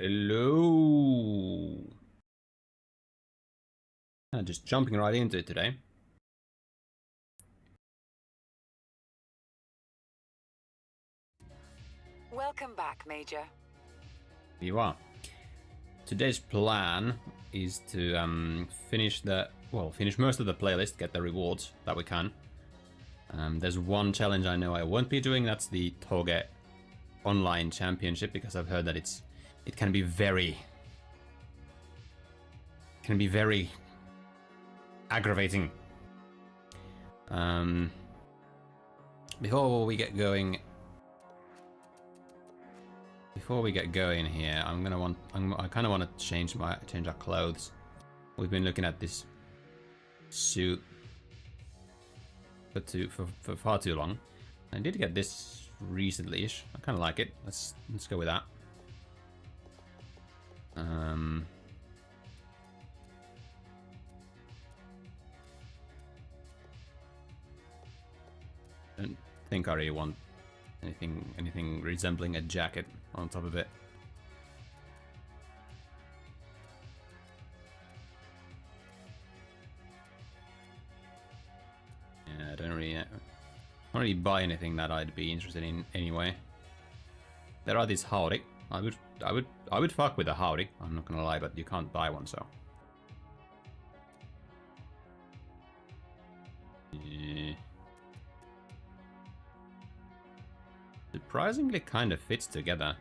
Hello. Just jumping right into it today. Welcome back, Major. Here you are. Today's plan is to finish most of the playlist, get the rewards that we can. There's one challenge I know I won't be doing. That's the Toge Online Championship, because I've heard that it can be very aggravating. Before we get going here, I kind of want to change our clothes. We've been looking at this suit for far too long. I did get this recently-ish. I kind of like it. Let's go with that. Don't think I really want anything resembling a jacket on top of it. Yeah, I don't really buy anything that I'd be interested in anyway. There are these howdy. I would fuck with a howdy. I'm not gonna lie, but you can't buy one, so. Yeah. Surprisingly kind of fits together,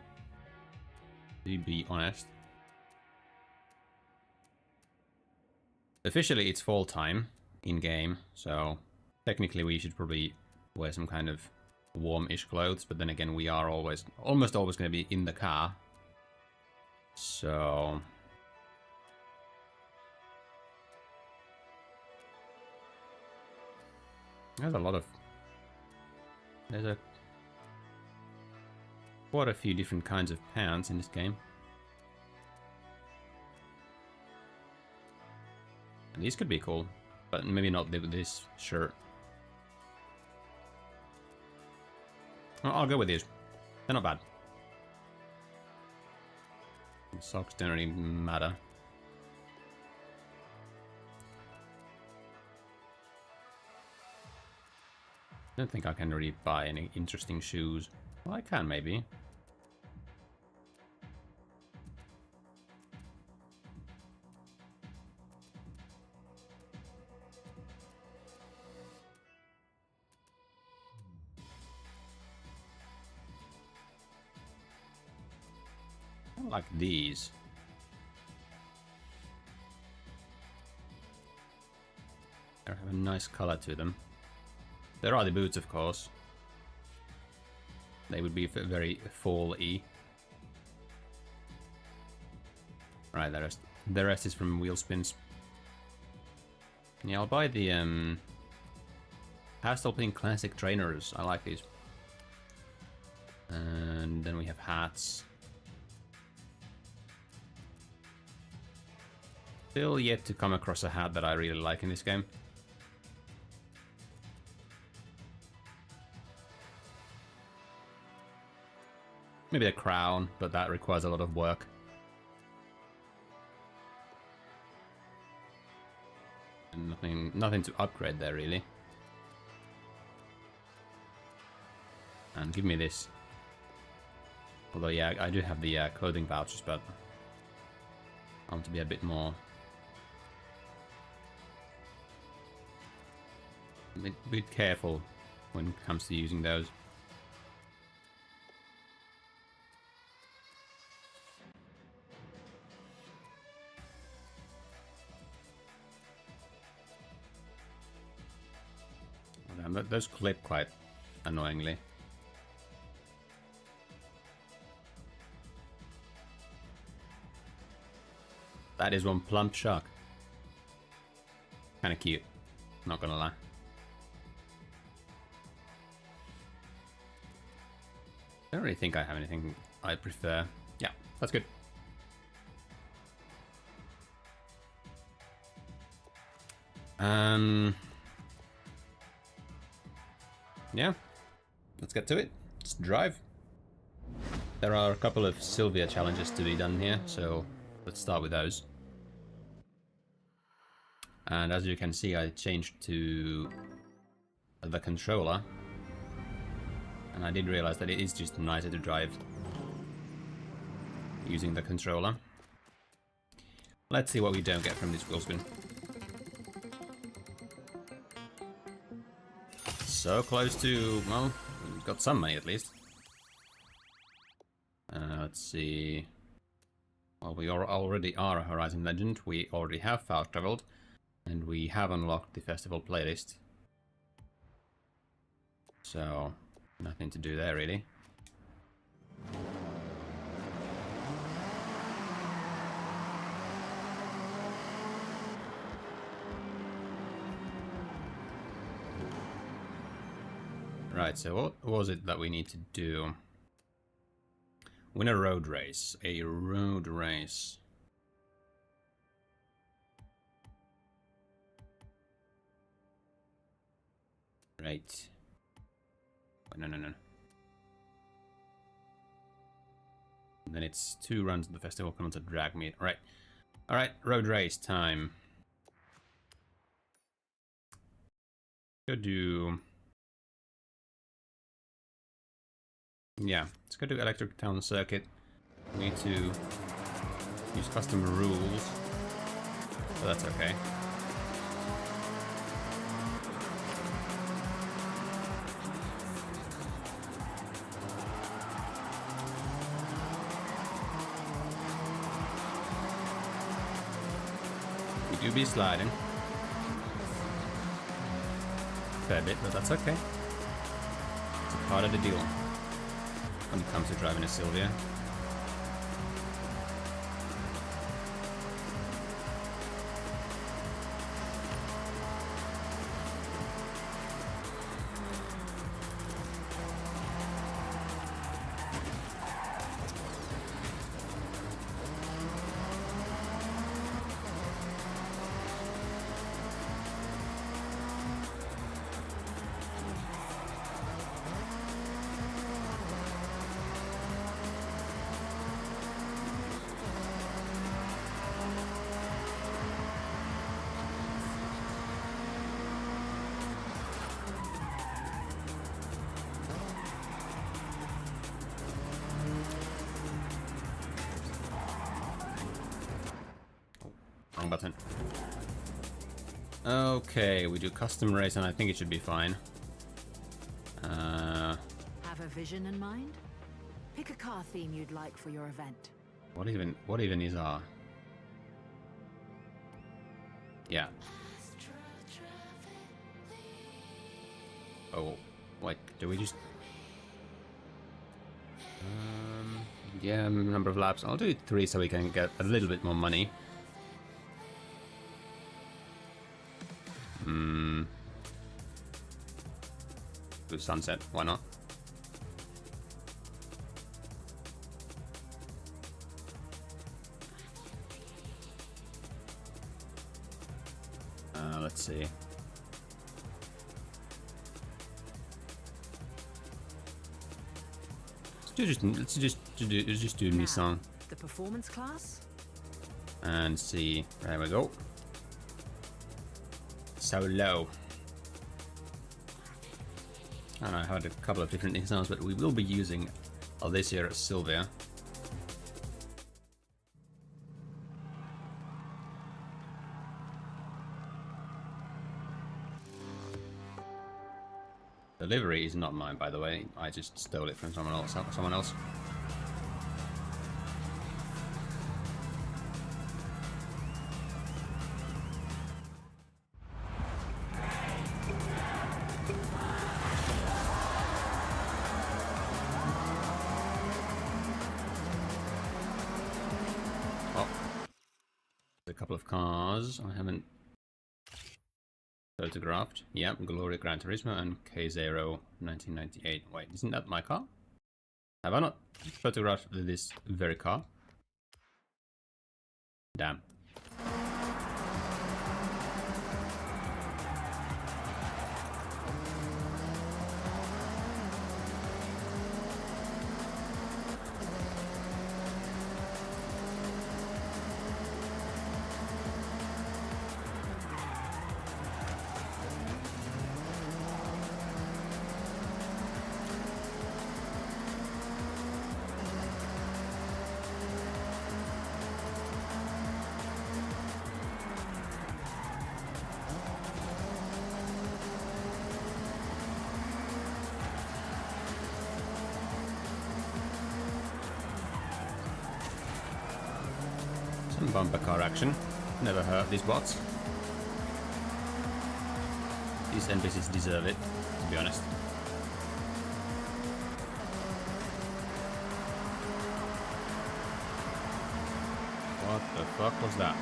to be honest. Officially it's fall time in game, so technically we should probably wear some kind of warm-ish clothes, but then again we are almost always going to be in the car, so there's quite a few different kinds of pants in this game. And these could be cool, but maybe not with this shirt. I'll go with these. They're not bad. The socks don't really matter. I don't think I can really buy any interesting shoes. Well, I can maybe. I like these. They have a nice color to them. There are the boots, of course. They would be very fall-y. Right, the rest is from wheel spins. Yeah, I'll buy the pastel pink classic trainers. I like these. And then we have hats. Still yet to come across a hat that I really like in this game. Maybe a crown, but that requires a lot of work. And nothing to upgrade there, really. And give me this. Although, yeah, I do have the clothing vouchers, but I want to be a bit more... a bit careful when it comes to using those. Those clip quite annoyingly. That is one plump shark. Kind of cute, not gonna lie. I don't really think I have anything I prefer. Yeah, that's good. Yeah, let's get to it. Let's drive. There are a couple of Sylvia challenges to be done here, so let's start with those. And as you can see, I changed to the controller. And I did realize that it is just nicer to drive using the controller. Let's see what we don't get from this wheel spin. So close to, well, we've got some money at least. Let's see. Well, we already are a Horizon Legend, we already have fast traveled, and we have unlocked the festival playlist. So, nothing to do there really. Right, so what was it that we need to do? Win a road race. A road race. Right. Oh, no. And then it's 2 runs at the festival. Come on to drag me. Right. Alright, road race time. Go do... Yeah, let's go to Electric Town Circuit. We need to use custom rules, but that's okay. We do be sliding. Fair bit, but that's okay. It's a part of the deal when it comes to driving a Sylvia. Wrong button. Okay, we do custom race and I think it should be fine. Have a vision in mind? Pick a car theme you'd like for your event. What even is our... Yeah. Oh, wait, do we just... yeah, number of laps. I'll do 3 so we can get a little bit more money. Do sunset, why not? Let's see. Let's just do Nissan. The performance class? And see. There we go. So low. And I had a couple of different Nissans, but we will be using this year Sylvia. The livery is not mine, by the way. I just stole it from someone else. A couple of cars I haven't photographed. Yep, Gloria Gran Turismo and K0 1998. Wait, isn't that my car? Have I not photographed this very car? Damn. Some bumper car action. Never heard these bots. These NPCs deserve it, to be honest. What the fuck was that?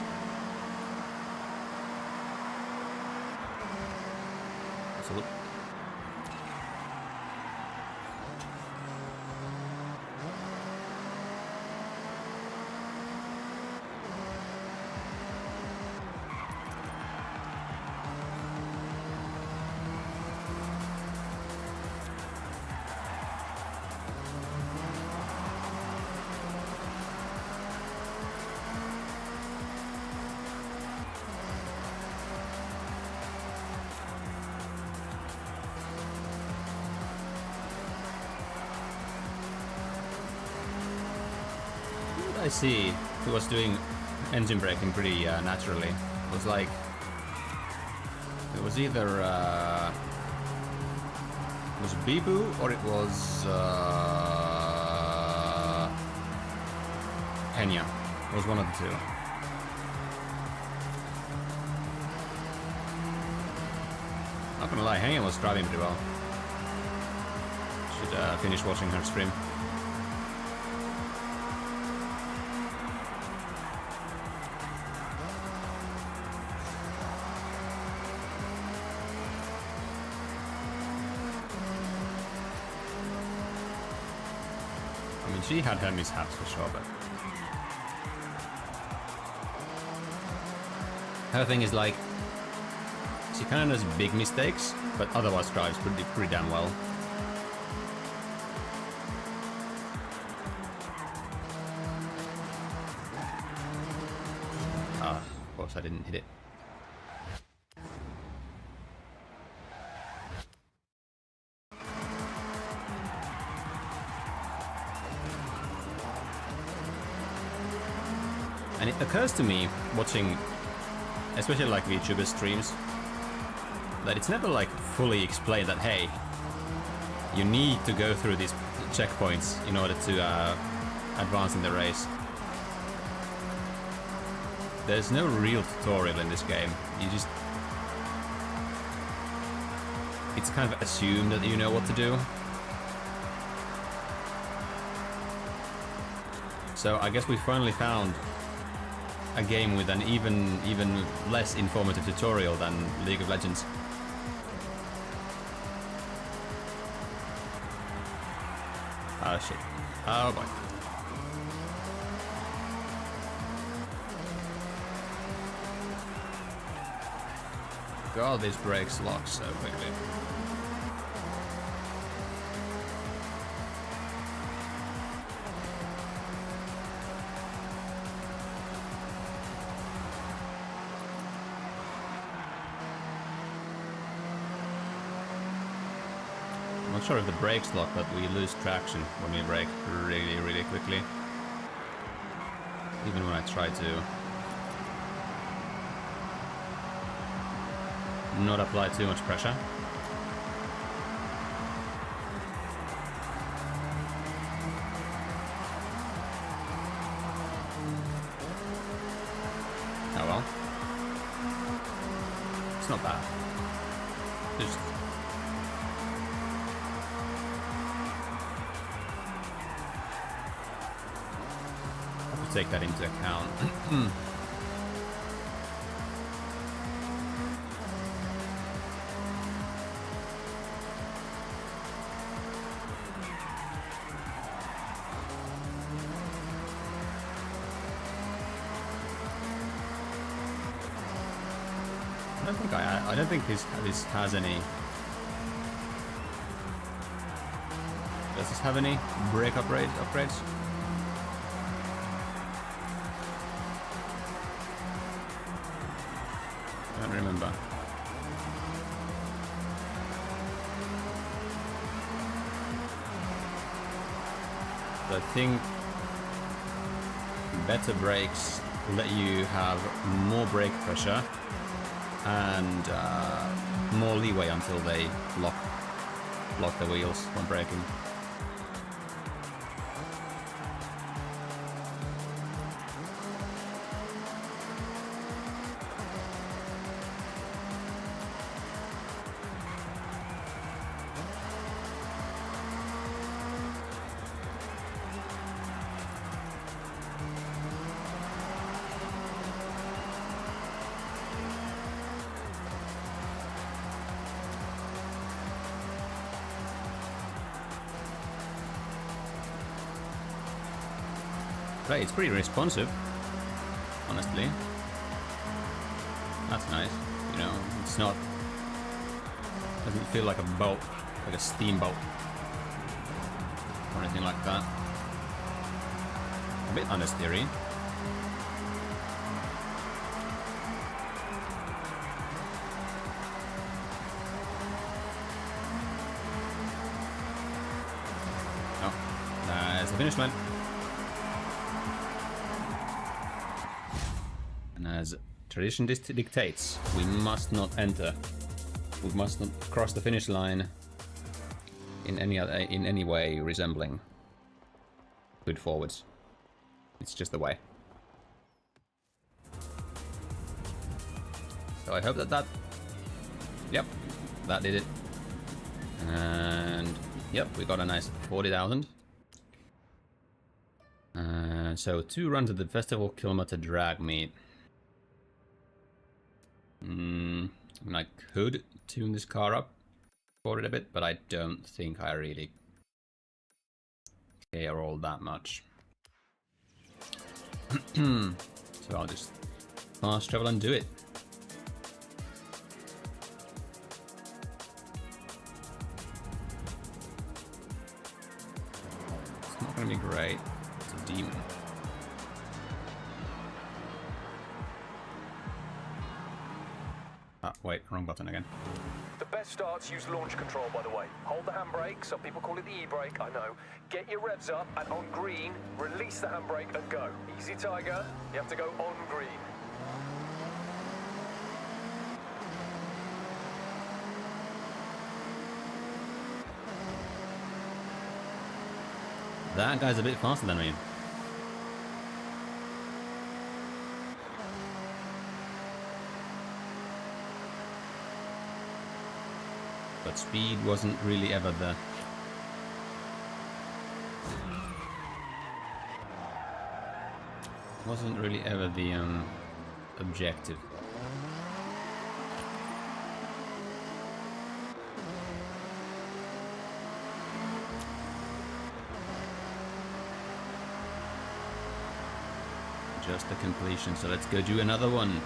Let's look. I see he was doing engine braking pretty naturally. It was like it was either it was Bibu or it was Henya. It was one of the two. Not gonna lie, Henya was driving pretty well. Should finish watching her stream. She had her mishaps for sure, but her thing is like she kind of does big mistakes, but otherwise drives pretty damn well. Ah, of course I didn't hit it. And it occurs to me, watching, especially like VTuber streams, that it's never like fully explained that, hey, you need to go through these checkpoints in order to advance in the race. There's no real tutorial in this game. You just... It's kind of assumed that you know what to do. So I guess we finally found a game with an even less informative tutorial than League of Legends. Oh shit. Oh boy. God, these brakes lock so quickly. Not sure if the brakes lock, but we lose traction when we brake really quickly. Even when I try to not apply too much pressure. Oh well. It's not bad. Just take that into account. I don't think this has any. Does this have any brake upgrades? I don't remember. I think better brakes let you have more brake pressure and more leeway until they lock the wheels when braking. But it's pretty responsive, honestly. That's nice. You know, it's not... doesn't feel like a boat, like a steamboat. Or anything like that. A bit understeery. Oh, there's the finish line. And as tradition dictates, we must not enter. We must not cross the finish line in any way resembling good forwards. It's just the way. So I hope that yep, that did it. And yep, we got a nice 40,000. So 2 runs at the festival kilometer drag meet. I could tune this car up for it a bit, but I don't think I really care all that much. So I'll just fast travel and do it. It's not gonna be great. It's a demon. Ah, wait, wrong button again. The best starts use launch control, by the way. Hold the handbrake, some people call it the e-brake, I know. Get your revs up, and on green, release the handbrake and go. Easy, Tiger. You have to go on green. That guy's a bit faster than me. But speed wasn't really ever the... wasn't really ever the objective. Just the completion, so let's go do another one.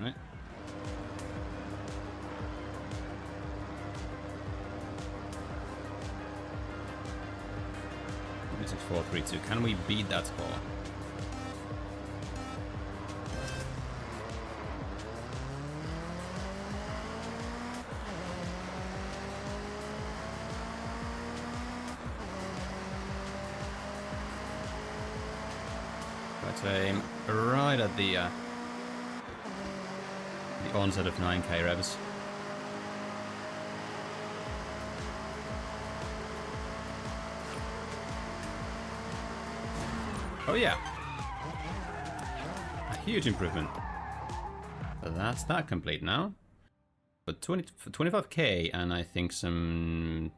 Right. This is 4-3-2. Can we beat that score? Let's aim right at the onset of 9k revs. Oh yeah, a huge improvement. So that's that complete now. But for 25k, and I think some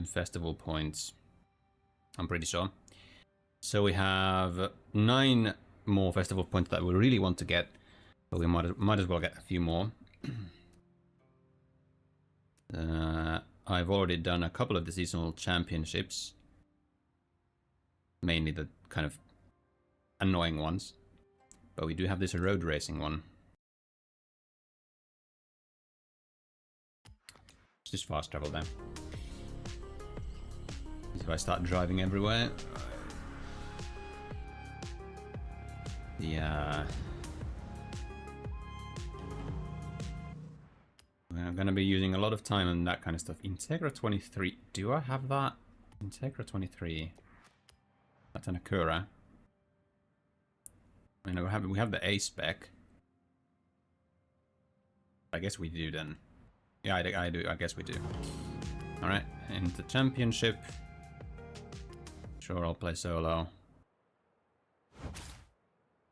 festival points. I'm pretty sure. So we have 9 more festival points that we really want to get, but we might as well get a few more. I've already done a couple of the seasonal championships, mainly the kind of annoying ones, but we do have this road racing one. Let's just fast travel there. If I start driving everywhere, yeah, we're gonna be using a lot of time on that kind of stuff. Integra 23, do I have that? Integra 23, that's an Acura. I mean, we have the A spec. I guess we do then. Yeah, I do. I guess we do. All right, into championship. Sure, I'll play solo.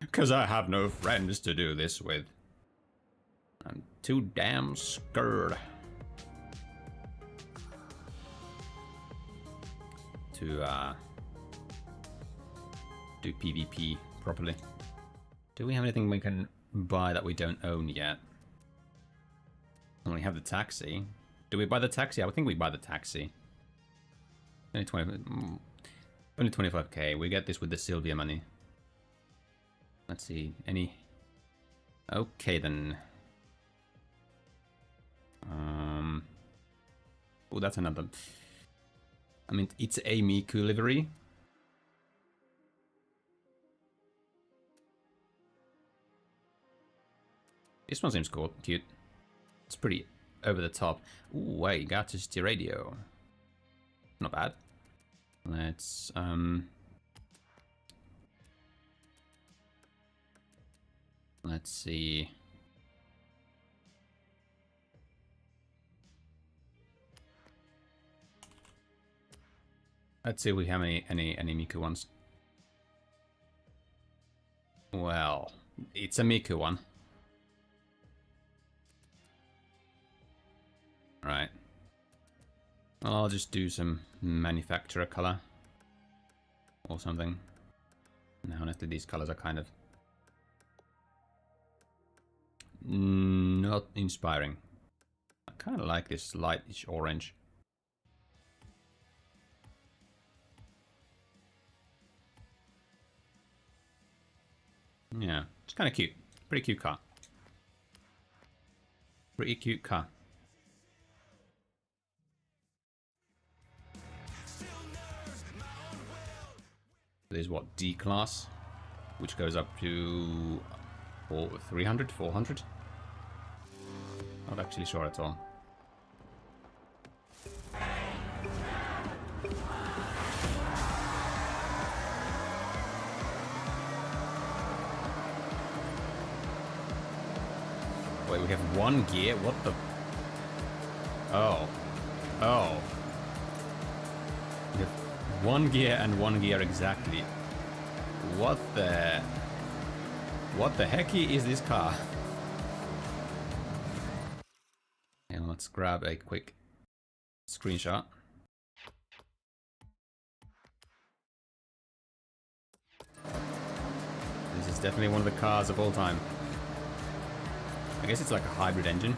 Because I have no friends to do this with. too damn scared to do PvP properly. Do we have anything we can buy that we don't own yet? We have the taxi. Do we buy the taxi? I think we buy the taxi. Only 25k. We get this with the Sylvia money. Let's see. Any? Okay then. Oh, that's another. I mean, it's a Miku livery. This one seems cool, cute. It's pretty over the top. Ooh, wait, got the radio. Not bad. Let's see. Let's see if we have any Miku ones. Well, it's a Miku one. Right. Well, I'll just do some manufacturer color or something. Now, honestly, these colors are kind of not inspiring. I kind of like this lightish orange. Yeah, it's kind of cute. Pretty cute car. Pretty cute car. There's what, D class, which goes up to 300, 400. Not actually sure at all. Wait, we have one gear? What the? Oh. Oh. We have one gear and one gear exactly. What the hecky is this car? And let's grab a quick screenshot. This is definitely one of the cars of all time. I guess it's like a hybrid engine.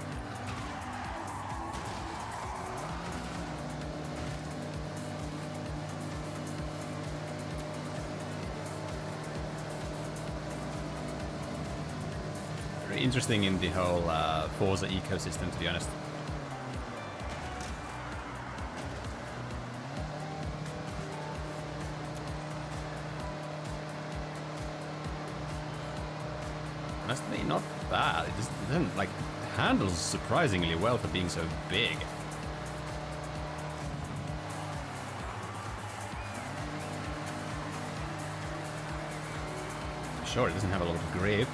Very interesting in the whole Forza ecosystem, to be honest. Honestly, not bad. It just doesn't, like, handles surprisingly well for being so big. Sure, it doesn't have a lot of grip.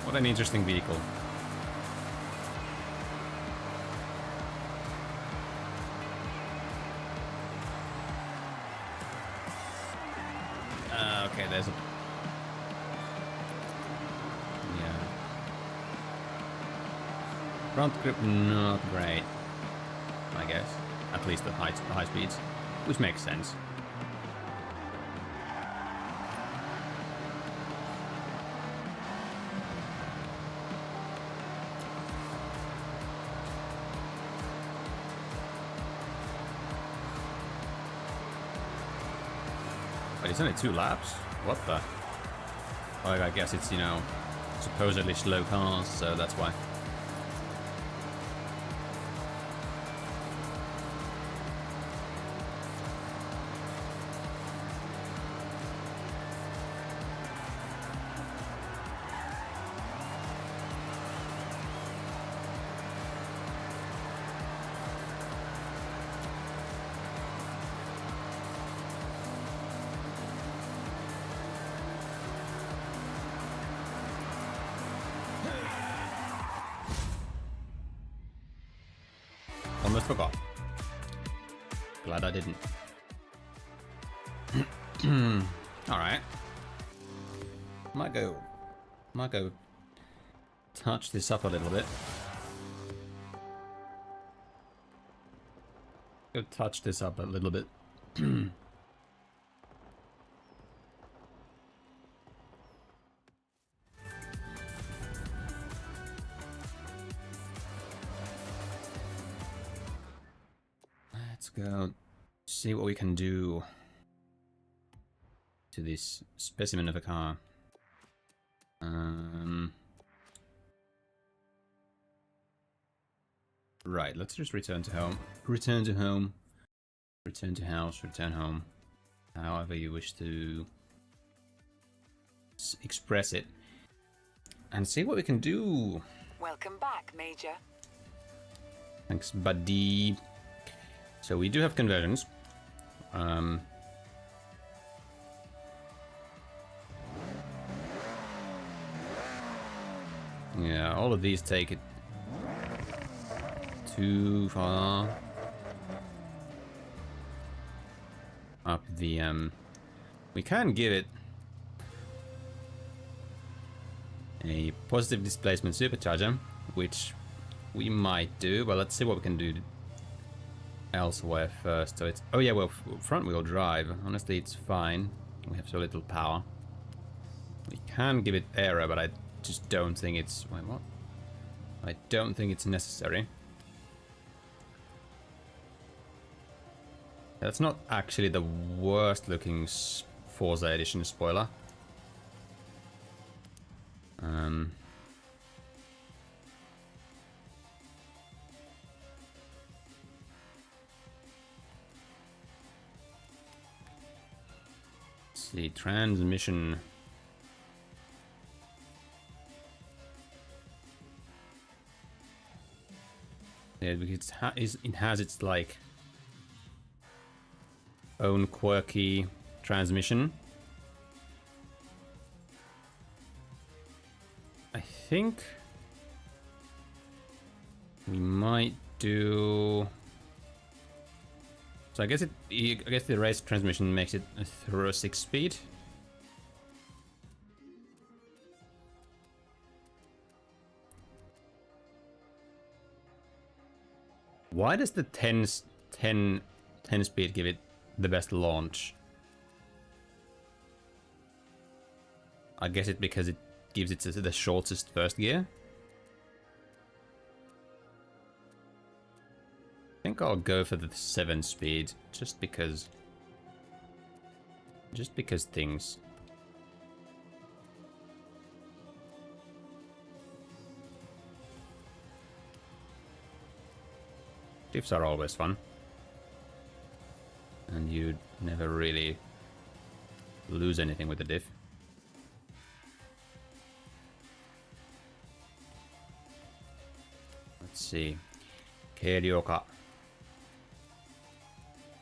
What an interesting vehicle. Okay, there's a... Yeah. Front grip, not great, I guess. At least at high speeds, which makes sense. But it's only 2 laps? What the? Oh, I guess it's, you know, supposedly slow cars, so that's why. Almost forgot. Glad I didn't. Alright. Might go touch this up a little bit. Go touch this up a little bit. Let's go see what we can do to this specimen of a car. Right, let's just return to home. Return to home. Return to house. Return home. However you wish to express it. And see what we can do. Welcome back, Major. Thanks, buddy. So we do have conversions. Yeah, all of these take it too far up the we can give it a positive displacement supercharger, which we might do, but let's see what we can do elsewhere first. So it's, oh yeah, well, front wheel drive, honestly it's fine, we have so little power. We can give it aero, but I just don't think it's, wait, what? I don't think it's necessary. That's not actually the worst looking Forza edition spoiler. Let's see, transmission. Yeah, because it has its like own quirky transmission. I think we might do. So I guess the race transmission makes it through a 6-speed. Why does the 10 speed give it the best launch? I guess it's because it gives it the shortest first gear. I think I'll go for the 7 speed just because things. Diffs are always fun. And you never really lose anything with the diff. Let's see. Keiryoka.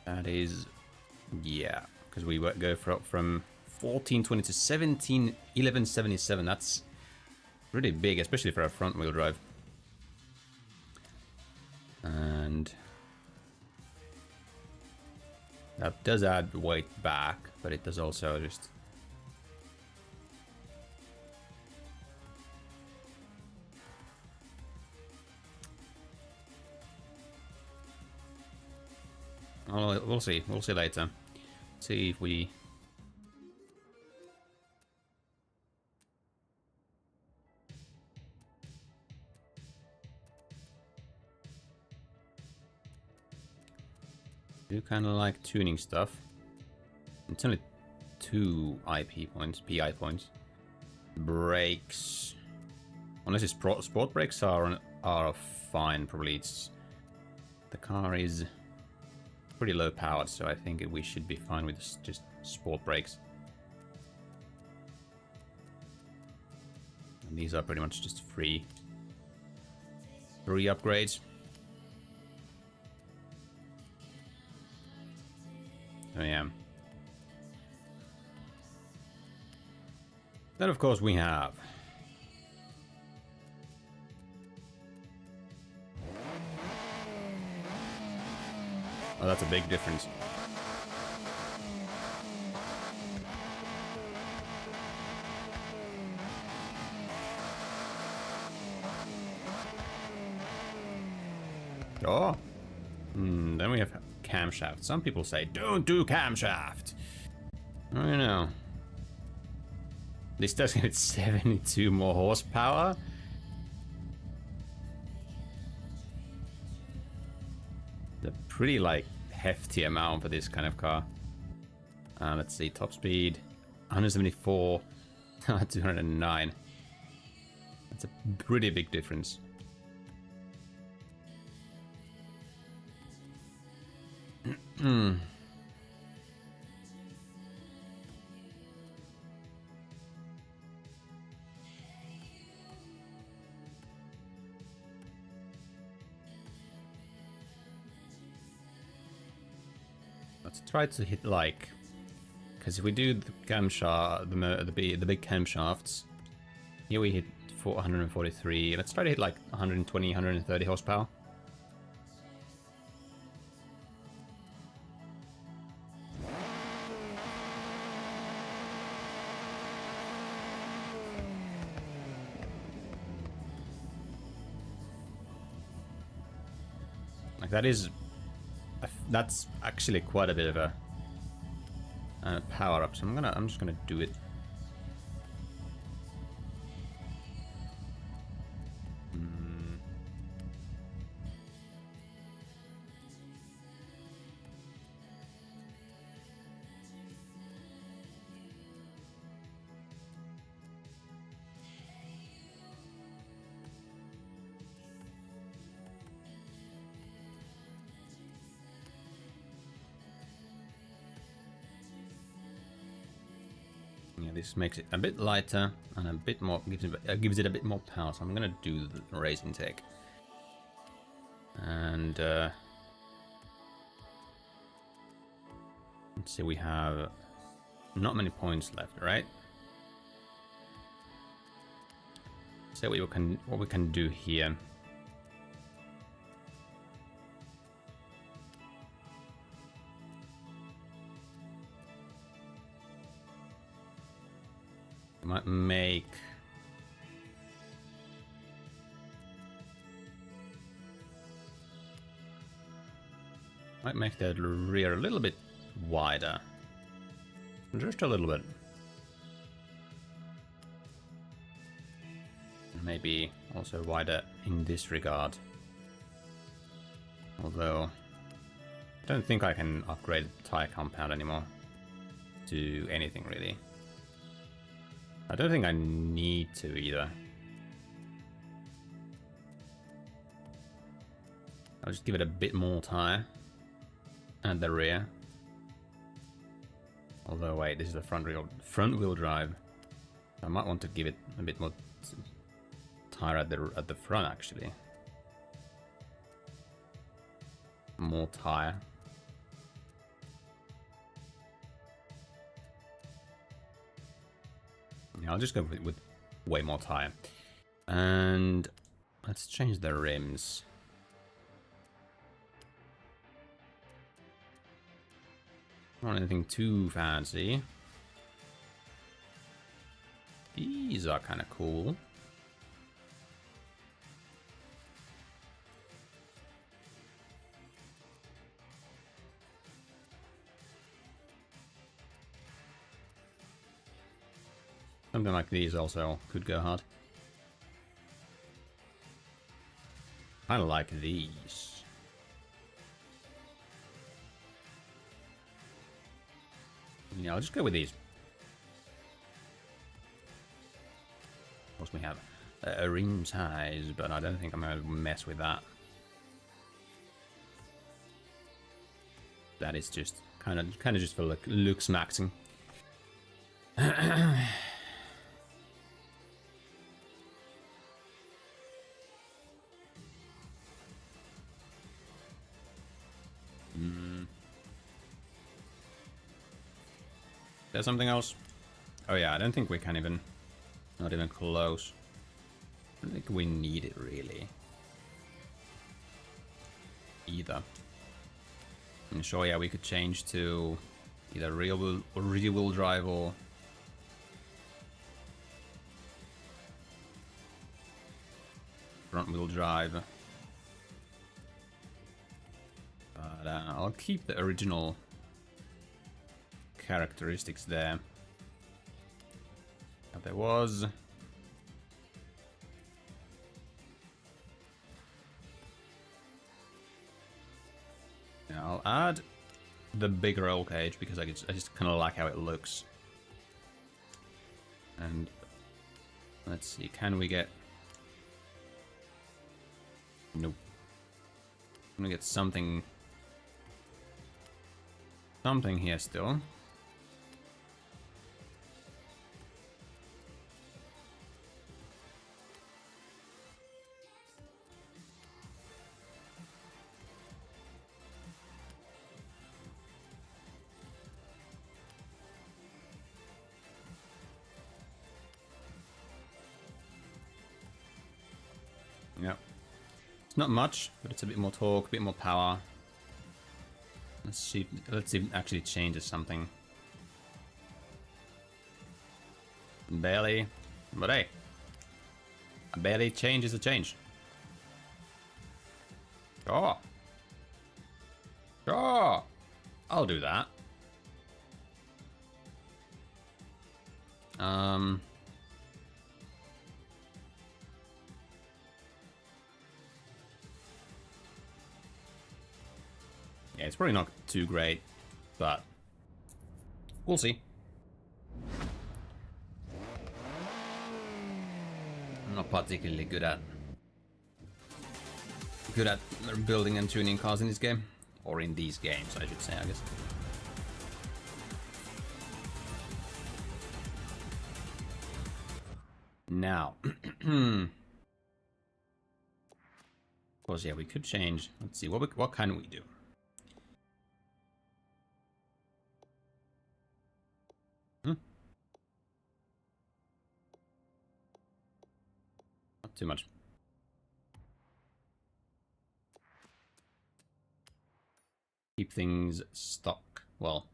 That is, yeah, because we go from 1420 to 1177. That's pretty big, especially for a front wheel drive. And that does add weight back, but it does also just we'll see later. See if we do kind of like tuning stuff. It's only 2 IP points, PI points. Brakes, unless it's sport brakes are fine. Probably it's the car is pretty low powered, so I think we should be fine with just sport brakes. And these are pretty much just free upgrades. So yeah. Then of course we have oh, that's a big difference. Oh. Then we have camshaft. Some people say, don't do camshaft. I don't know. This does give it 72 more horsepower. The pretty, like, hefty amount for this kind of car. Let's see, top speed, 174, 209. That's a pretty big difference. Let's try to hit like, because if we do the camshaft, the big camshafts, here we hit 443. Let's try to hit like 120, 130 horsepower. Like that's actually quite a bit of a power up. So I'm just gonna do it. Yeah, this makes it a bit lighter and a bit more, gives it a bit more power. So I'm gonna do the race intake. And let's see, we have not many points left, right? So what we can do here. Might make the rear a little bit wider, just a little bit. Maybe also wider in this regard. Although I don't think I can upgrade the tire compound anymore to anything really. I don't think I need to either. I'll just give it a bit more tire at the rear. Although wait, this is the front wheel drive. I might want to give it a bit more tire at the front actually. More tire. Yeah, I'll just go with way more tire. And let's change the rims. Not anything too fancy. These are kind of cool. Something like these also could go hard. I like these. Yeah, I'll just go with these. Of course, we have a rim size, but I don't think I'm gonna mess with that. That is just kind of just for looks maxing. There's something else. Oh yeah, I don't think we can even, not even close. I don't think we need it really. Either. I'm sure, yeah, we could change to either rear wheel drive or front wheel drive. But I'll keep the original characteristics there. But there was... Yeah, I'll add the big roll cage because I just kind of like how it looks. And let's see, can we get... Nope. I'm gonna get something here still. Yep. It's not much, but it's a bit more torque, a bit more power. Let's see if it actually changes something. Barely. But hey. A barely change is a change. Sure. Sure. I'll do that. Yeah, it's probably not too great, but we'll see. I'm not particularly good at building and tuning cars in this game, or in these games, I should say, I guess. Now, of course, yeah, we could change. Let's see, what can we do? Not too much. Keep things stock. Well,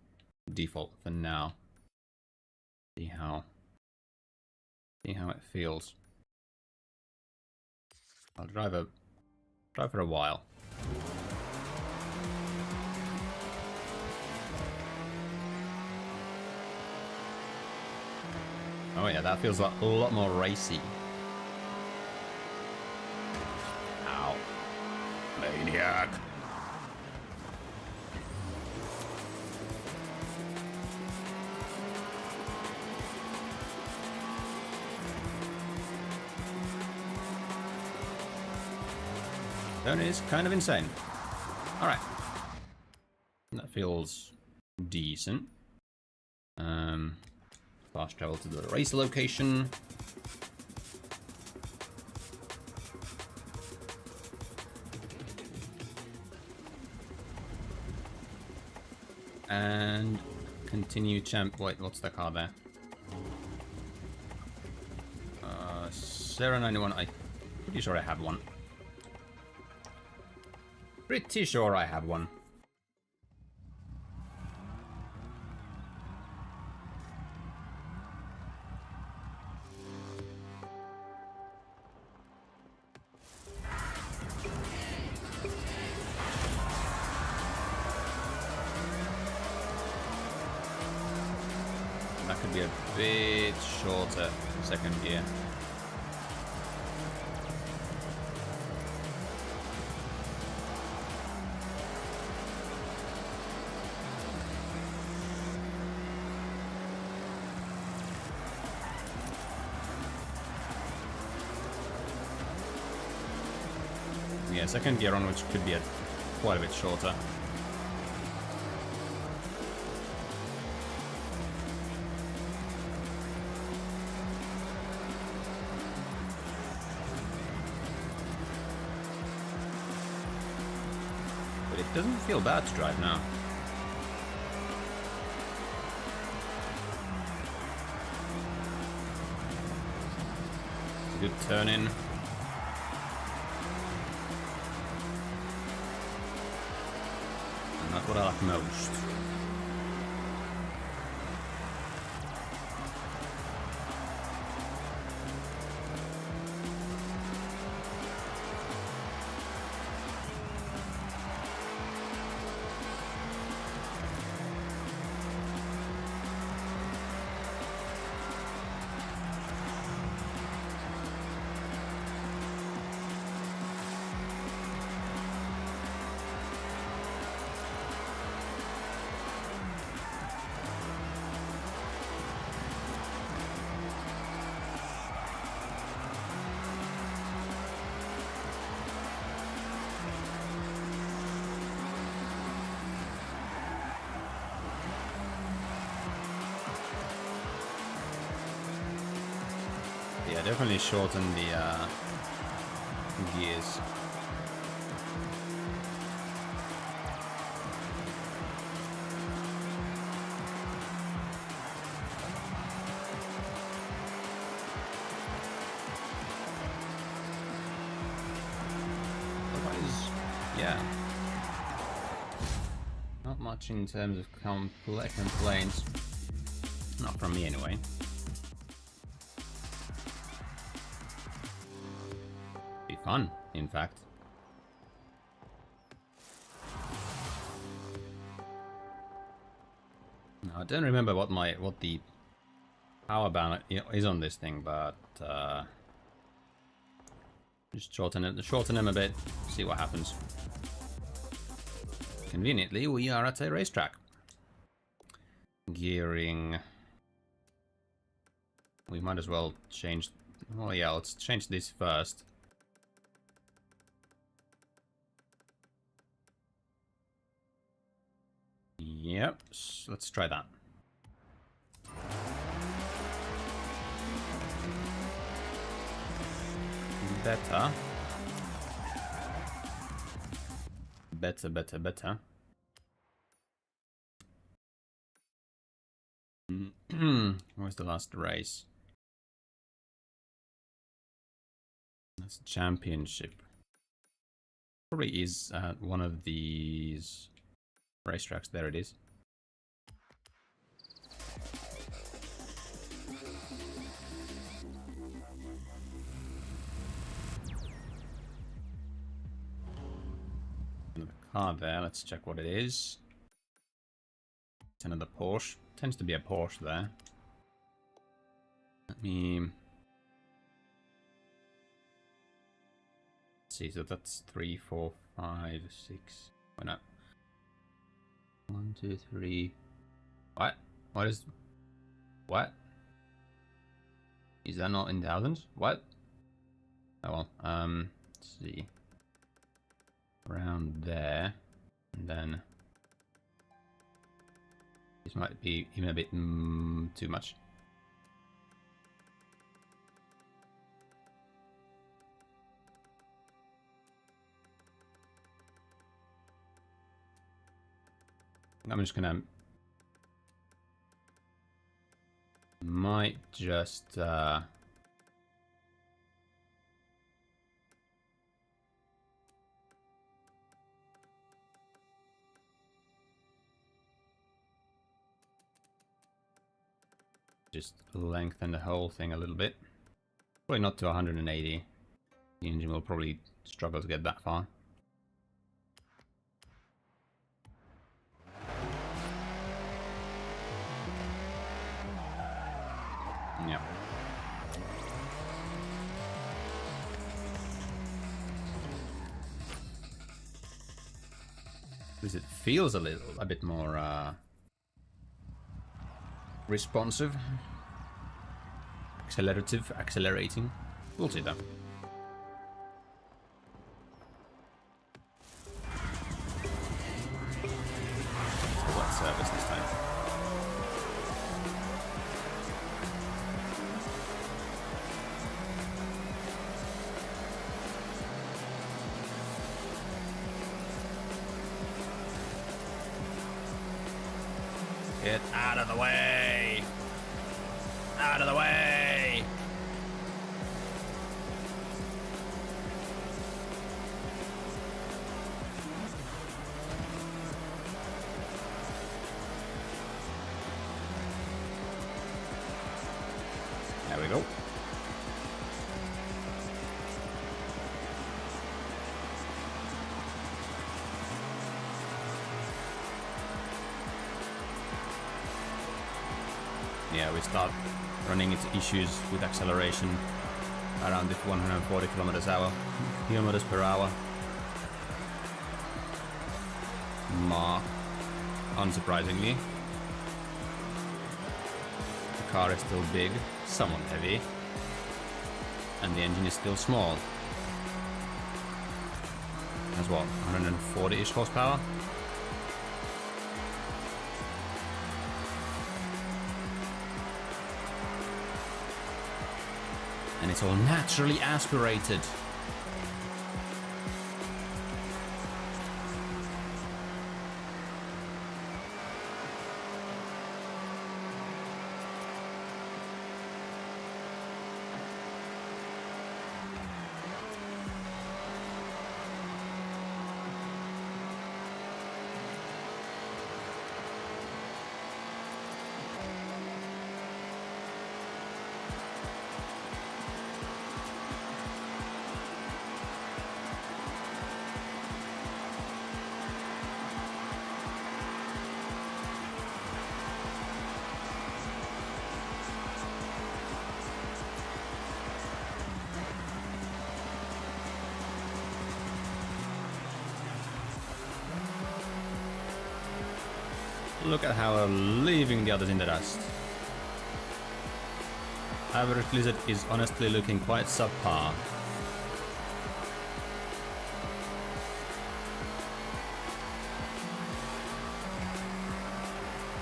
default for now. See how it feels. I'll drive for a while. Oh yeah, that feels a lot more racy. Ow. Maniac. That is kind of insane. Alright. That feels decent. Fast travel to the race location. And continue champ. Wait, what's the car there? Sarah 91. I'm pretty sure I have one. Pretty sure I have one. That could be a bit shorter second gear. Yeah, second gear on, which could be quite a bit shorter. But it doesn't feel bad to drive now. It's a good turn in. Not what I like most. Yeah, definitely shorten the gears. Otherwise, yeah. Not much in terms of complaints. Not from me anyway. Be fun, in fact. Now, I don't remember what the power band is on this thing, but just shorten them a bit, see what happens. Conveniently, we are at a racetrack. Gearing. We might as well change. Oh yeah, let's change this first. Yep, let's try that. Better. Where's the last race? That's a championship. Probably is at one of these racetracks. There it is. Another car there. Let's check what it is. It's another Porsche. Tends to be a Porsche there. Let me see. So that's 3, 4, 5, 6. Why not? 1, 2, 3. What? What is? What? Is that not in thousands? What? Oh well. Let's see. Around there, and then this might be even a bit too much. I'm just gonna might just lengthen the whole thing a little bit. Probably not to 180. The engine will probably struggle to get that far. Yeah. Because it feels a bit more responsive, accelerating. We'll see though. Wet service this time. Get out of the way! Out of the way! There we go. Yeah, we start running into issues with acceleration around the 140 kilometers per hour mark. Unsurprisingly, the car is still big, somewhat heavy, and the engine is still small. Has what, 140-ish horsepower? And it's all naturally aspirated. Look at how we're leaving the others in the dust. Average Blizzard is honestly looking quite subpar.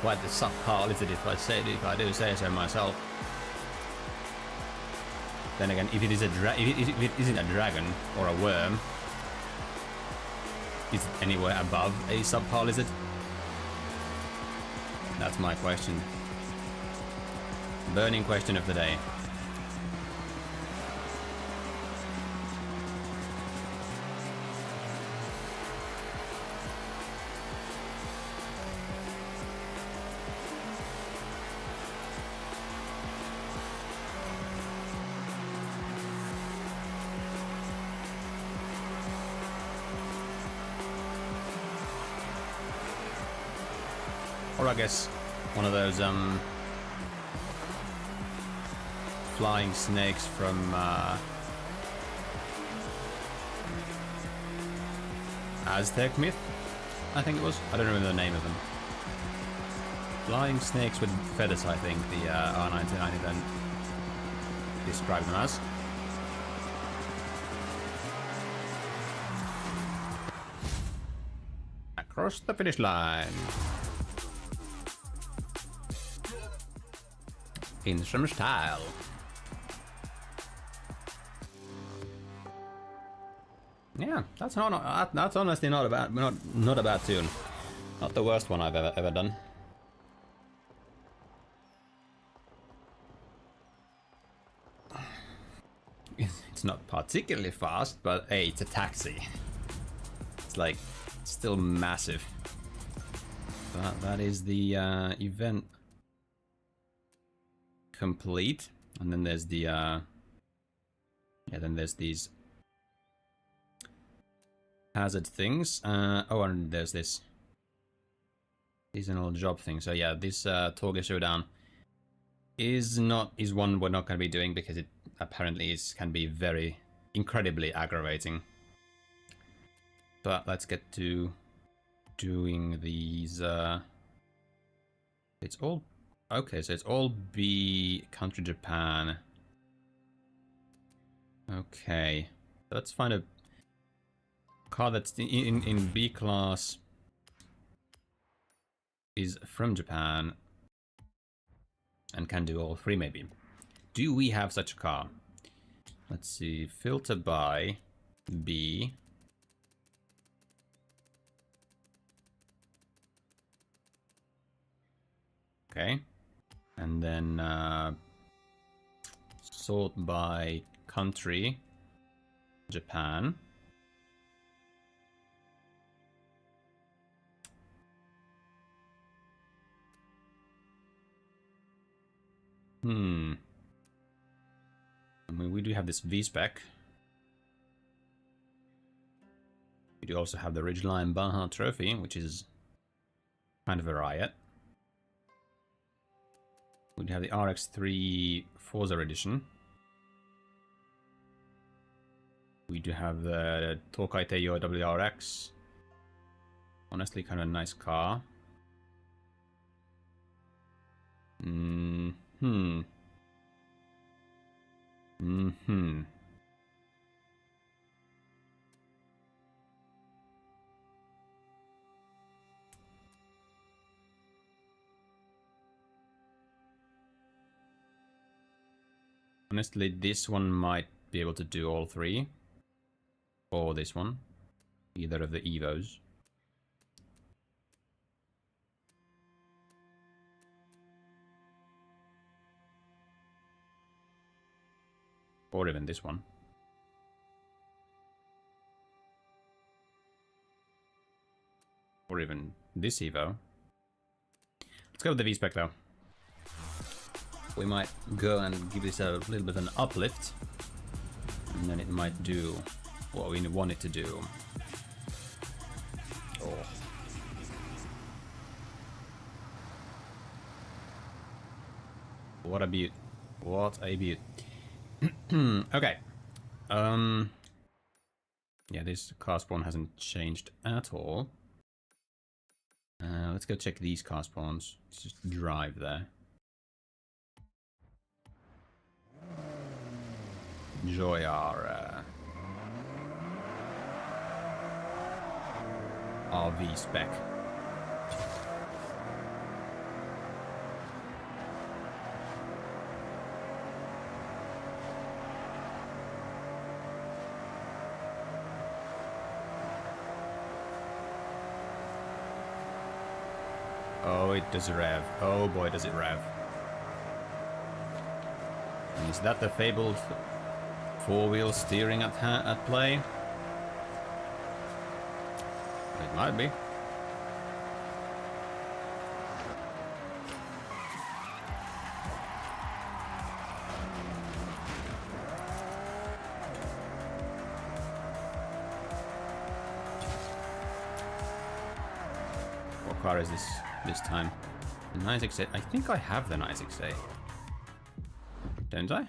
Quite the subpar Blizzard if I do say so myself. Then again, if it isn't a dragon or a worm, is it anywhere above a subpar Blizzard? That's my question. Burning question of the day. Or I guess one of those flying snakes from Aztec myth, I think it was. I don't remember the name of them. Flying snakes with feathers, I think the R1990 then described them as. Across the finish line. In some style. Yeah, that's honestly not a bad tune. Not the worst one I've ever done. It's not particularly fast, but hey, it's a taxi. It's like still massive. But that is the event complete, and then there's the then there's these hazard things. Oh, and there's this seasonal job thing. So yeah, this Torge Showdown is one we're not going to be doing because it apparently can be very incredibly aggravating. But let's get to doing these. It's all okay. So it's all B country Japan. Okay, let's find a car that's in B class, is from Japan, and can do all three maybe. Do we have such a car? Let's see, filter by B. Okay, and then sort by country, Japan. I mean, we do have this V-spec. We do also have the Ridgeline Baja Trophy, which is kind of a riot. We do have the RX3 Forza edition. We do have the Tokai Teiyo WRX. Honestly, kind of a nice car. Honestly, this one might be able to do all three. Or this one. Either of the Evos. Or even this one. Or even this Evo. Let's go with the V-Spec though. We might go and give this a little bit of an uplift. And then it might do what we want it to do. Oh. What a beaut. What a beaut. Okay. Yeah, this car spawn hasn't changed at all. Let's go check these car spawns. Let's just drive there. Enjoy our RV spec. Oh, it does rev. Oh boy, does it rev. And is that the fabled four-wheel steering at play? It might be. What car is this time? The 968. I think I have the 968. Don't I?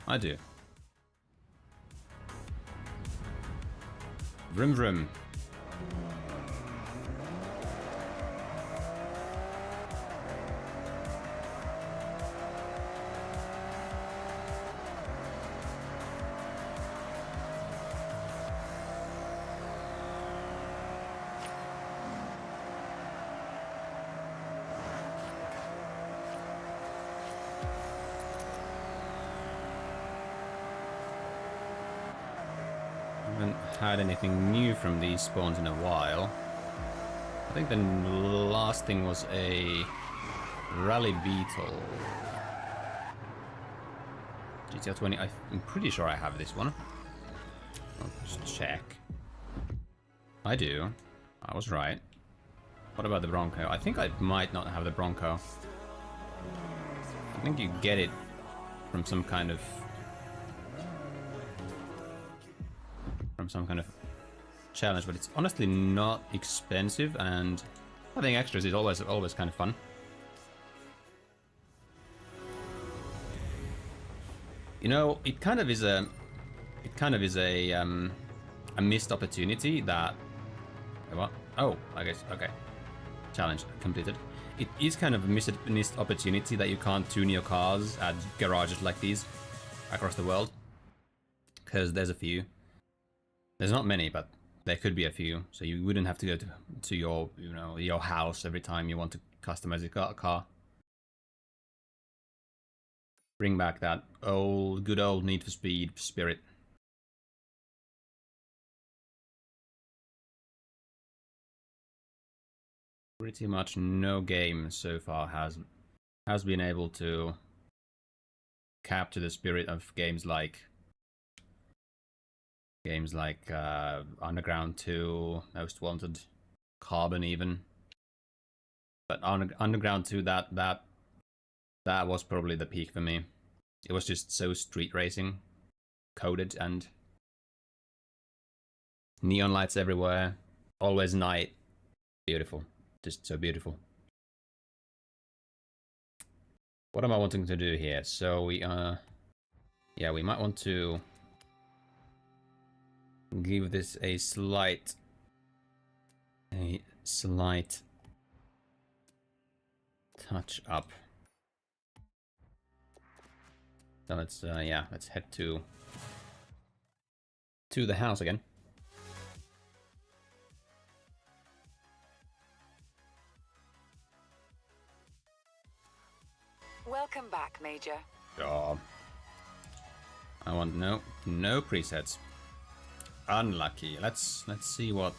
I do. Vroom vroom. Haven't had anything new from these spawns in a while. I think the last thing was a Rally Beetle. GTR 20, I'm pretty sure I have this one. I'll just check. I do. I was right. What about the Bronco? I think I might not have the Bronco. I think you get it from some kind of challenge, but it's honestly not expensive, and having extras is always kind of fun. You know, it kind of is a missed opportunity that. What? Oh, I guess okay. Challenge completed. It is kind of a missed opportunity that you can't tune your cars at garages like these across the world, because there's a few. There's not many, but there could be a few, so you wouldn't have to go to your, your house every time you want to customize a car. Bring back that good old Need for Speed spirit. Pretty much no game so far has been able to capture the spirit of games like Underground 2, Most Wanted, Carbon even. But Underground 2, that was probably the peak for me. It was just so street racing, coded, and neon lights everywhere, always night. Beautiful, just so beautiful. What am I wanting to do here? So we might want to give this a slight touch up. So let's head to the house again. Welcome back, Major. Oh. I want no presets. Unlucky. Let's see what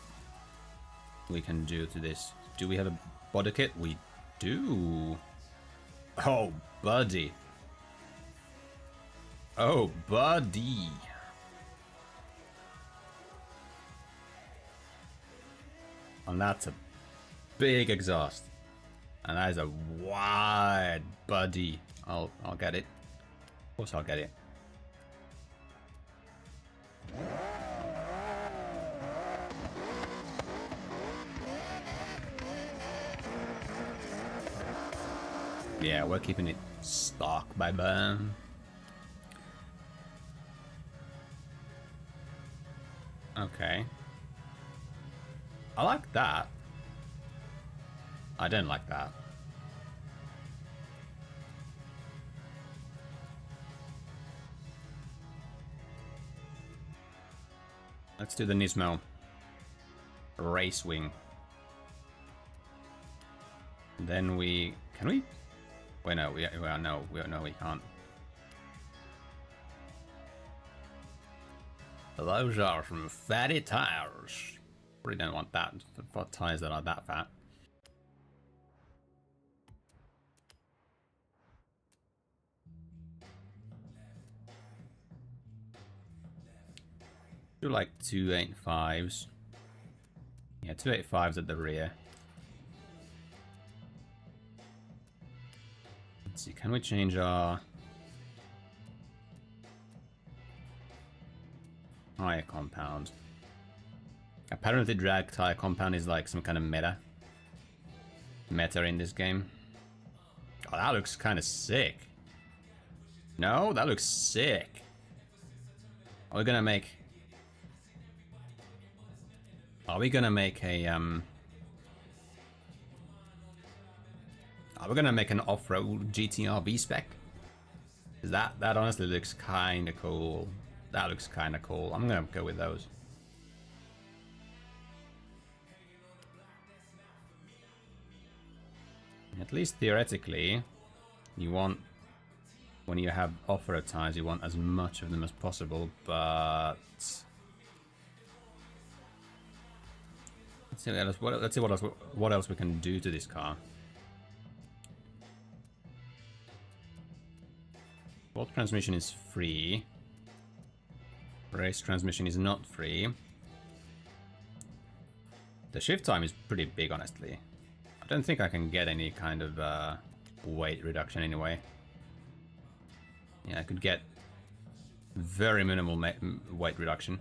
we can do to this. Do we have a body kit? We do. Oh, buddy. Oh, buddy. And that's a big exhaust. And that is a wide buddy. I'll get it. Of course I'll get it. Yeah, we're keeping it stock, baby. Okay. I like that. I don't like that. Let's do the Nismo race wing. Then we can we? Wait, no, we can't. Those are some fatty tires. Really don't want that for tires that are that fat. Do like 285s. Yeah, 285s at the rear. Let's see, can we change our tire compound? Apparently drag tire compound is like some kind of meta in this game. Oh, that looks kind of sick. No, that looks sick. Are we gonna make a Are we gonna make an off-road GTR V-spec? That honestly looks kind of cool. That looks kind of cool. I'm gonna go with those. At least theoretically, you want, when you have off-road tires, you want as much of them as possible, but let's see what else we can do to this car. Bolt transmission is free. Race transmission is not free. The shift time is pretty big, honestly. I don't think I can get any kind of weight reduction anyway. Yeah, I could get very minimal weight reduction.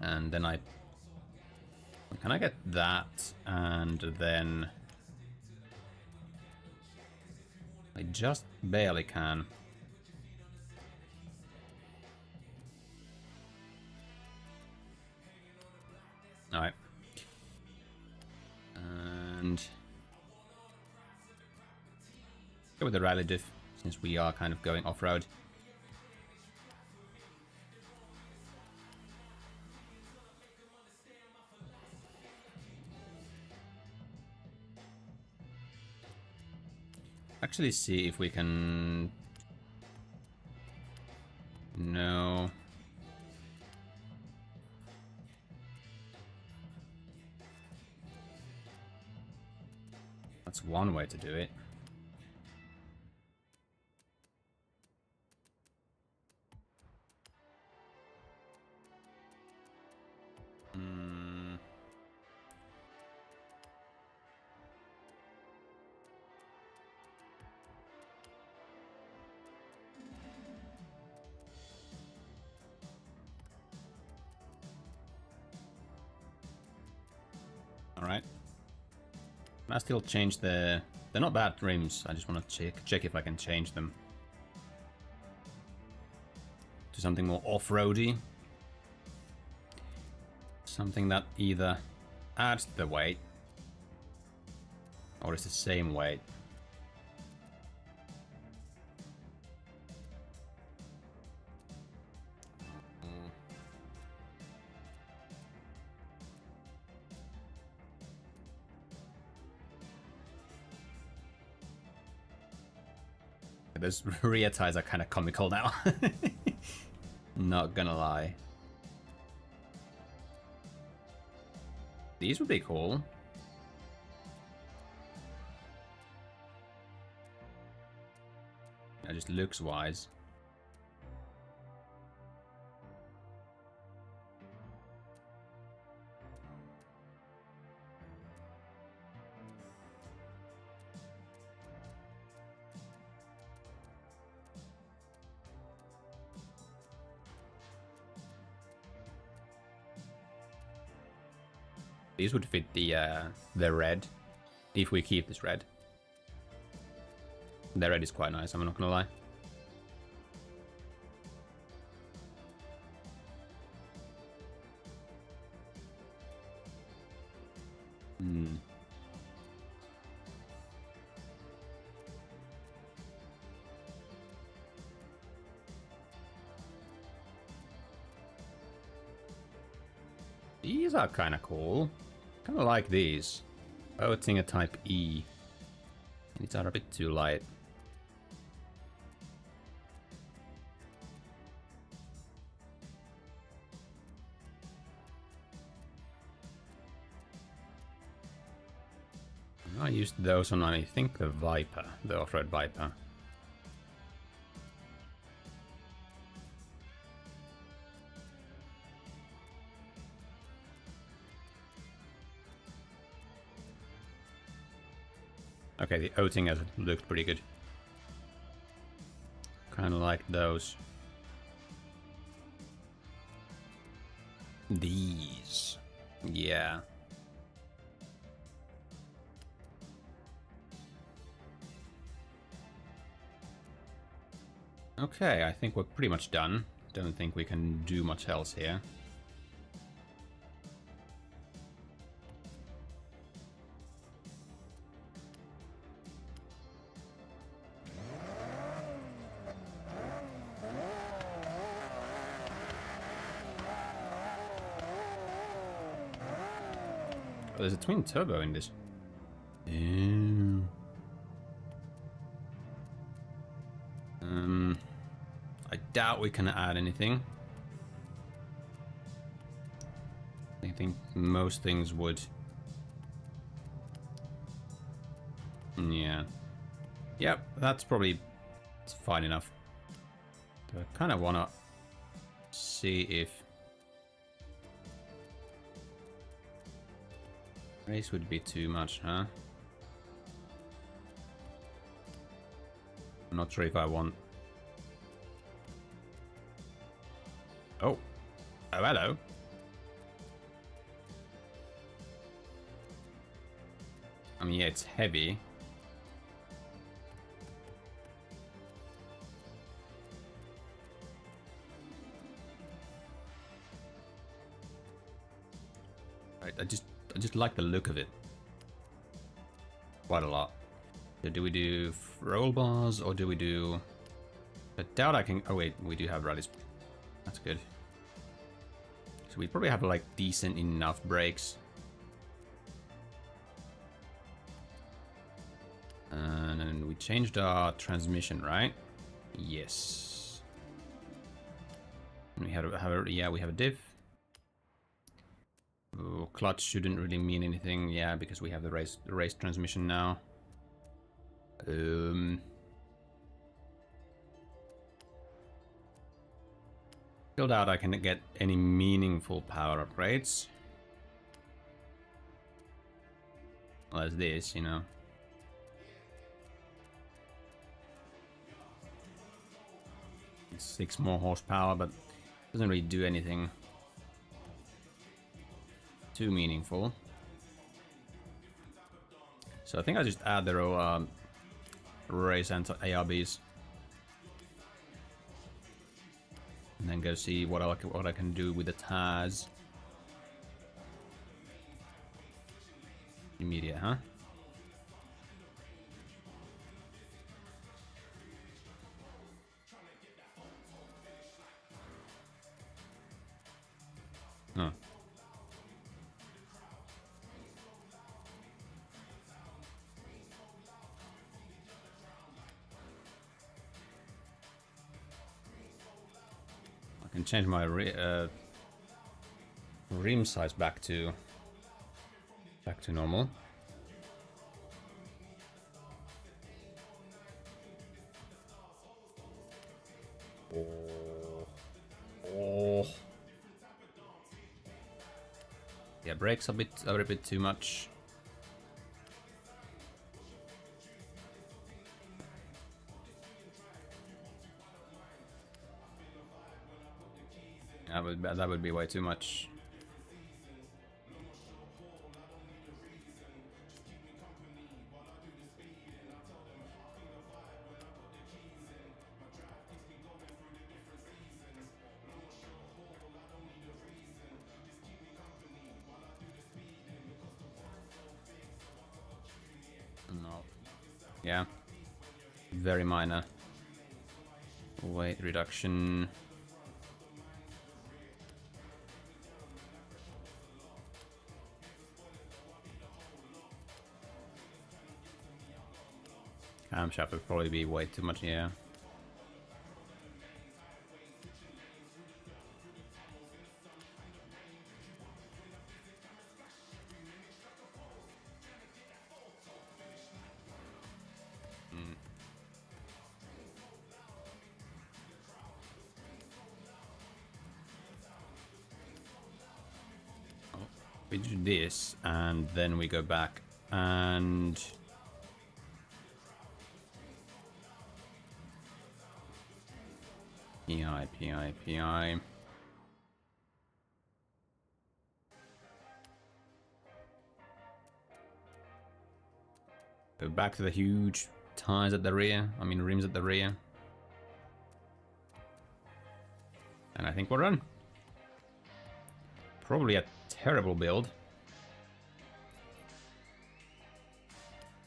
And then can I get that? And then I just barely can. Alright. And go with the rally diff, since we are kind of going off-road. Actually see if we can... No. That's one way to do it. Alright. I still change the... They're not bad rims, I just want to check if I can change them to something more off-roady. Something that either adds the weight or is the same weight. Those rear tires are kind of comical now. Not gonna lie. These would be cool. Just looks wise. These would fit the red, if we keep this red. The red is quite nice, I'm not gonna lie. These are kind of cool. Kind of like these. Voting a type E. These are a bit too light. I used those on, I think, the Viper, the off-road Viper. Okay, the outing has looked pretty good. Kind of like those. These. Yeah. Okay, I think we're pretty much done. Don't think we can do much else here. Oh, there's a twin turbo in this. Ew. I doubt we can add anything. I think most things would. Yeah. Yep, that's probably fine enough. But I kind of want to see if race would be too much, huh? I'm not sure if I want. Oh. Oh, hello. I mean, yeah, it's heavy. Right, I just like the look of it. Quite a lot. So do we do roll bars or do we do... I doubt I can... Oh wait, we do have rallies. That's good. So we probably have like decent enough brakes. And then we changed our transmission, right? Yes. And we have yeah, we have a diff. Oh, clutch shouldn't really mean anything, yeah, because we have the race transmission now. Still doubt I can get any meaningful power upgrades. Well, as this, you know. It's 6 more horsepower, but doesn't really do anything too meaningful. So I think I'll just add the race and ARBs. And then go see what I can do with the tires. Immediate, huh? Huh. change my rim size back to normal. Oh. Yeah, brakes a bit too much. That would be way too much. No. Yeah. Very minor weight reduction. Camshaft would probably be way too much, yeah. Oh, we do this, and then we go back, and... PI. Go back to the huge tires at the rear, rims at the rear. And I think we're done. Probably a terrible build.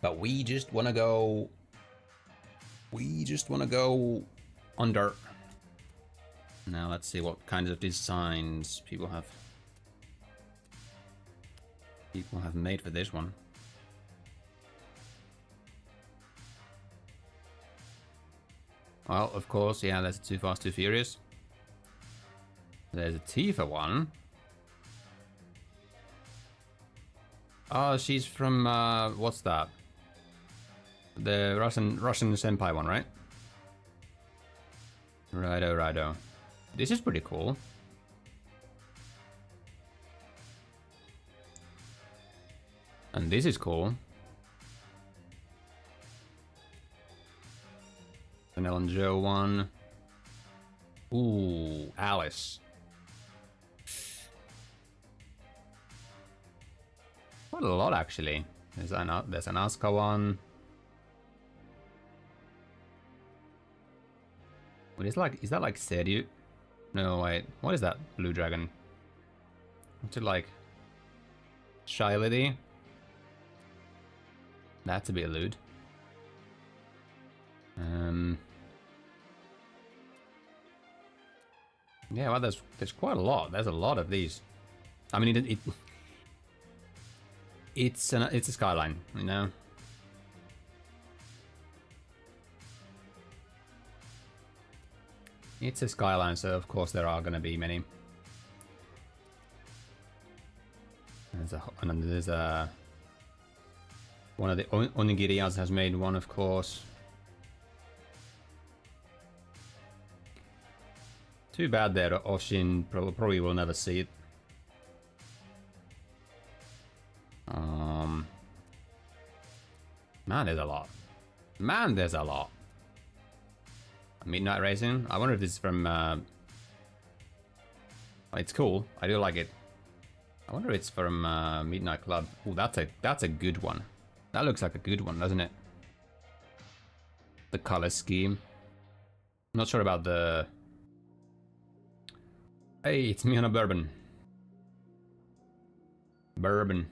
But we just wanna go under. Now let's see what kinds of designs people have made for this one. Well, of course, yeah, there's a Too Fast, Too Furious. There's a Tifa one. Oh, she's from, what's that? The Russian Senpai one, right? Righto. This is pretty cool. And this is cool. Vanilla and Joe one. Ooh, Alice. Quite a lot, actually. There's an Asuka one. What is that like Seryu? No, wait. What is that blue dragon? What's it like? Shy Lady? That's a bit lewd. Yeah, well, there's quite a lot. There's a lot of these. I mean, it's a skyline, you know. It's a skyline, so of course there are gonna be many. There's a one of the Onigirias has made one, of course. Too bad there, Oshin probably will never see it. Man, there's a lot. Man, there's a lot. Midnight Racing. I wonder if this is from. It's cool. I do like it. I wonder if it's from Midnight Club. Oh, that's a good one. That looks like a good one, doesn't it? The color scheme. Not sure about the. Hey, it's me on a bourbon. Bourbon.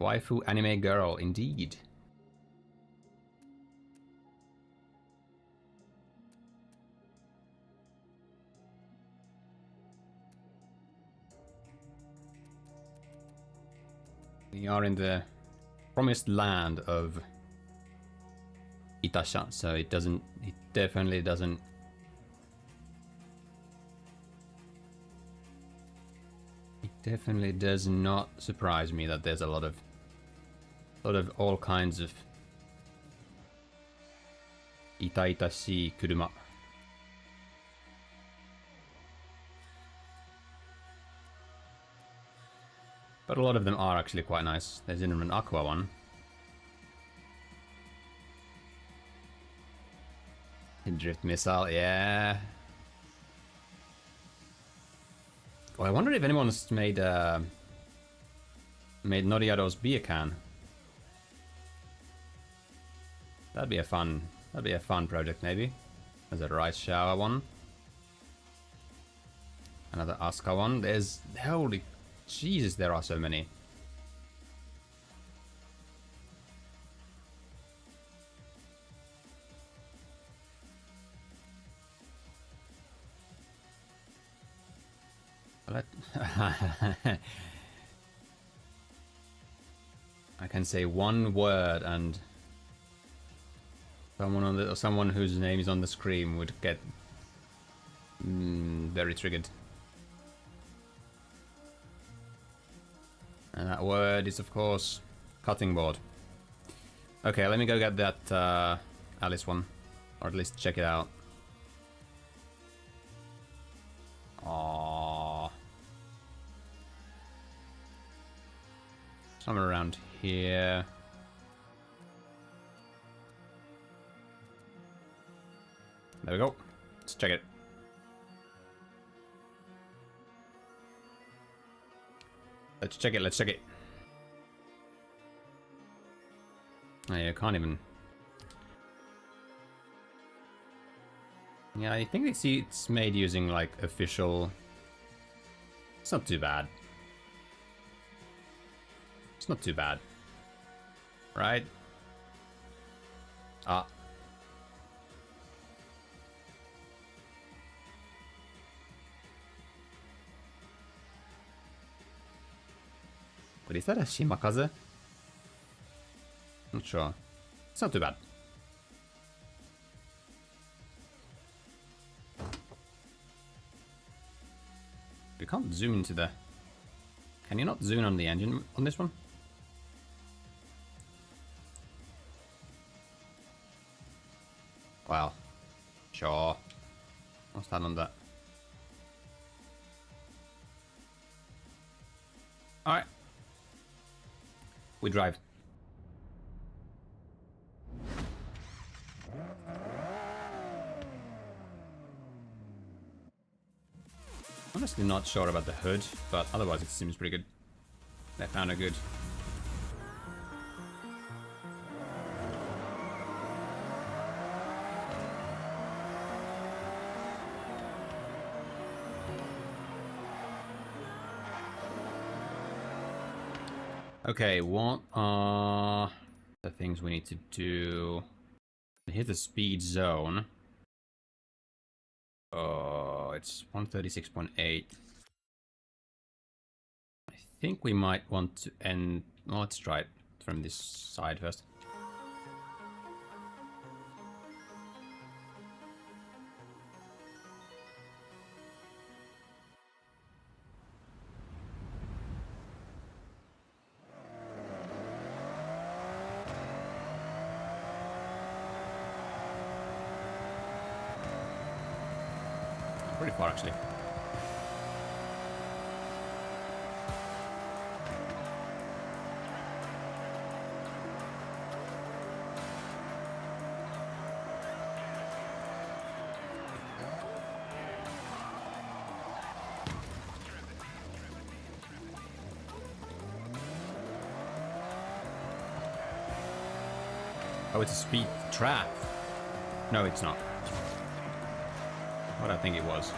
Waifu anime girl, indeed. We are in the promised land of Itasha, so it definitely doesn't definitely does not surprise me that there's a lot of all kinds of itaitashi kuruma. But a lot of them are actually quite nice. There's even an aqua one. Drift missile, yeah. Well, I wonder if anyone's made Noriado's beer can. That'd be a fun project maybe. There's a rice shower one. Another Asuka one. There's holy Jesus, there are so many. I can say one word and someone whose name is on the screen would get very triggered. And that word is, of course, cutting board. Okay, let me go get that Alice one, or at least check it out. Aww. Somewhere around here. There we go. Let's check it. Let's check it, let's check it. Oh, yeah, I can't even... Yeah, I think they see it's made using, like, official... It's not too bad. It's not too bad. Right? Ah. But is that a Shimakaze? Not sure. It's not too bad. We can't zoom into the... Can you not zoom on the engine on this one? Well, sure. I'll stand on that. Alright. We drive. Honestly not sure about the hood, but otherwise it seems pretty good. They found a good. Okay, what are the things we need to do? Hit the speed zone. Oh, it's 136.8. I think we might want to end... Well, let's try it from this side first. Pretty far, actually. Oh, it's a speed trap. No, it's not. What I think it was.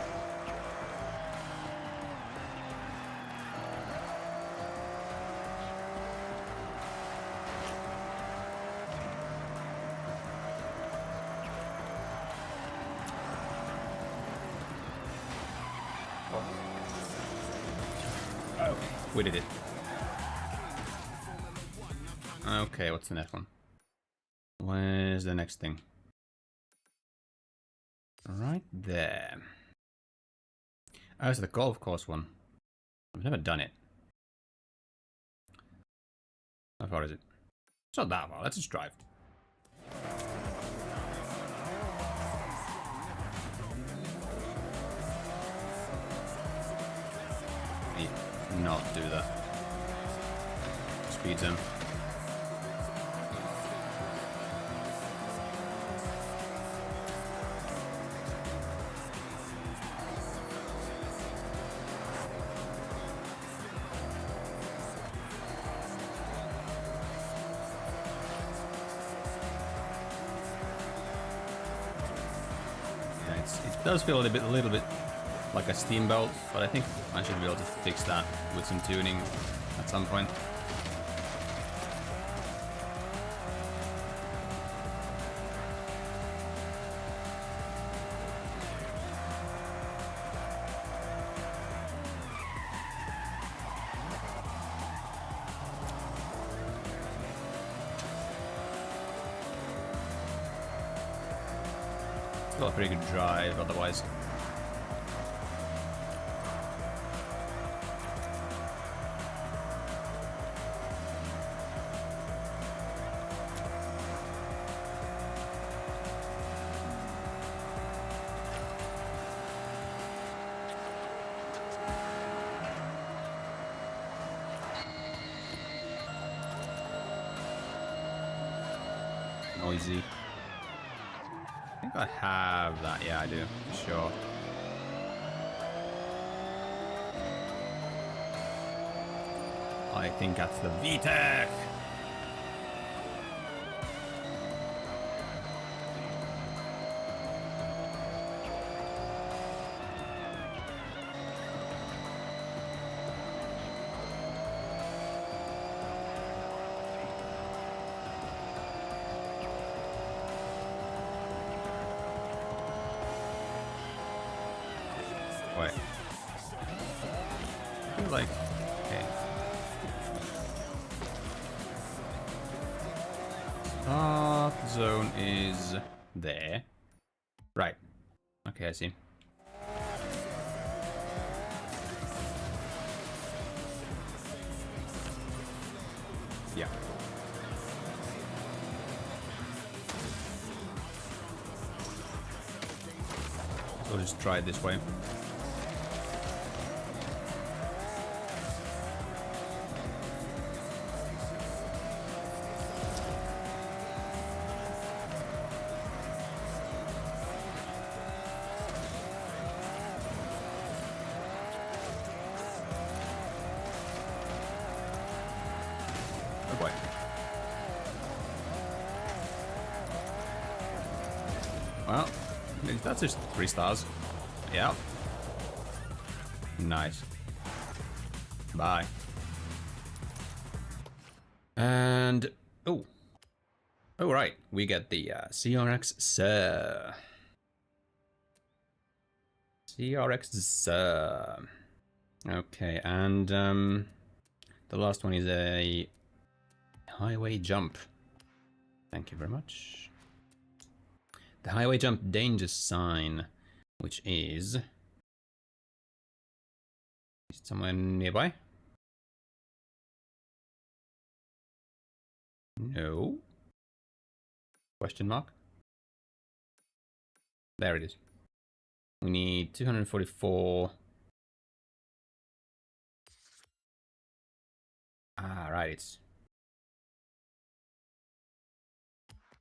Okay, we did it. Okay, what's the next one? Where's the next thing? Right there. Oh, it's the golf course one. I've never done it. How far is it? It's not that far. Let's just drive. Not do that. Speed zone. Yeah, it does feel a little bit like a steamboat, but I think I should be able to fix that with some tuning at some point. Still a pretty good drive otherwise. Noisy. I think I have that. Yeah, I do. For sure. I think that's the VTEC. Wait. I feel like, okay. Start zone is there. Right. Okay, I see. Yeah. So we'll just try it this way. Oh boy. Well, that's just 3 stars. Yeah. Nice. Bye. And oh, right, we get the CRX Sir. CRX Sir. Okay, and the last one is a highway jump. Thank you very much. The highway jump danger sign, which is it somewhere nearby? No. Question mark. There it is. We need 244. Ah, right, it's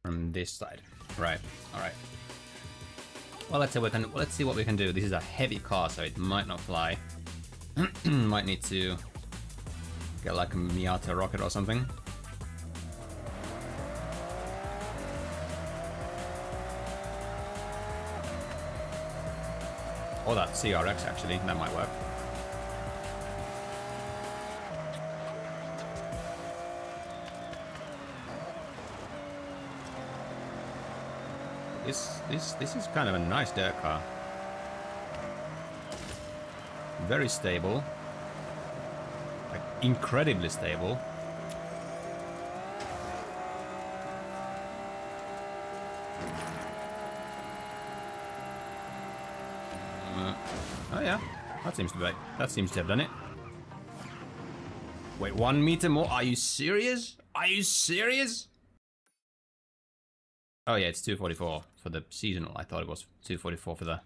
from this side. Right. All right. Well, let's see what we can do. This is a heavy car, so it might not fly. Might need to get like a Miata rocket or something. Or that CRX actually, that might work. This is kind of a nice dirt car. Very stable. Like incredibly stable. Oh yeah, that seems to have done it. Wait, 1 meter more? Are you serious? Are you serious? Oh yeah, it's 244 for the seasonal. I thought it was 244 for the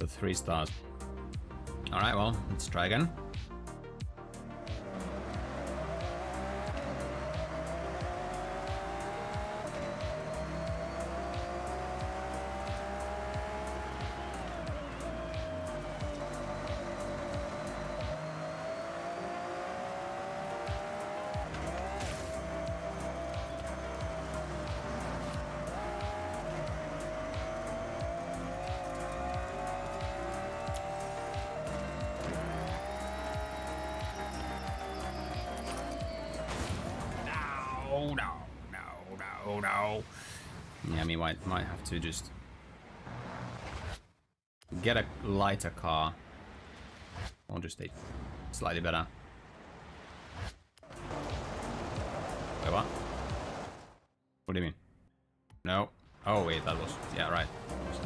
3 stars. Alright, well, let's try again. No. Yeah, we might have to just get a lighter car. Or just a slightly better. Wait, what? What do you mean? No. Oh, wait, that was... Yeah, right. Just,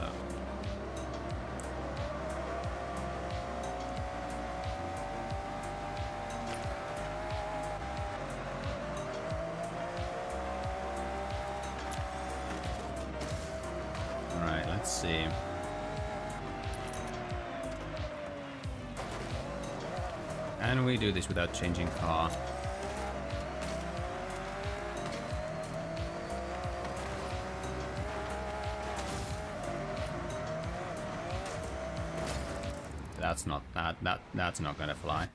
Alright, let's see. And we do this without changing car. That's not that's not gonna fly.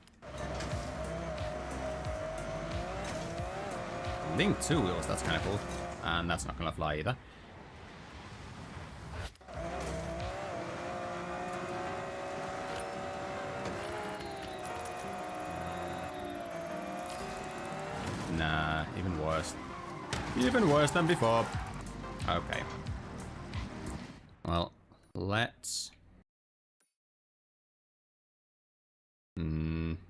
Link 2 wheels, that's kinda cool. And that's not gonna fly either. Nah, even worse. Even worse than before. Okay. Well, let's...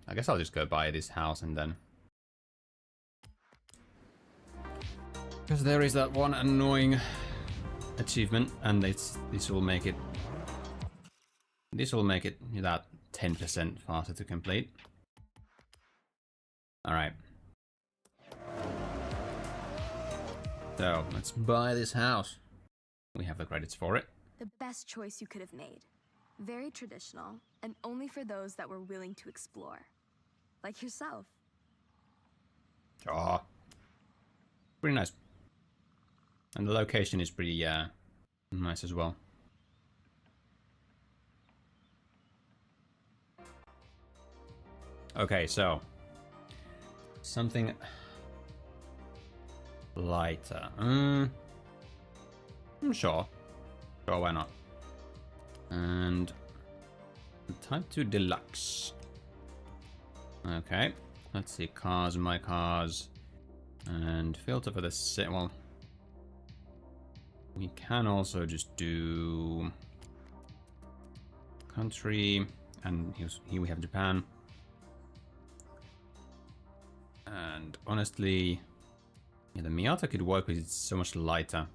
I guess I'll just go buy this house and then... Because there is that one annoying achievement, and this will make it... This will make it that 10% faster to complete. Alright. So, let's buy this house. We have the credits for it. The best choice you could have made. Very traditional, and only for those that were willing to explore. Like yourself. Oh. Pretty nice. And the location is pretty nice as well. Okay, so something lighter. Sure, why not? And Type 2 Deluxe. Okay, let's see. Cars, my cars, and filter for the set. Well, we can also just do country, and here we have Japan. And honestly, yeah, the Miata could work because it's so much lighter.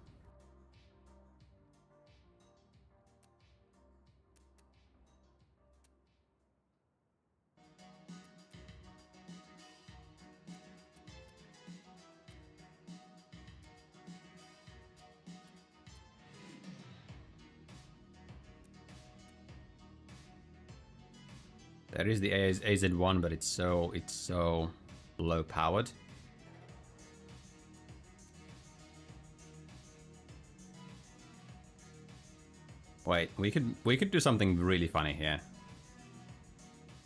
There is the AZ1, but it's so low powered. Wait, we could do something really funny here.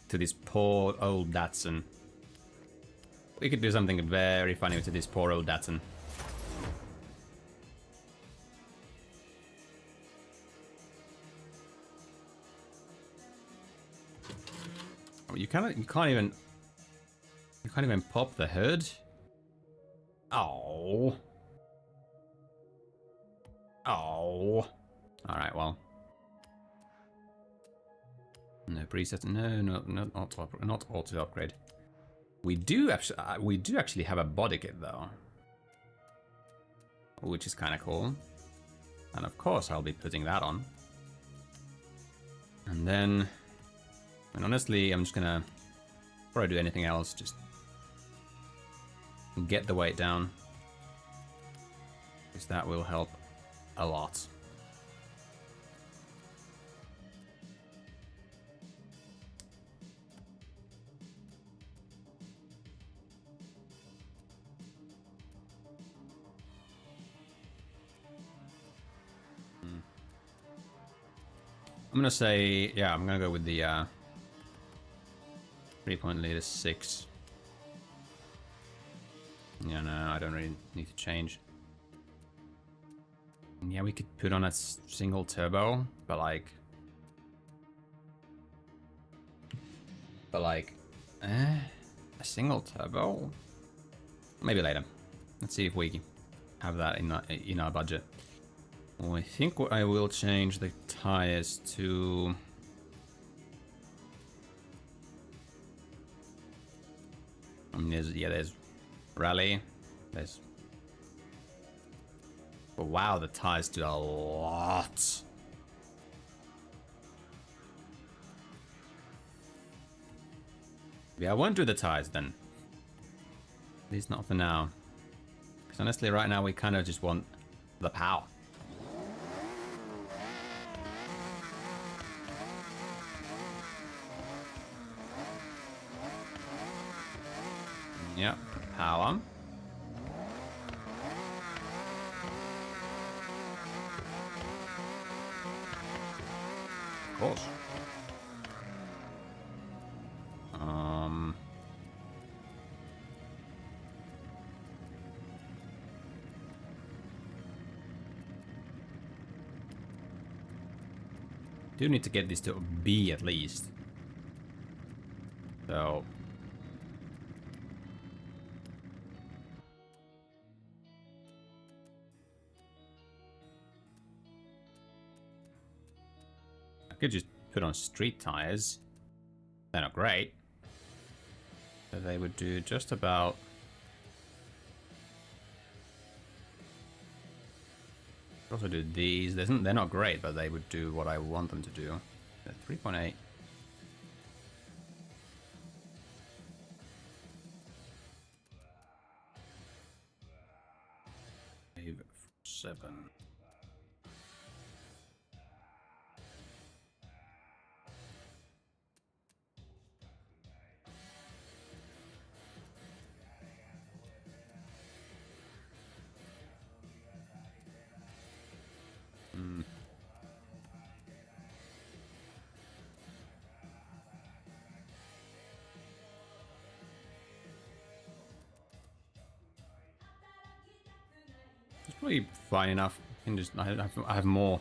To this poor old Datsun. We could do something very funny to this poor old Datsun. You can't even pop the hood. Oh. All right, well. No presets. No, not auto upgrade. We do actually have a body kit though, which is kind of cool. And of course, I'll be putting that on. And then, and honestly, I'm just gonna before I do anything else, just get the weight down, because that will help a lot. I'm gonna say, yeah, I'm gonna go with the 3-point lead is 6. Yeah, no, I don't really need to change. Yeah, we could put on a single turbo, but like, a single turbo? Maybe later. Let's see if we have that in our budget. Well, I think I will change the tires to... I mean, there's rally. There's... But wow, the tires do a lot. Yeah, I won't do the tires then. At least not for now. Because honestly, right now we kind of just want the power. Yep, power. Of course. Do need to get this to a B at least. So I could just put on street tires. They're not great, but they would do just about. Also do these. They're not great, but they would do what I want them to do. 3.8. 7. Probably fine enough. I have more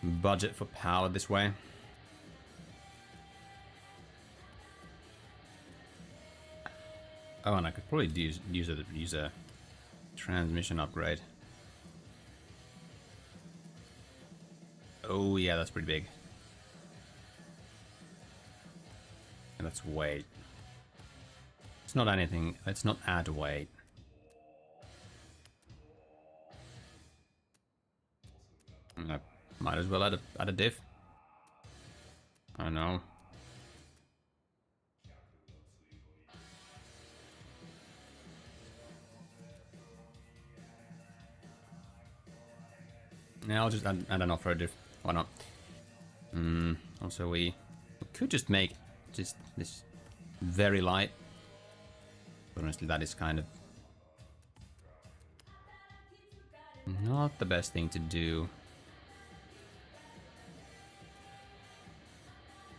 budget for power this way. Oh, and I could probably use a transmission upgrade. Oh yeah, that's pretty big. And that's weight. It's not anything. Let's not add weight. I might as well add a diff. I don't know. Yeah, I'll just add an off-road diff. Why not? Also, we could just make just this very light. But honestly, that is kind of not the best thing to do.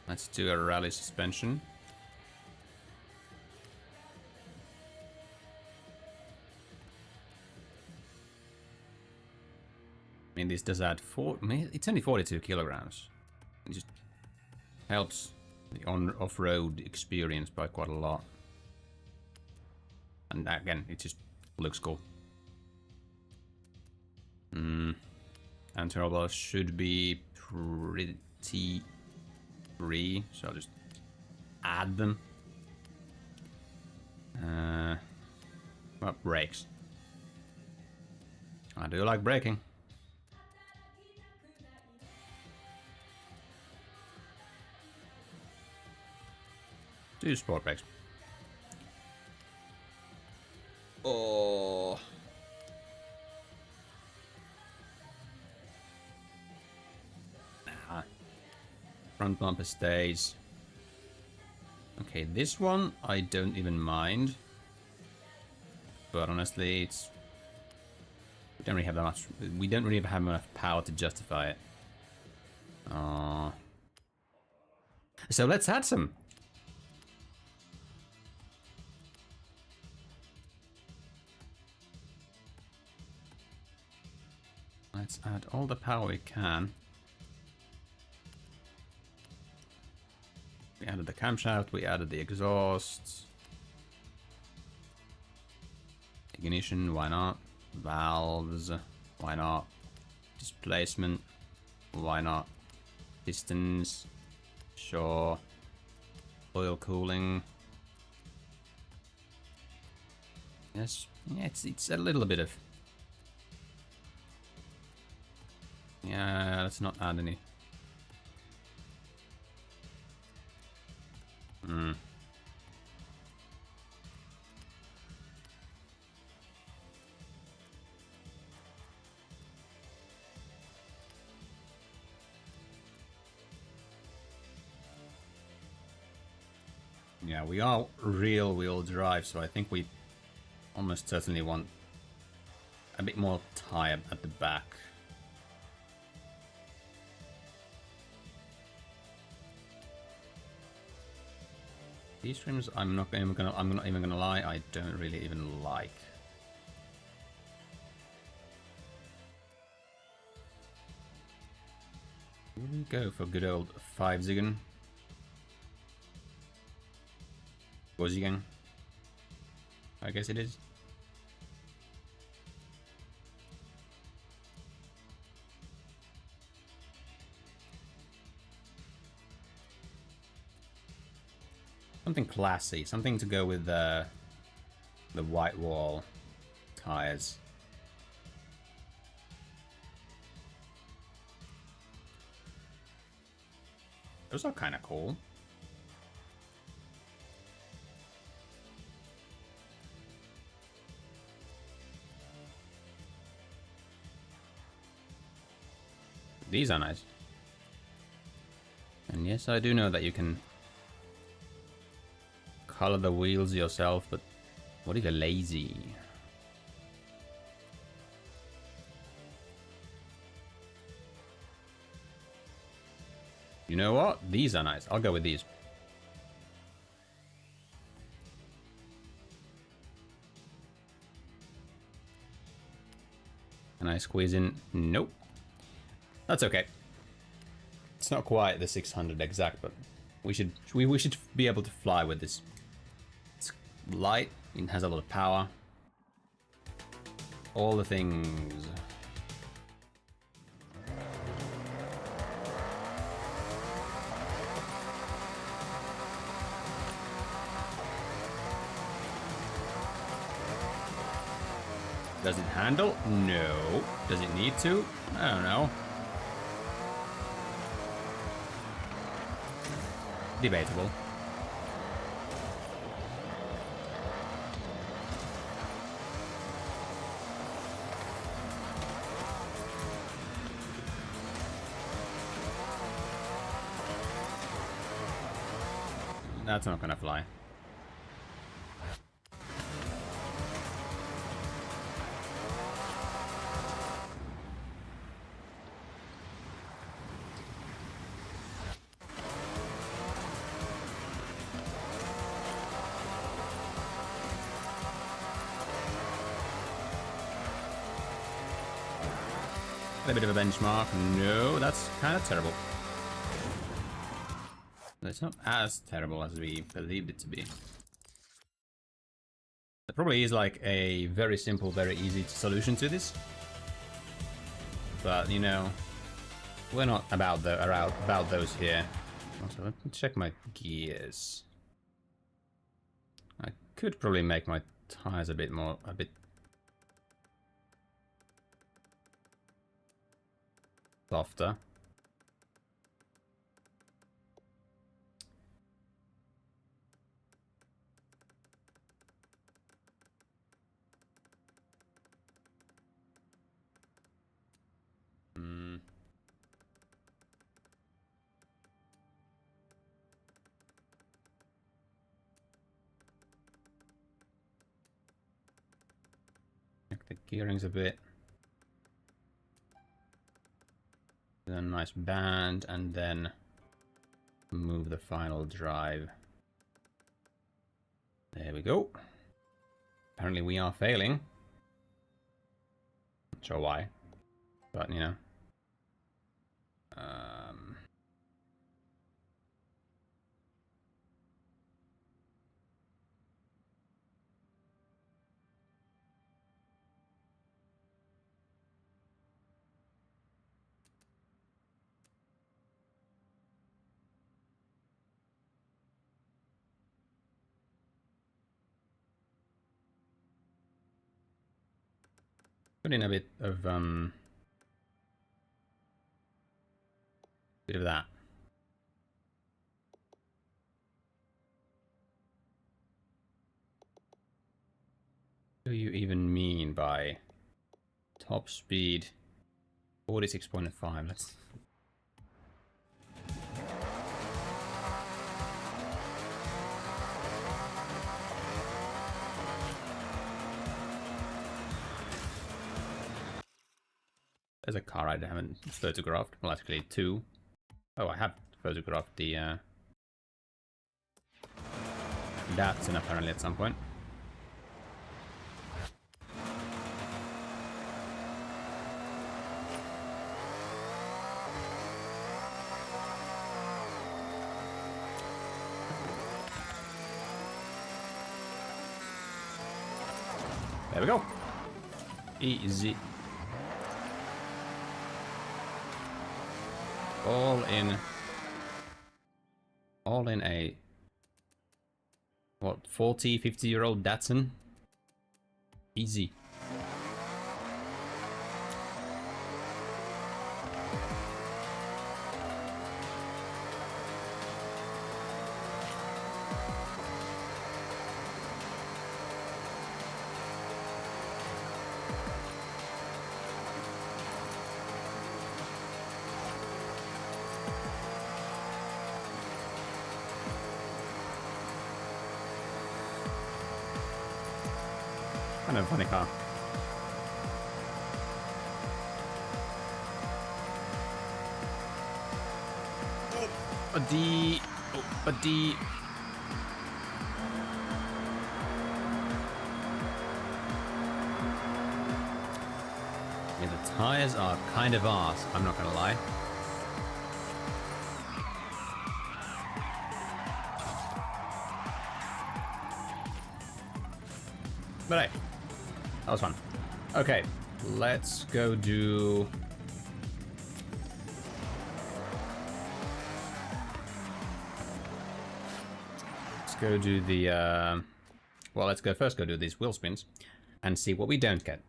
Let's do a rally suspension. I mean, this does add it's only 42 kilograms. It just helps the off-road experience by quite a lot. And again, it just looks cool. And turbo should be pretty free, so I'll just add them. Well, brakes. I do like braking. 2 sport brakes. Oh. Nah. Front bumper stays. Okay, this one I don't even mind. But honestly, it's... We don't really have that much... We don't really have enough power to justify it. So let's add some. Let's add all the power we can. We added the camshaft, we added the exhausts. Ignition, why not? Valves, why not? Displacement, why not? Pistons, sure. Oil cooling. Yes, yeah, it's a little bit of... Yeah, let's not add any. Yeah, we are rear wheel drive, so I think we almost certainly want a bit more tire at the back. These trims, I'm not even gonna lie, I don't really even like. Here we go for good old 5 Zigen. Zigen. I guess it is. Something classy, something to go with the white wall tires. Those are kind of cool. These are nice. And yes, I do know that you can color the wheels yourself, but what if you're lazy? You know what? These are nice. I'll go with these. Can I squeeze in? Nope. That's okay. It's not quite the 600 exact, but we should be able to fly with this. It's light, it has a lot of power. All the things. Does it handle? No. Does it need to? I don't know. Debatable. That's not gonna fly. A bit of a benchmark. No, that's kind of terrible. It's not as terrible as we believed it to be. There probably is like a very simple, very easy solution to this. But, you know, we're not about those here. Also, let me check my gears. I could probably make my tires a bit softer. gearings a bit. Then a nice band, and then move the final drive. There we go. Apparently we are failing. Not sure why, but you know. Put in a bit of that. What do you even mean by top speed 46.5? Let's. There's a car I haven't photographed. Well, actually two. Oh, I have photographed the Datsun apparently at some point. There we go. Easy. All in a what, 50-year-old Datsun? Easy. Kind of a funny car. Oh, a D. Oh, a D. Yeah, the tires are kind of arse, I'm not gonna lie. But hey, that was fun. Okay, let's go do... Let's go do the... Well, let's first go do these wheel spins and see what we don't get.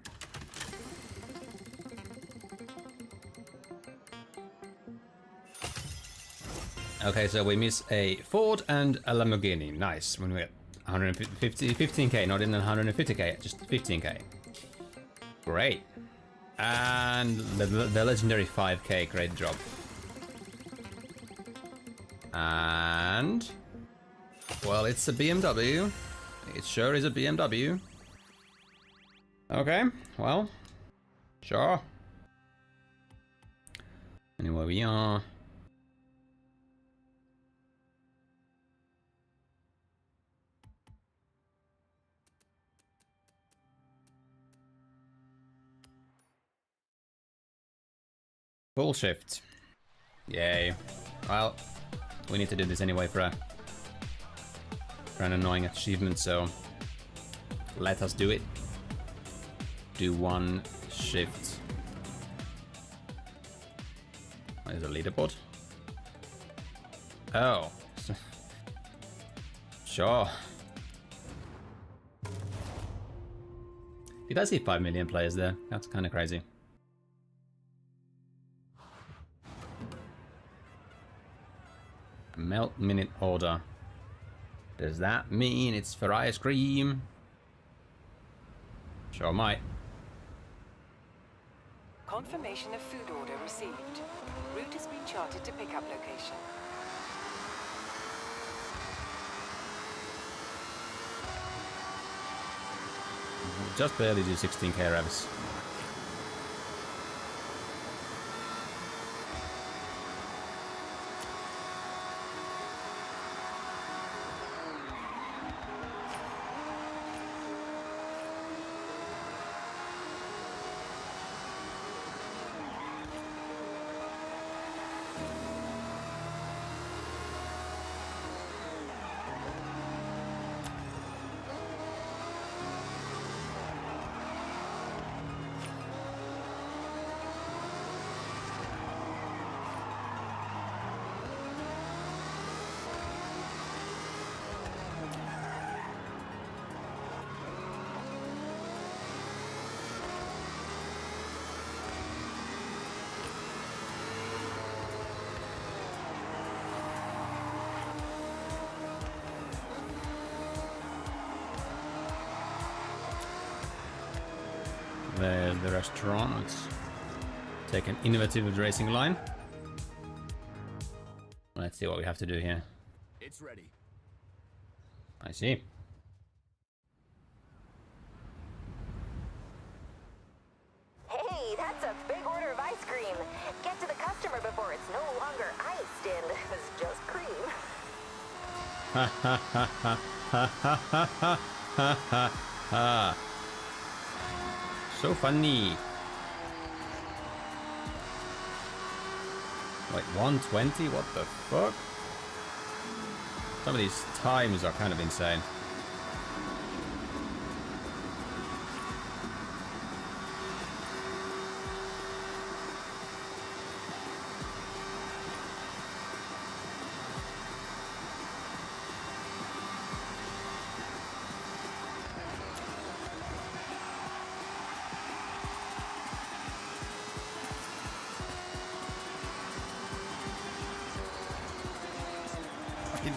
Okay, so we miss a Ford and a Lamborghini. Nice. When we get 15k, not even 150k, just 15k. Great. And the legendary 5k, great job. And... well, it's a BMW. It sure is a BMW. Okay, well, sure. Anyway, we are... full shift. Yay. Well, we need to do this anyway for an annoying achievement, so let us do it. Do one shift. There's a leaderboard. Oh. Sure. Did I see 5 million players there? That's kind of crazy. Melt minute order. Does that mean it's for ice cream? Sure might. Confirmation of food order received. Route has been charted to pickup location. Just barely do 16k revs. There's the restaurant. Let's take an innovative racing line. Let's see what we have to do here. It's ready. I see. Hey, that's a big order of ice cream. Get to the customer before it's no longer iced and it's just cream. Ha ha ha ha ha ha ha ha ha ha. So funny. Like 120? What the fuck? Some of these times are kind of insane.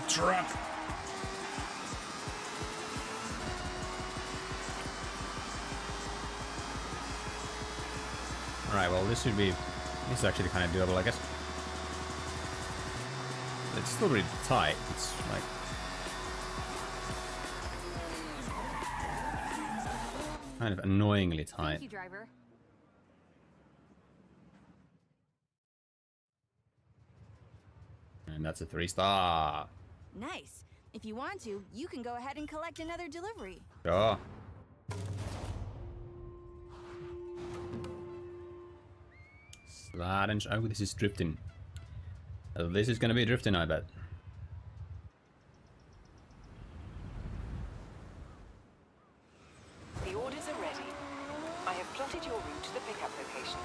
Truck. Alright, well this is actually kind of doable, I guess. It's still really tight. It's like kind of annoyingly tight. Thank you, driver. And that's a 3-star. Nice. If you want to, you can go ahead and collect another delivery. Sure. Slide and oh, this is drifting. This is gonna be drifting, I bet. The orders are ready. I have plotted your route to the pickup location.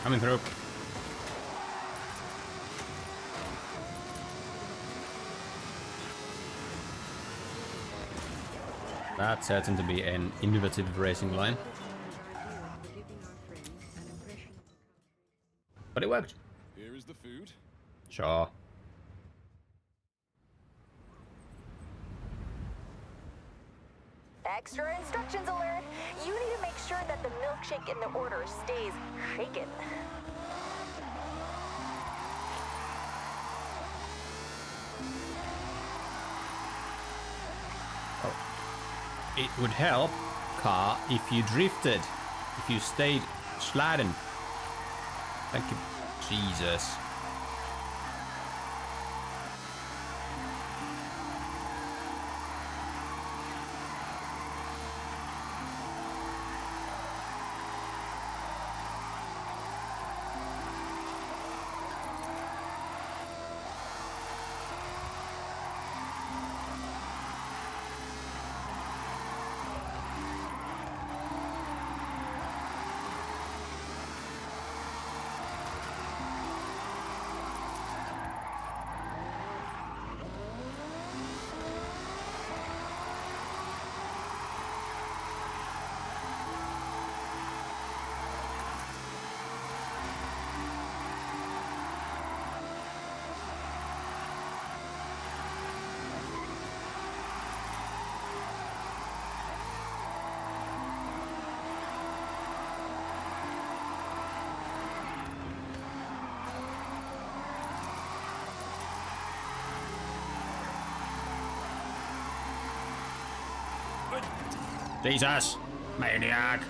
Coming through. That's certain to be an innovative racing line. But it worked. Here is the food. Sure. Extra instructions alert. You need to make sure that the milkshake in the order stays shaken. It would help, car, if you drifted. If you stayed sliding. Thank you. Jesus. Jesus! Maniac!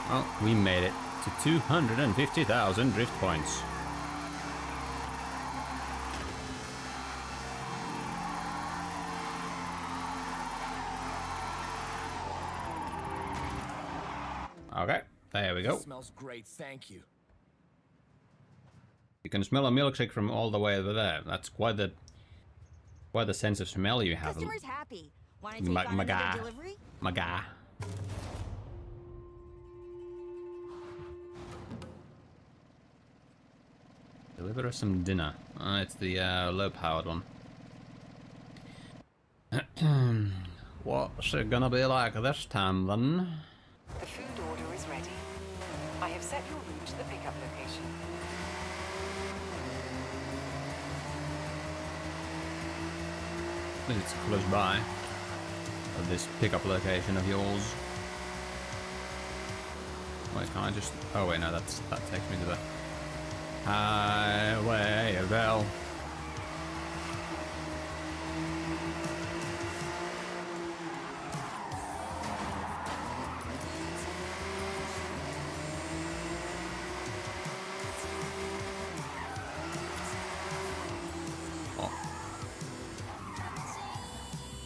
Well, we made it to 250,000 drift points. Okay, there we go. Smells great, thank you. You can smell a milkshake from all the way over there. That's quite the sense of smell you have. Customer's happy. Want to take on another delivery? My guy. Deliver us some dinner. It's the low-powered one. What's it gonna be like this time, then? The food order is ready. I have set your route to the pickup location. It's close by. Of this pickup location of yours. Wait, can I just... Oh wait, no, that takes me to the highway of hell.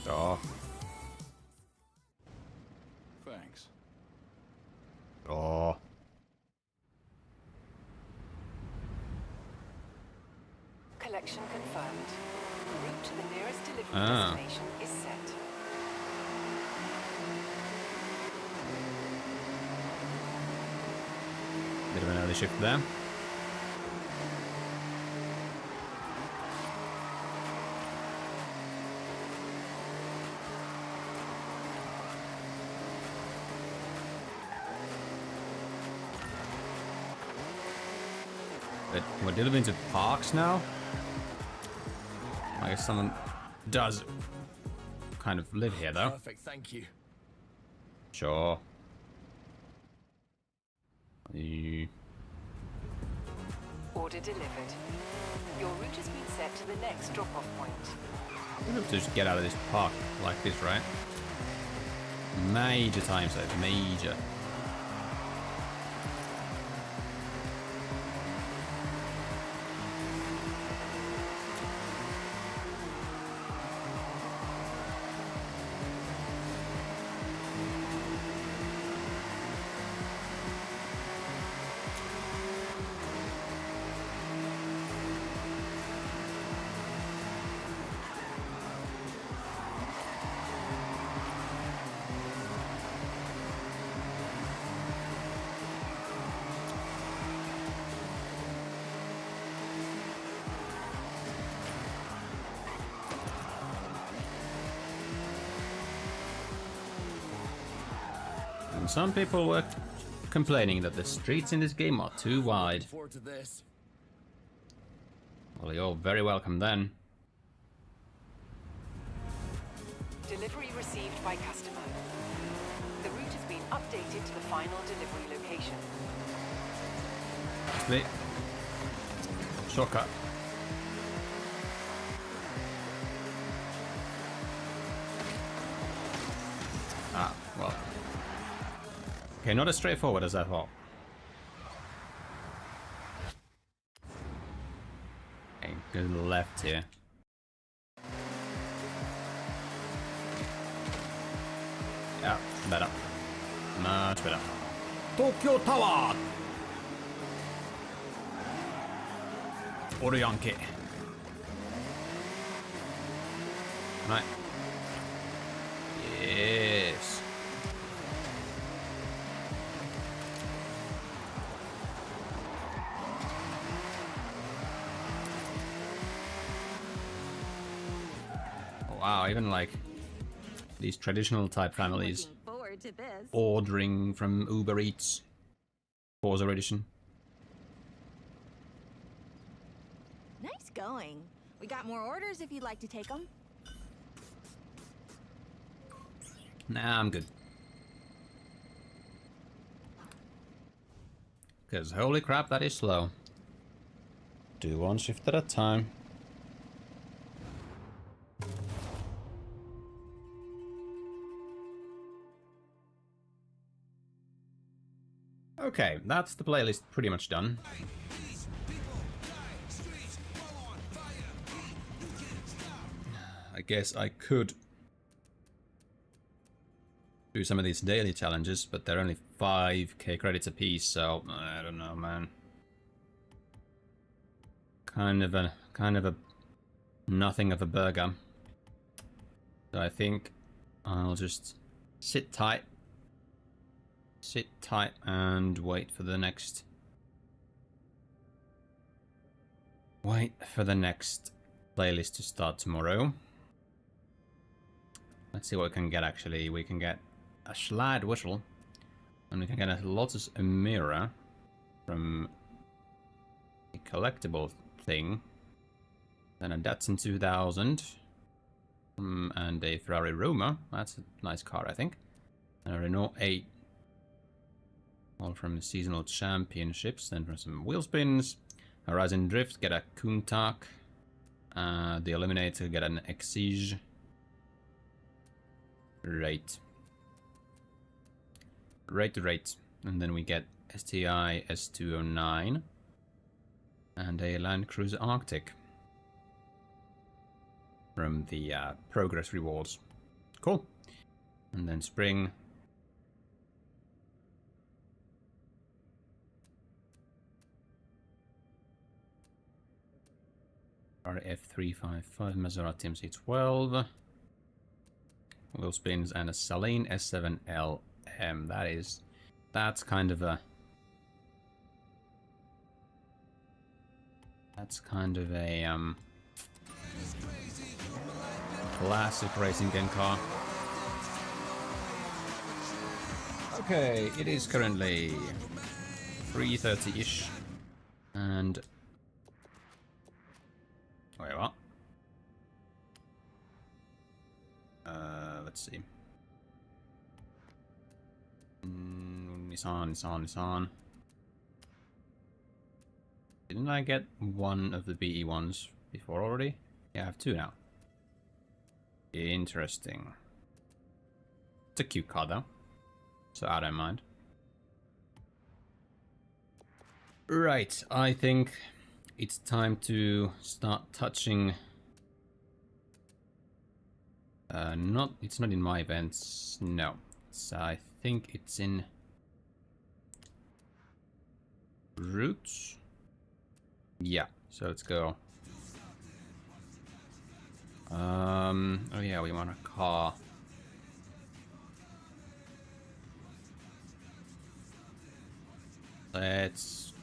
Oh. Thanks. Oh. Collection confirmed. Route to the nearest delivery destination is set. Bit of an early shift there. But we're delivering to parks now? I guess someone does kind of live here, though. Perfect, thank you. Sure. Order delivered. Your route has been set to the next drop-off point. We have to just get out of this park like this, right? Major time save, major. And some people were complaining that the streets in this game are too wide. Looking forward to this. Well, you're very welcome then. Delivery received by customer. The route has been updated to the final delivery location. Actually, shortcut. Ah, well. Okay, not as straightforward as I thought. Okay, go to the left here. Yeah, better. Much better. Tokyo Tower! Orianke. Right. Yes. Wow, even like these traditional type families Looking forward to this. ordering from Uber Eats. Forza edition. Nice going. We got more orders if you'd like to take them. Nah, I'm good. Because holy crap, that is slow. Do one shift at a time. Okay, that's the playlist pretty much done. I guess I could do some of these daily challenges, but they're only 5k credits apiece, so I don't know, man. Kind of a nothing of a burger. So I think I'll just sit tight and wait for the next playlist to start tomorrow. Let's see what we can get. Actually, we can get a Schlad whistle, and we can get a Lotus mirror from a collectible thing, then a Datsun 2000, and a Ferrari Roma. That's a nice car, I think, and a Renault 8. All from the seasonal championships. Then from some wheel spins. Horizon Drift, get a Countach. The Eliminator, get an Exige. Right. And then we get STI S209. And a Land Cruiser Arctic. From the Progress rewards. Cool. And then Spring. F355 Maserati MC12, wheel spins, and a Saleen S7LM. That's kind of a classic racing game car. Okay, it is currently 3:30-ish, and wait, what? Let's see. Nissan. Didn't I get one of the BE ones before already? Yeah, I have two now. Interesting. It's a cute car though, so I don't mind. Right, I think it's time to start touching. It's not in my events. No, I think it's in routes. Yeah, so let's go. Oh yeah, we want a car. Let's.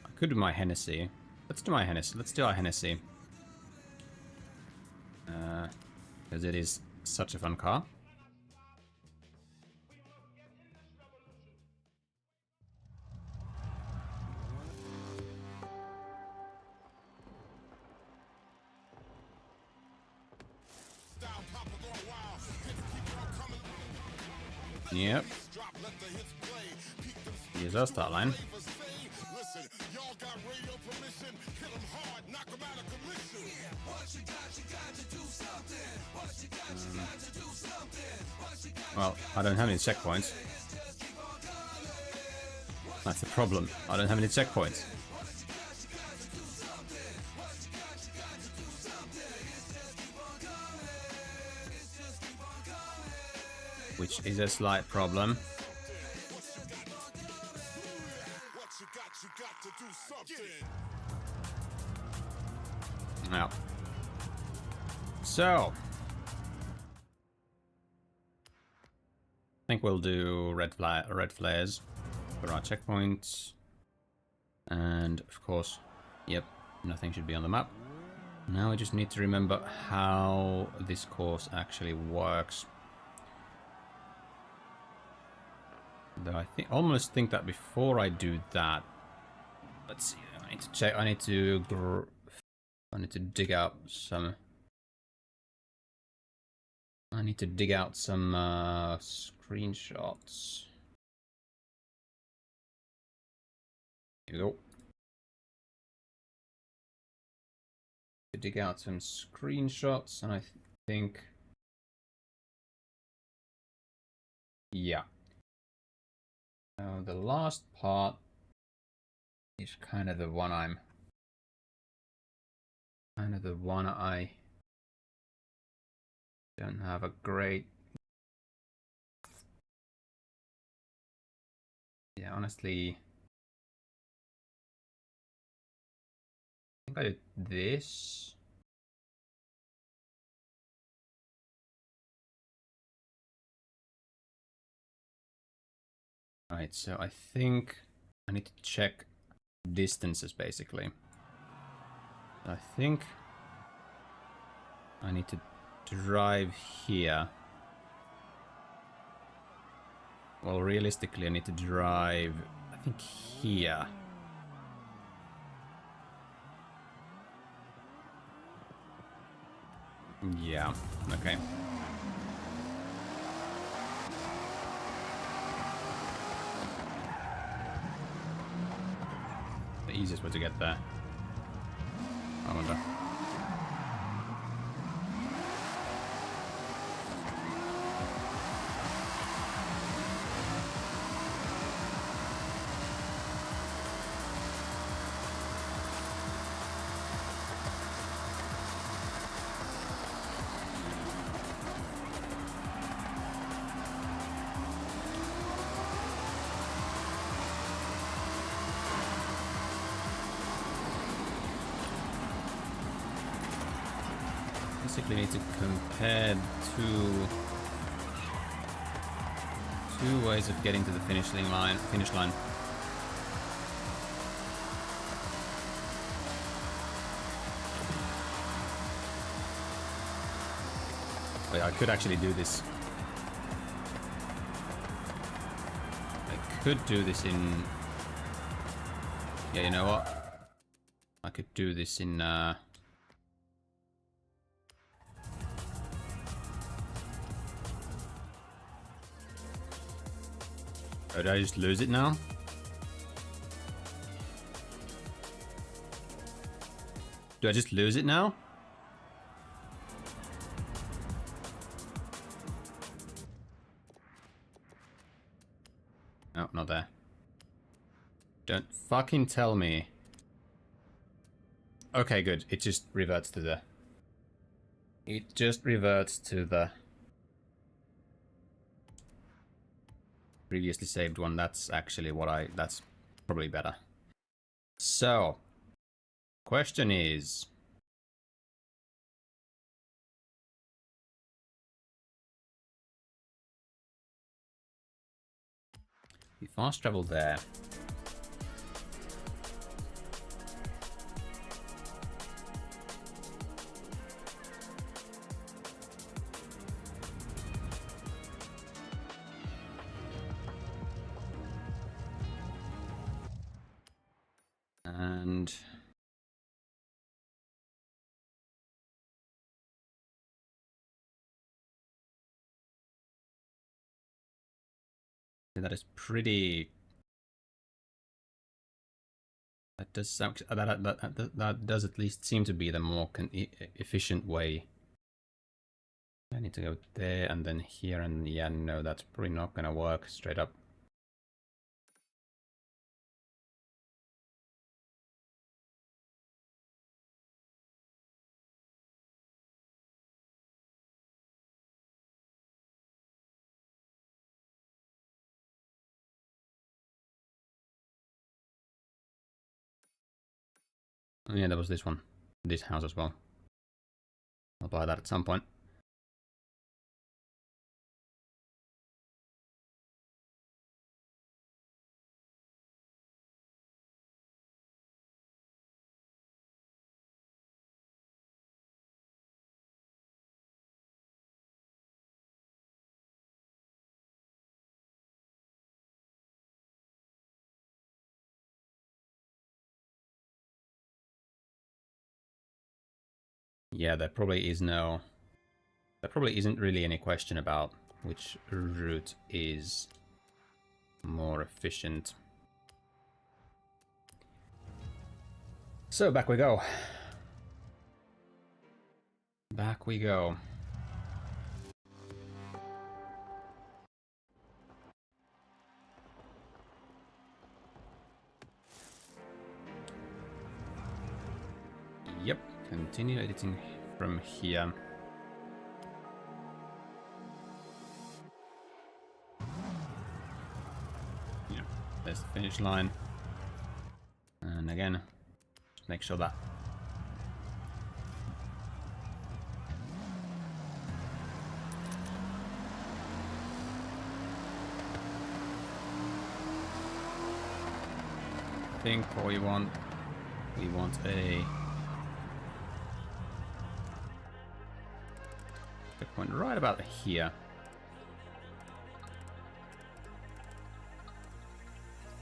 I could do my Hennessy. Let's do my Hennessy. Let's do our Hennessy. Because it is such a fun car. Yep. Here's our start line. Well, I don't have any checkpoints. That's the problem. I don't have any checkpoints. Which is a slight problem. Now, so I think we'll do red flares for our checkpoints, and of course, yep, nothing should be on the map. Now I just need to remember how this course actually works. Though I almost think that before I do that, let's see. I need to check. I need to dig out some I need to dig out some screenshots. Here we go. To dig out some screenshots, and I think, yeah. The last part is kind of the one I don't have a great. Yeah, honestly, I think I did this. Right, so I think I need to check distances basically. I think I need to drive here. Well, realistically, I need to drive, I think, here. Yeah, okay. The easiest way to get there. I wonder. Basically need to compare two ways of getting to the finish line. Wait, I could actually do this. I could do this in. Yeah, you know what? I could do this in. Oh, did I just lose it now? Do I just lose it now? No, not there. Don't fucking tell me. Okay, good. It just reverts to the... It just reverts to the... previously saved one. That's actually what I... That's probably better. So, question is... We fast travel there. And that is pretty. That does sound, that does at least seem to be the more efficient way. I need to go there and then here, and yeah, no, that's probably not gonna work straight up. Yeah, there was this one. This house as well. I'll buy that at some point. Yeah, there probably is no... There probably isn't really any question about which route is more efficient. So back we go. Back we go. Yep, continue editing from here. Yeah, there's the finish line. And again, just make sure that I think what we want a checkpoint right about here.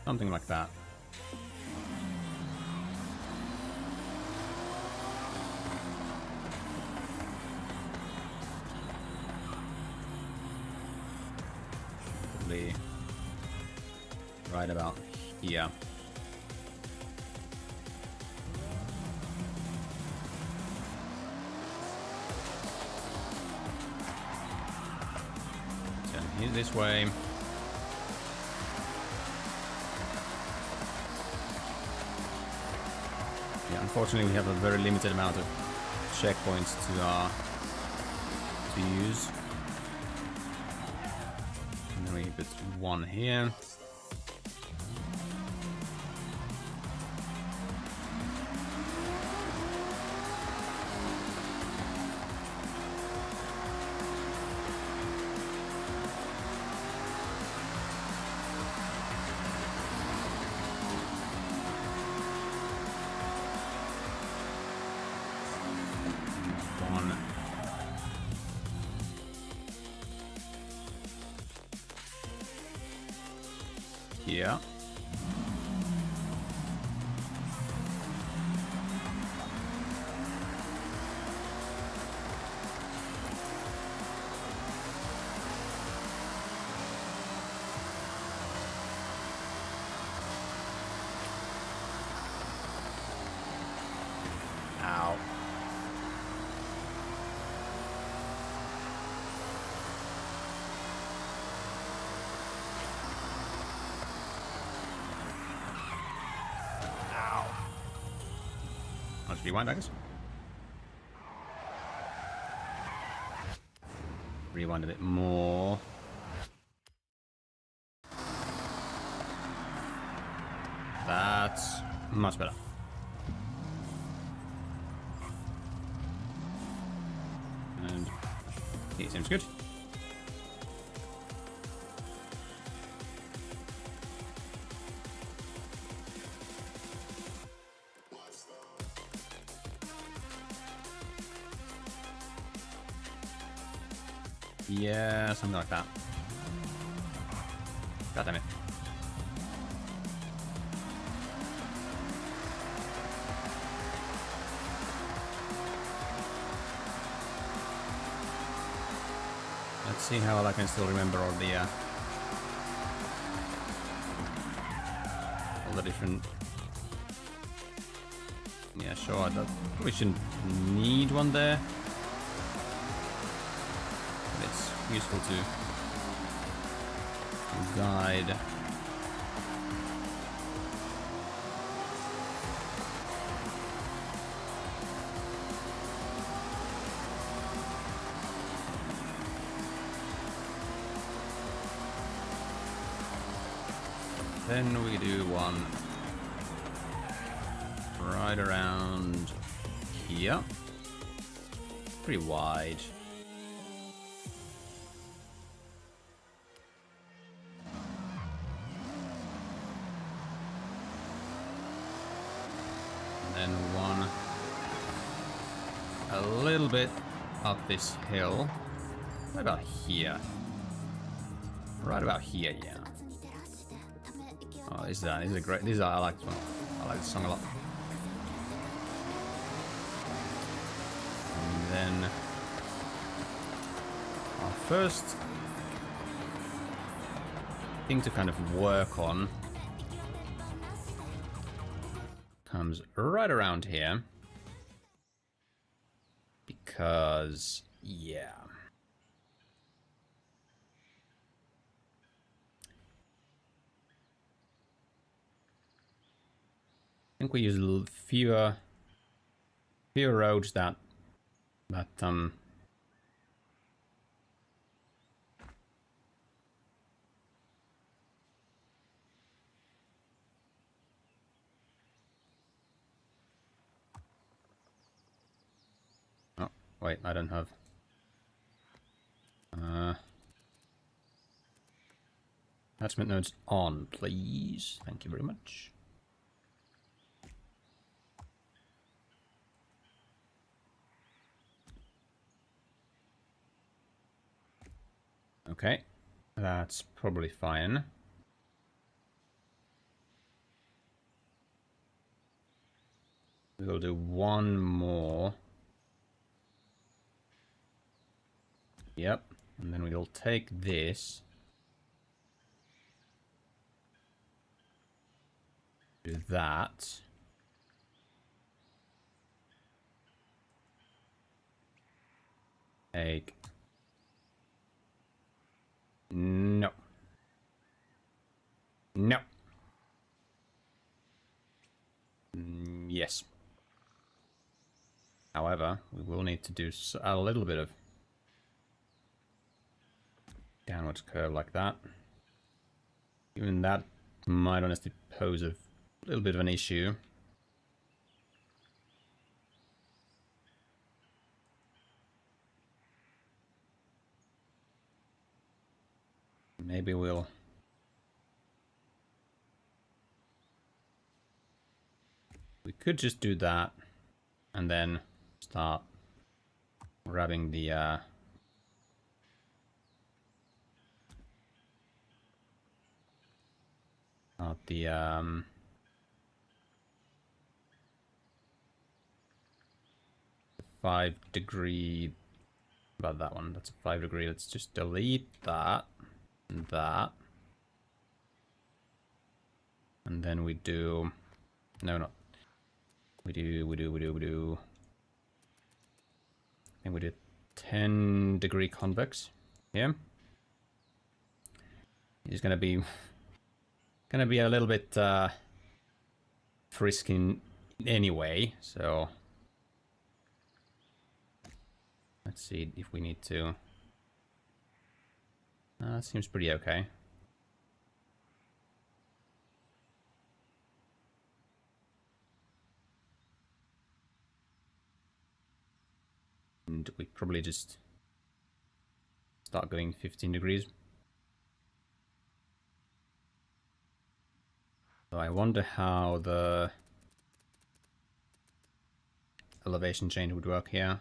Something like that. Probably right about here. Turn this way. Yeah, unfortunately we have a very limited amount of checkpoints to use. And then we put one here. Yeah. Ow. Let's rewind, I guess. Rewind a bit more. That's much better. And it seems good. Yeah, something like that. God damn it. Let's see how well I can still remember all the different. Yeah, sure. I probably shouldn't need one there. It's useful to guide. Then we do one right around here. Pretty wide. And one a little bit up this hill. Right about here. Right about here, yeah. Oh, this is a great. I like this one. I like this song a lot. And then first thing to kind of work on comes right around here. Because, yeah. I think we use fewer roads that oh wait, I don't have attachment nodes on, please. Thank you very much. Okay, that's probably fine. We'll do one more. Yep, and then we'll take this. Do that. Take. No. No. Yes. However, we will need to do a little bit of downwards curve like that. Even that might honestly pose a little bit of an issue. Maybe we could just do that and then start grabbing the the 5-degree, about that one. That's a 5-degree. Let's just delete that and that, and then we do no. We do. I think we did 10-degree convex here. He's gonna be a little bit frisky anyway, so let's see if we need to. That seems pretty okay. And we probably just start going 15 degrees. So I wonder how the elevation change would work here.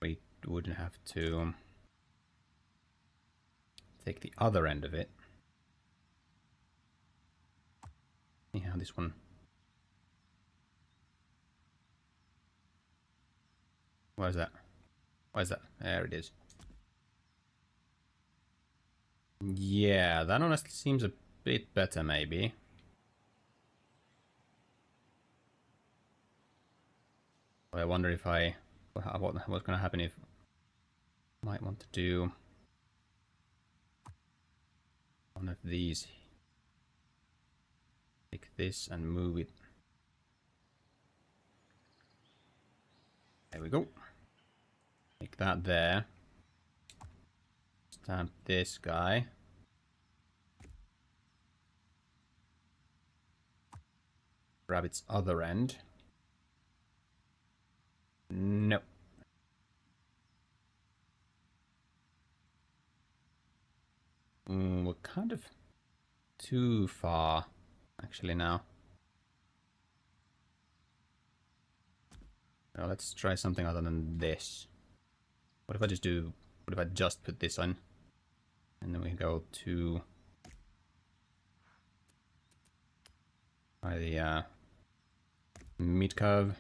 We wouldn't have to take the other end of it. See how this one. Where's that? Where's that? There it is. Yeah, that honestly seems a bit better, maybe. But I wonder if what's gonna happen if I might want to do one of these. Take this and move it. There we go. Make that there. Stamp this guy. Grab its other end. Nope. We're kind of too far, actually, now. Well, let's try something other than this. What if I just put this on? And then we go to the mid curve.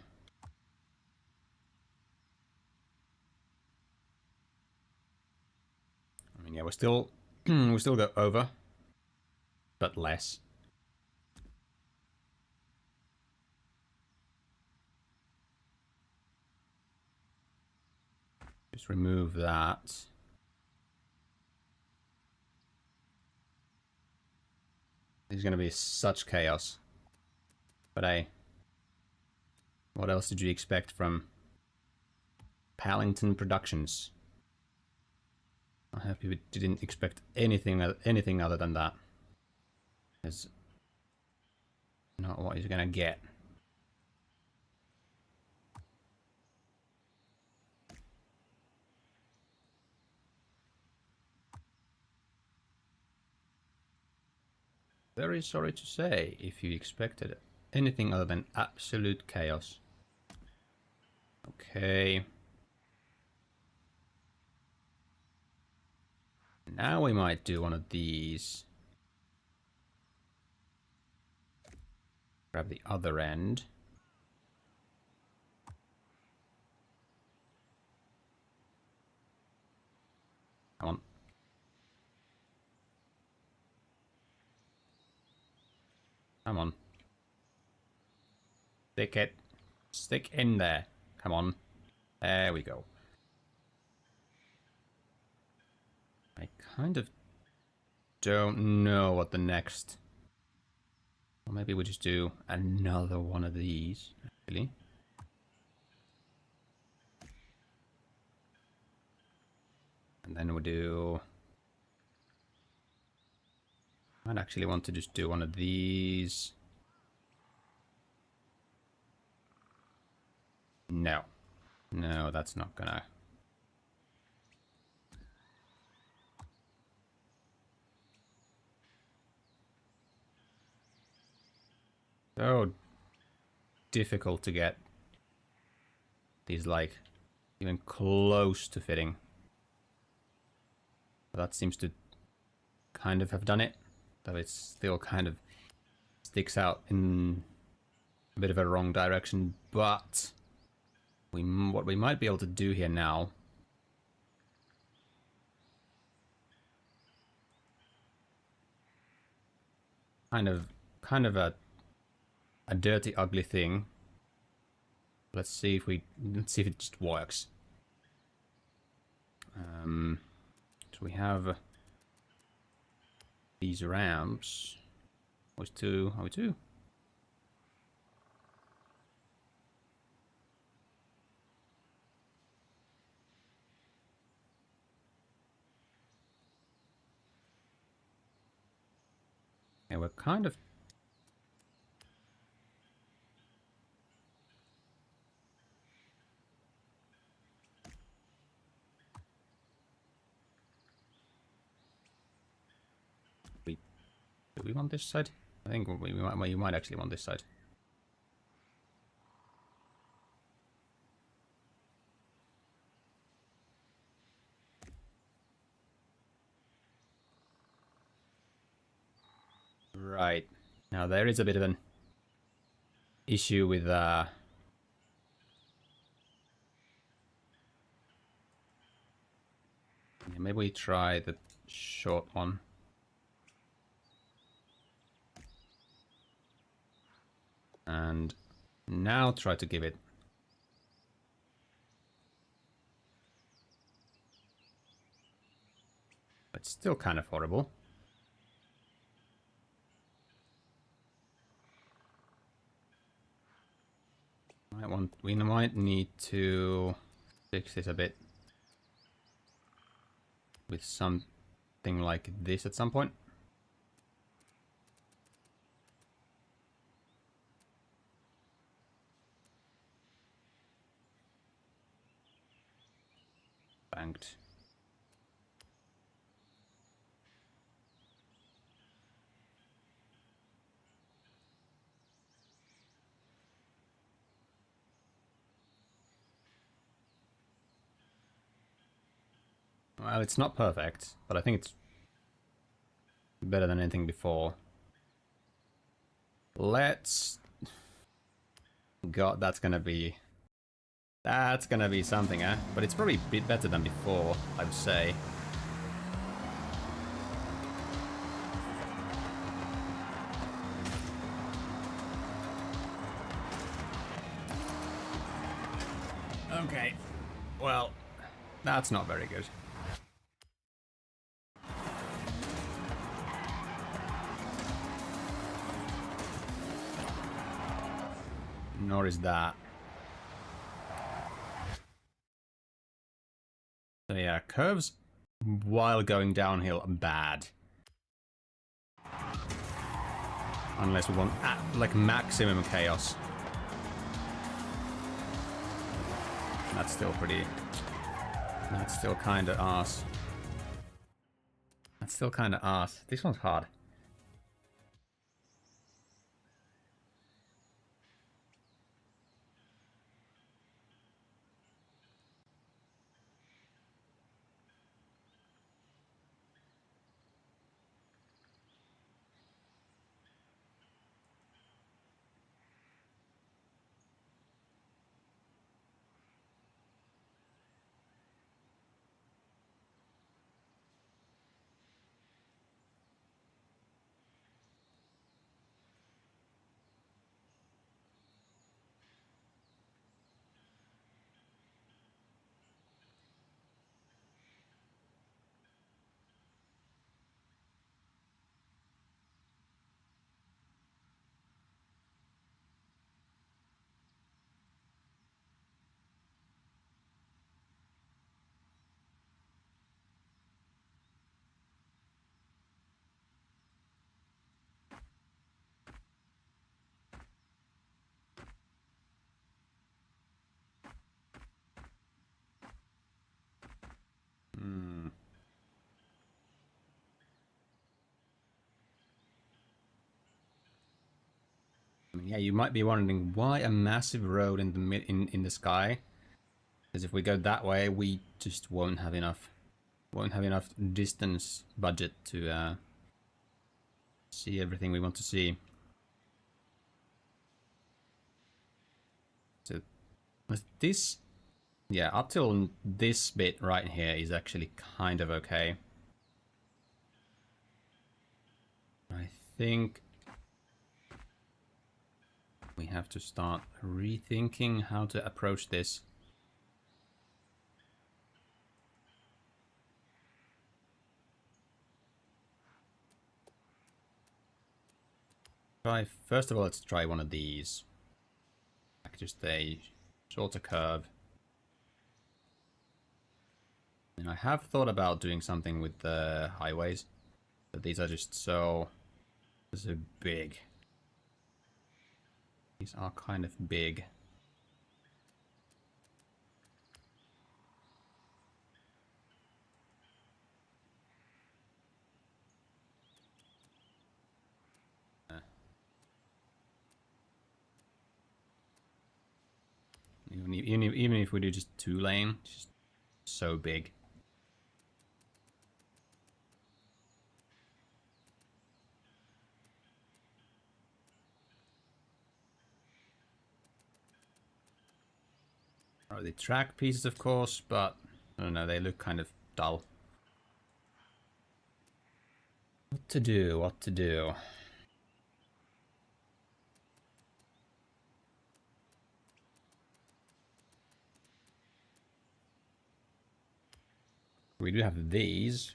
mean, yeah, we're still we still go over, but less. Just remove that. There's gonna be such chaos. But hey, what else did you expect from Pallington Productions? I hope you didn't expect anything other than that. It's not what you're gonna get. Very sorry to say if you expected anything other than absolute chaos. Okay. Now we might do one of these. Grab the other end. Come on. Come on. Stick it. Stick in there. Come on. There we go. I kind of don't know what the next... Or maybe we just do another one of these, actually. And then we do... I'd actually want to just do one of these. No. No, that's not gonna... So difficult to get these, like, even close to fitting. But that seems to kind of have done it. Though it still kind of sticks out in a bit of a wrong direction. But what we might be able to do here now... Kind of a dirty, ugly thing. Let's see if it just works. So we have these ramps. Was two? Are we two? Yeah, we're kind of... Do we want this side? I think we might actually want this side. Right. Now there is a bit of an issue with yeah, maybe we try the short one. And now try to give it. But still kind of horrible. We might need to fix this a bit with something like this at some point. Banked. Well, it's not perfect, but I think it's better than anything before. Let's... God, that's gonna be something, eh? But it's probably a bit better than before, I would say. Okay. Well, that's not very good. Nor is that. So yeah, curves while going downhill are bad. Unless we want like maximum chaos. That's still pretty... That's still kinda arse. That's still kinda arse. This one's hard. Yeah, you might be wondering why a massive road in the in the sky. Because if we go that way, we just won't have enough distance budget to see everything we want to see. So this, yeah, up till this bit right here is actually kind of okay. I think we have to start rethinking how to approach this. First of all, let's try one of these. Like just a shorter curve. And I have thought about doing something with the highways, but these are just so big. These are kind of big. Even if we do just 2-lane, just so big. Are the track pieces, of course, but I don't know, they look kind of dull. What to do? What to do? We do have these.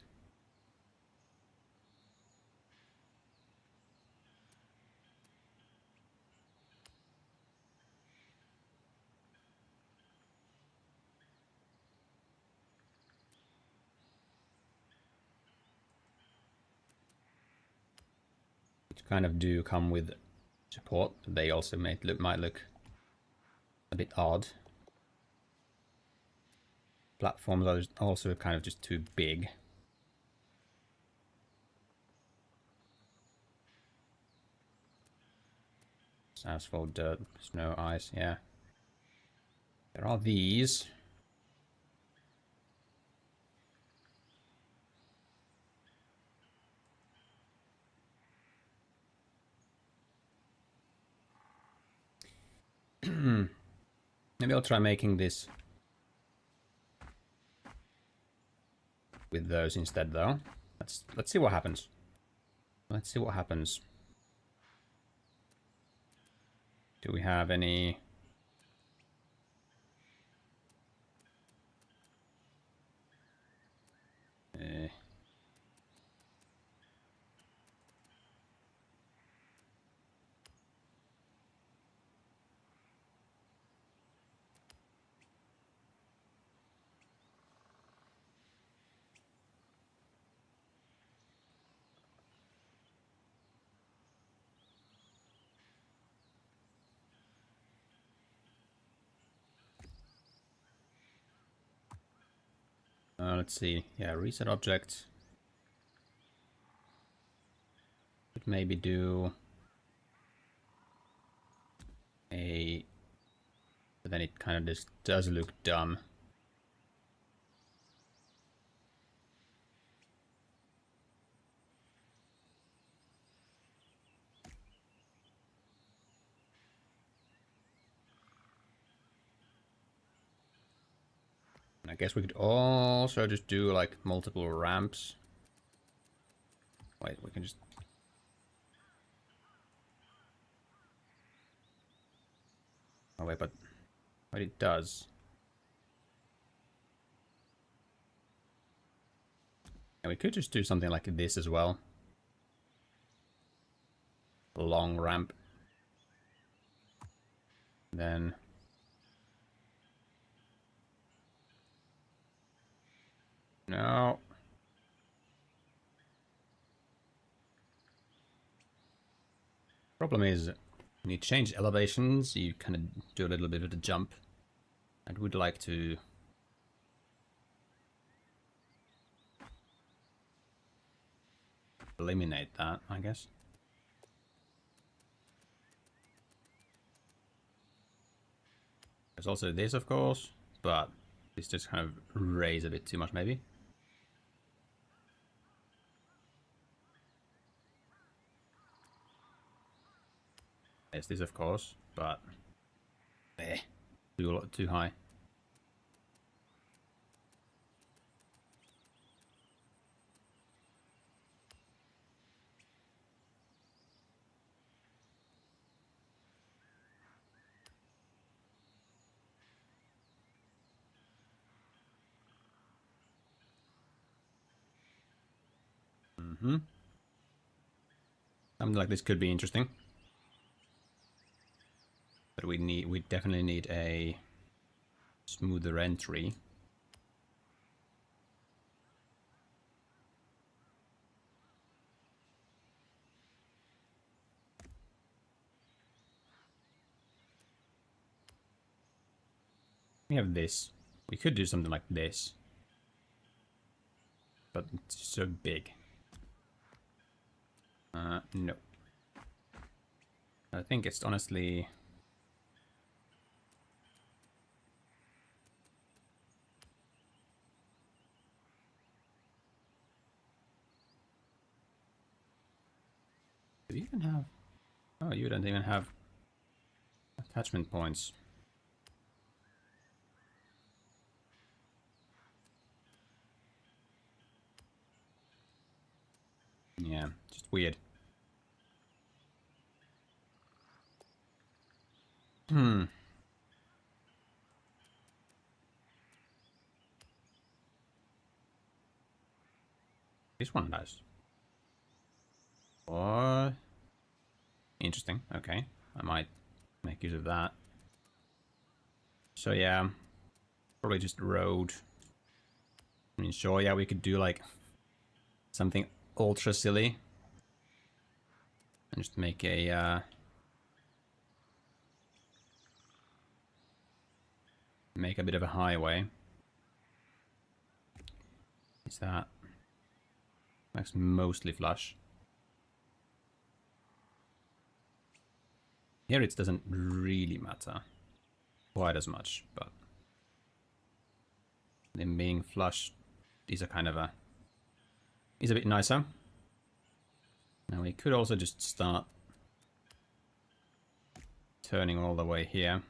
Which kind of do come with support. They also might look a bit odd. Platforms are also kind of just too big. Asphalt, dirt, snow, ice, yeah. There are these. Maybe I'll try making this with those instead, though. Let's see what happens. Let's see what happens. Do we have any? Let's see. Yeah, reset object. Could maybe do a... But then it kind of just does look dumb. I guess we could also just do like multiple ramps. Wait, we can just... Oh wait, but it does. And we could just do something like this as well. Long ramp. Then... No. Problem is, when you change elevations, you kind of do a little bit of a jump. I would like to... eliminate that, I guess. There's also this, of course, but this just kind of raise a bit too much, maybe. There's this, of course, but too high. Something like this could be interesting. But we definitely need a smoother entry. We have this. We could do something like this. But it's so big. No. I think it's honestly... Do you even have... Oh, you don't even have attachment points. Yeah, just weird. This one does. What? Interesting. Okay, I might make use of that. So yeah, probably just road. I mean, sure, yeah, we could do like something ultra silly and just make a make a bit of a highway. Is that? That's mostly flush. Here it doesn't really matter quite as much, but them being flush, these are kind of a... is a bit nicer. Now we could also just start turning all the way here.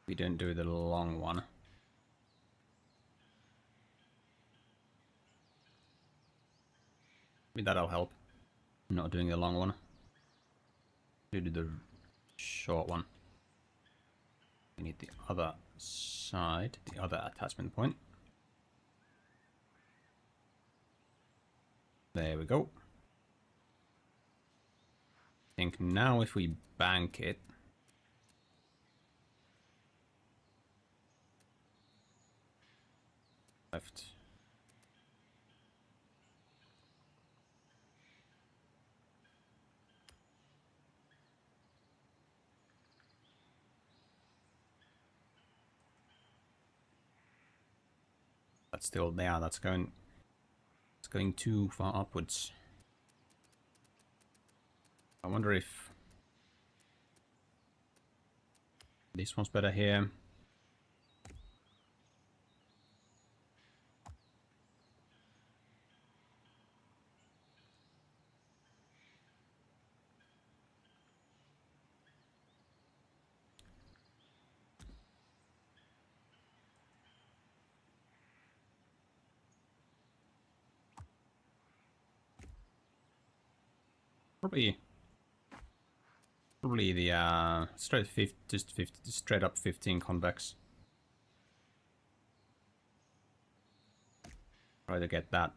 We don't do the long one. Maybe that'll help. Not doing the long one. Do the short one. We need the other side, the other attachment point. There we go. I think now if we bank it, left. That's still there. That's going. It's going too far upwards. I wonder if this one's better here. Probably the straight up 15 convex. Try to get that.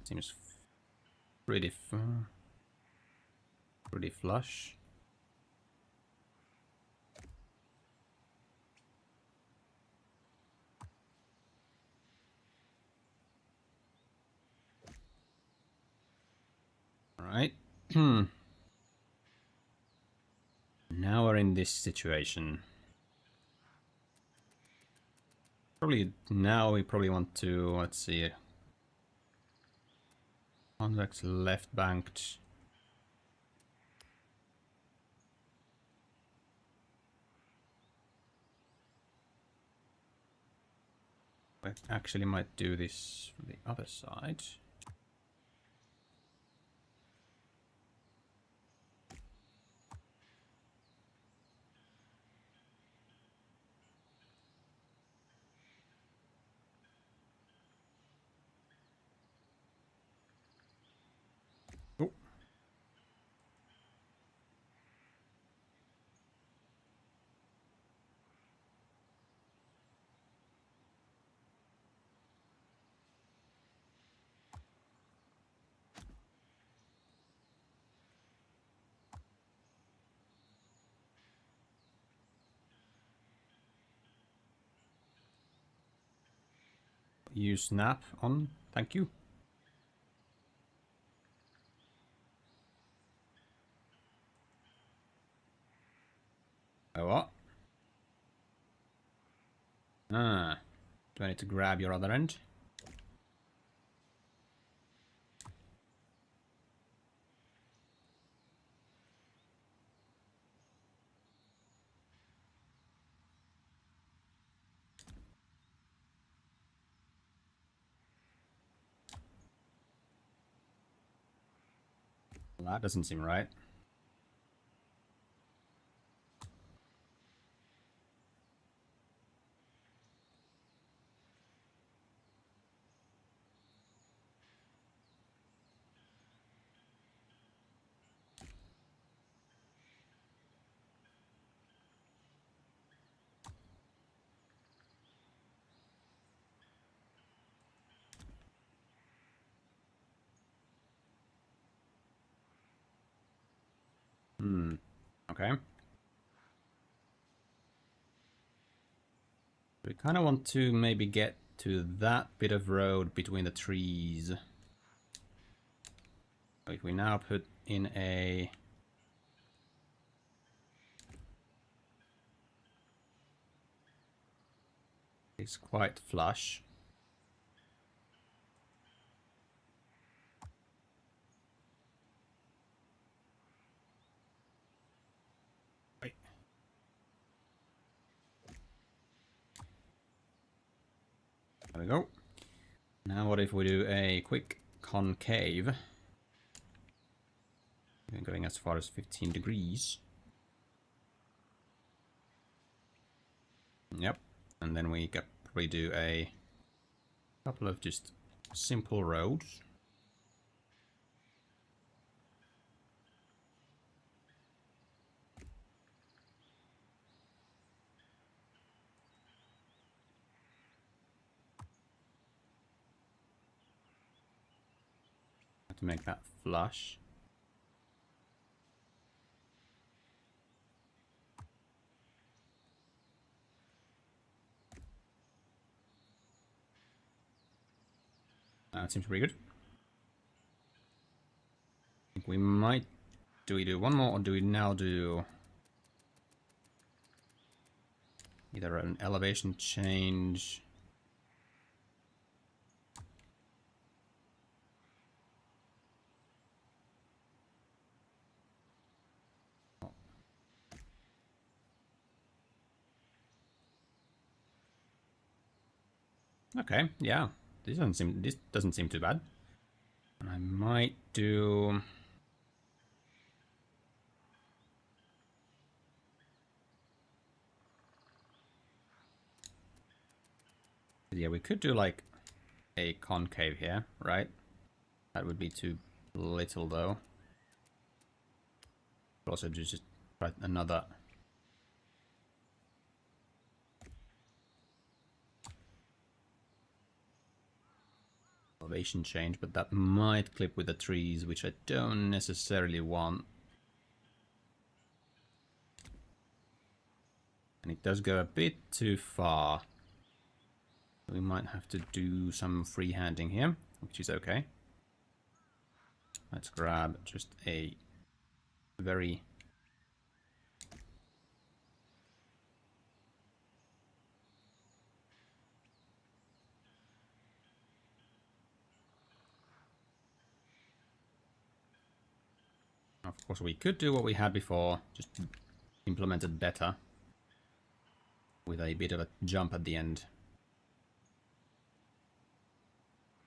Seems pretty flush. Right. Now we're in this situation. Now we probably want to, let's see. Convex left banked. I actually might do this from the other side. Oh. Use snap on, thank you. Oh, what? Ah, do I need to grab your other end? Well, that doesn't seem right. Okay. We kind of want to maybe get to that bit of road between the trees. So if we now put in a... It's quite flush. There we go. Now what if we do a quick concave? We're going as far as 15 degrees. Yep. And then we could probably do a couple of just simple roads. To make that flush. That seems pretty good. I think we might... Do we do one more, or do we now do... either an elevation change... Okay, yeah. This doesn't seem too bad. And I might do... Yeah, we could do like a concave here, right? That would be too little though. But also just try another... elevation change, but that might clip with the trees, which I don't necessarily want. And it does go a bit too far. We might have to do some freehanding here, which is okay. Let's grab just a very... Of course, we could do what we had before, just implement it better, with a bit of a jump at the end.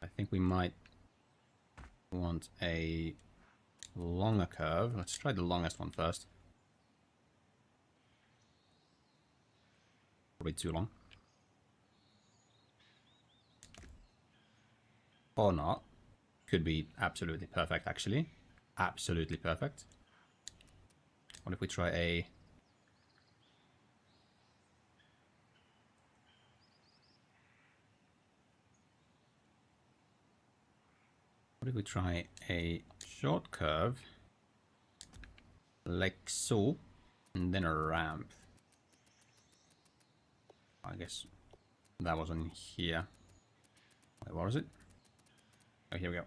I think we might want a longer curve. Let's try the longest one first. Probably too long. Or not. Could be absolutely perfect, actually. Absolutely perfect. What if we try a... What if we try a short curve, like so, and then a ramp? I guess that was on here. Wait, what was it? Oh, here we go.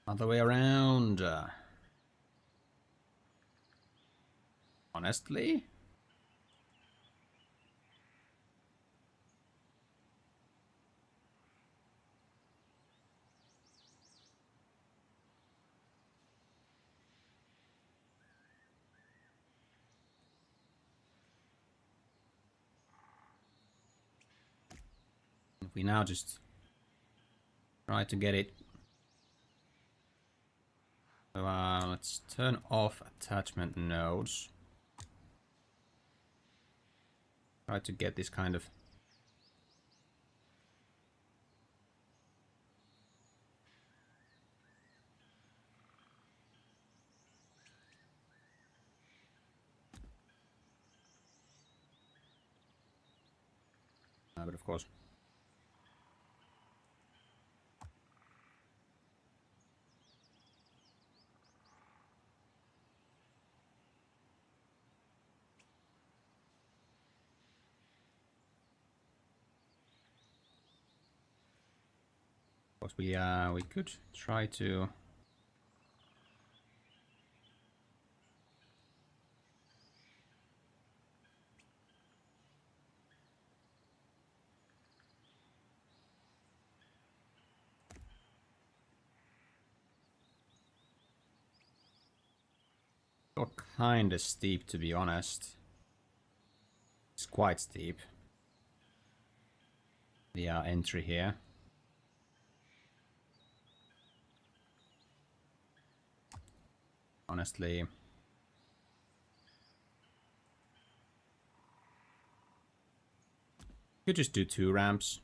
Other way around. Honestly? If we now just try to get it. So let's turn off attachment nodes. Try to get this kind of... but of course... we could try to... Got kind of steep, to be honest. It's quite steep. The entry here. Honestly, Could just do 2 ramps.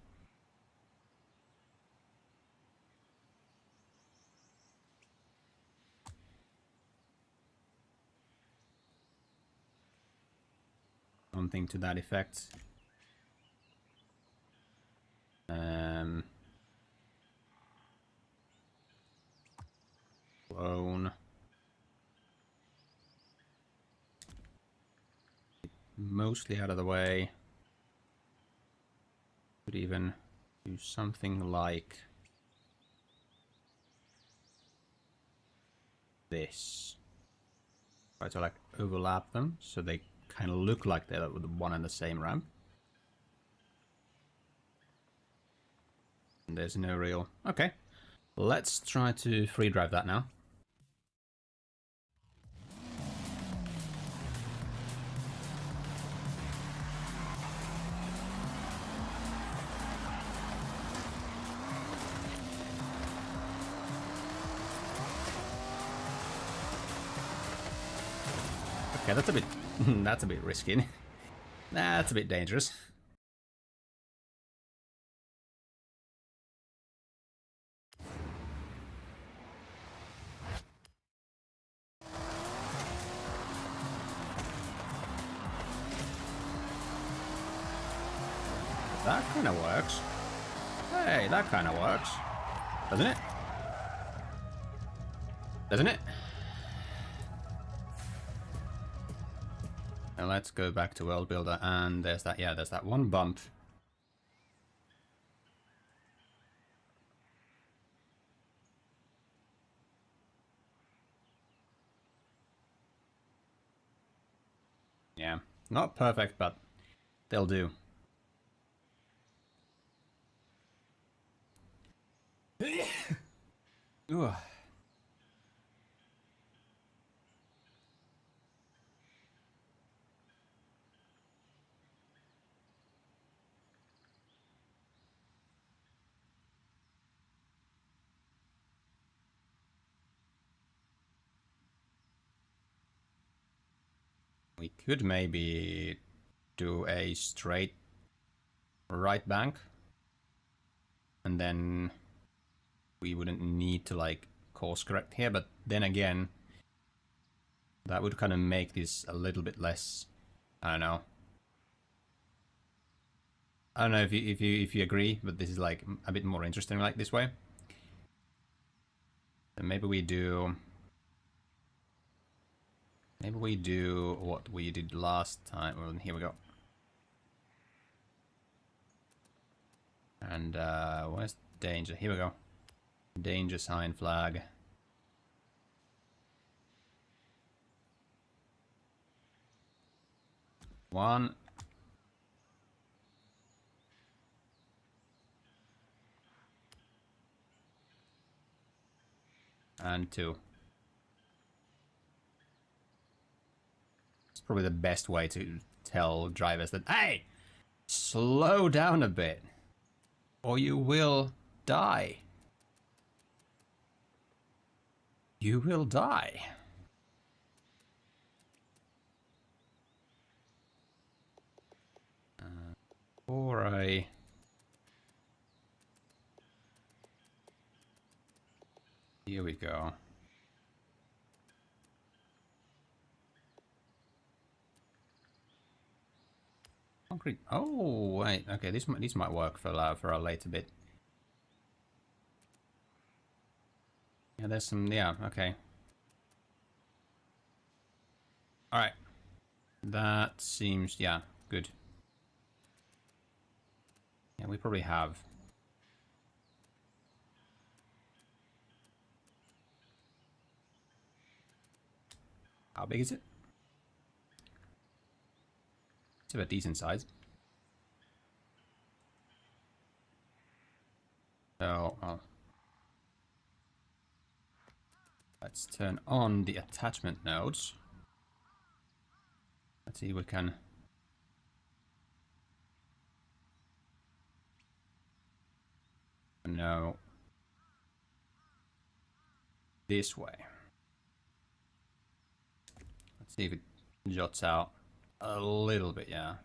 Something to that effect. Clone. Mostly out of the way. Could even do something like this. Try to like overlap them so they kind of look like they're the one and the same ramp. And there's no real... Okay. Let's try to free drive that now. Okay, that's a bit... that's a bit risky. That's a bit dangerous. That kind of works. Hey, that kind of works. Doesn't it? Doesn't it? Now let's go back to World Builder, and there's that, yeah, there's that one bump. Yeah, not perfect, but they'll do. Ooh. We could maybe do a straight right bank, and then we wouldn't need to like course correct here, but then again that would kind of make this a little bit less, I don't know if you agree, but this is like a bit more interesting like this way. So maybe we do what we did last time. Well, here we go. And where's danger? Here we go. Danger sign flag. One. And 2. It's probably the best way to tell drivers that, hey, slow down a bit, or you will die. You will die. Or a... Here we go. Concrete. Oh wait, okay. This might work for a later bit. Yeah, there's some. Yeah, okay. All right. That seems, yeah, good. Yeah, we probably have. How big is it? It's of a decent size. So, well, let's turn on the attachment nodes. Let's see if we can. No. This way. Let's see if it jots out a little bit, yeah.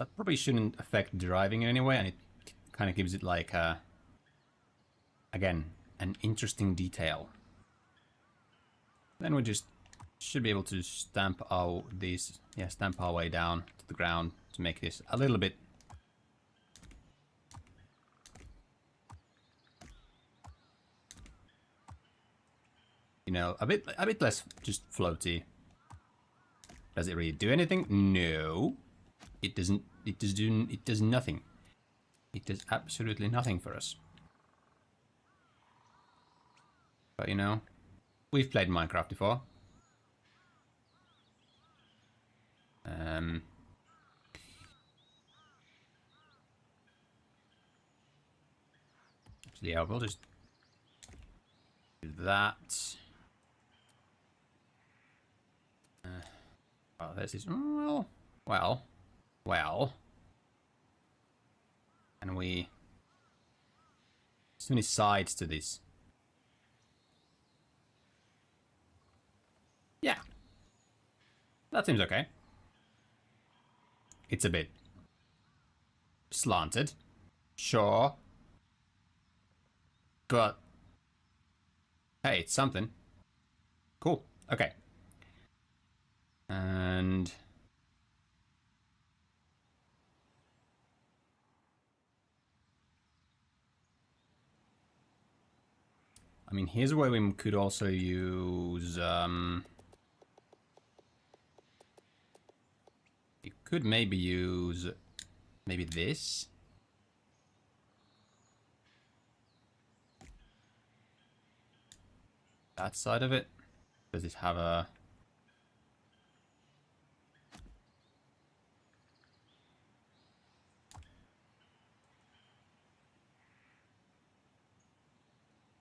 That probably shouldn't affect driving in any way, and it kind of gives it like again, an interesting detail. Then we just should be able to stamp our way down to the ground to make this a little bit a bit less just floaty. Does it really do anything? No. It doesn't. It does nothing. It does absolutely nothing for us. But we've played Minecraft before. Actually, yeah, we'll just do that. Well, this is well. And we so many sides to this. Yeah, that seems okay. It's a bit slanted, sure, but hey, it's something. Cool. Okay. And I mean, here's where we could also use you could maybe use this. That side of it. Does it have a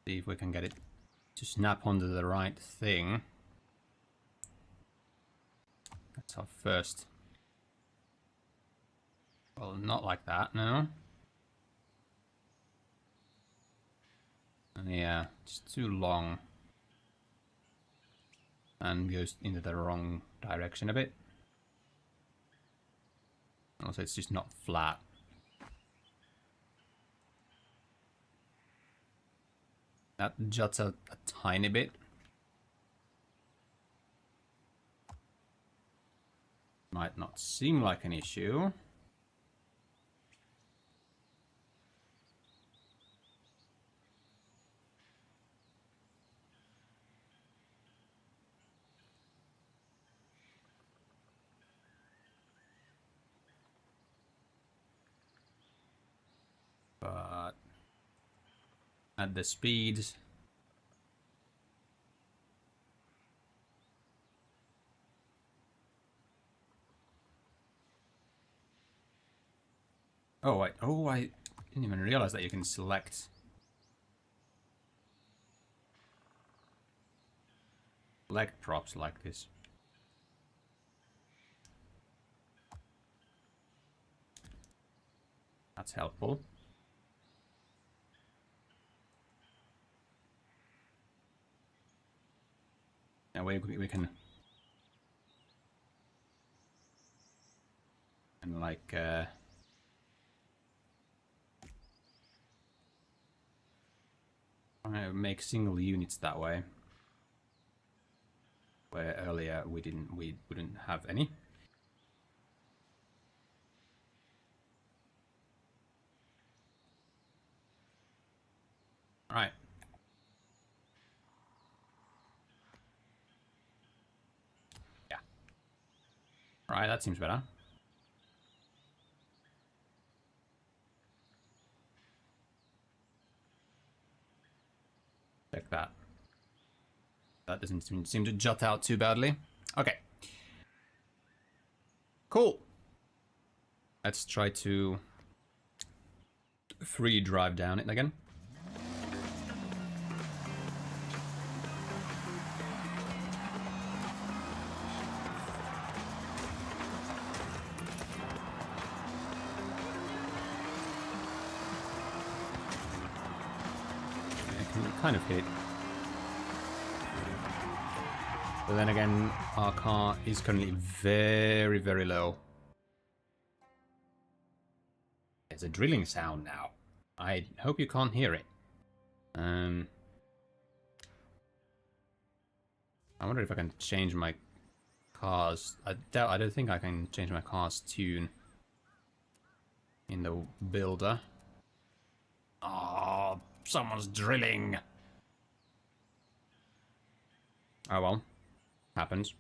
see if we can get it to snap onto the right thing. That's our first. Well, not like that, no. Yeah, it's too long. And goes into the wrong direction a bit. Also, it's just not flat. That juts out a tiny bit. Might not seem like an issue. But at the speeds, I didn't even realize that you can select leg props like this. That's helpful. Now we can and like make single units that way, where earlier we wouldn't have any. All right. Yeah. All right, that seems better. Check that. That doesn't seem to jut out too badly. Okay. Cool. Let's try to free drive down it again. Kind of hit. But then again, our car is currently very, very low. There's a drilling sound now. I hope you can't hear it. I wonder if I can change my car's... I don't think I can change my car's tune in the builder. Oh, someone's drilling. Oh well, happens.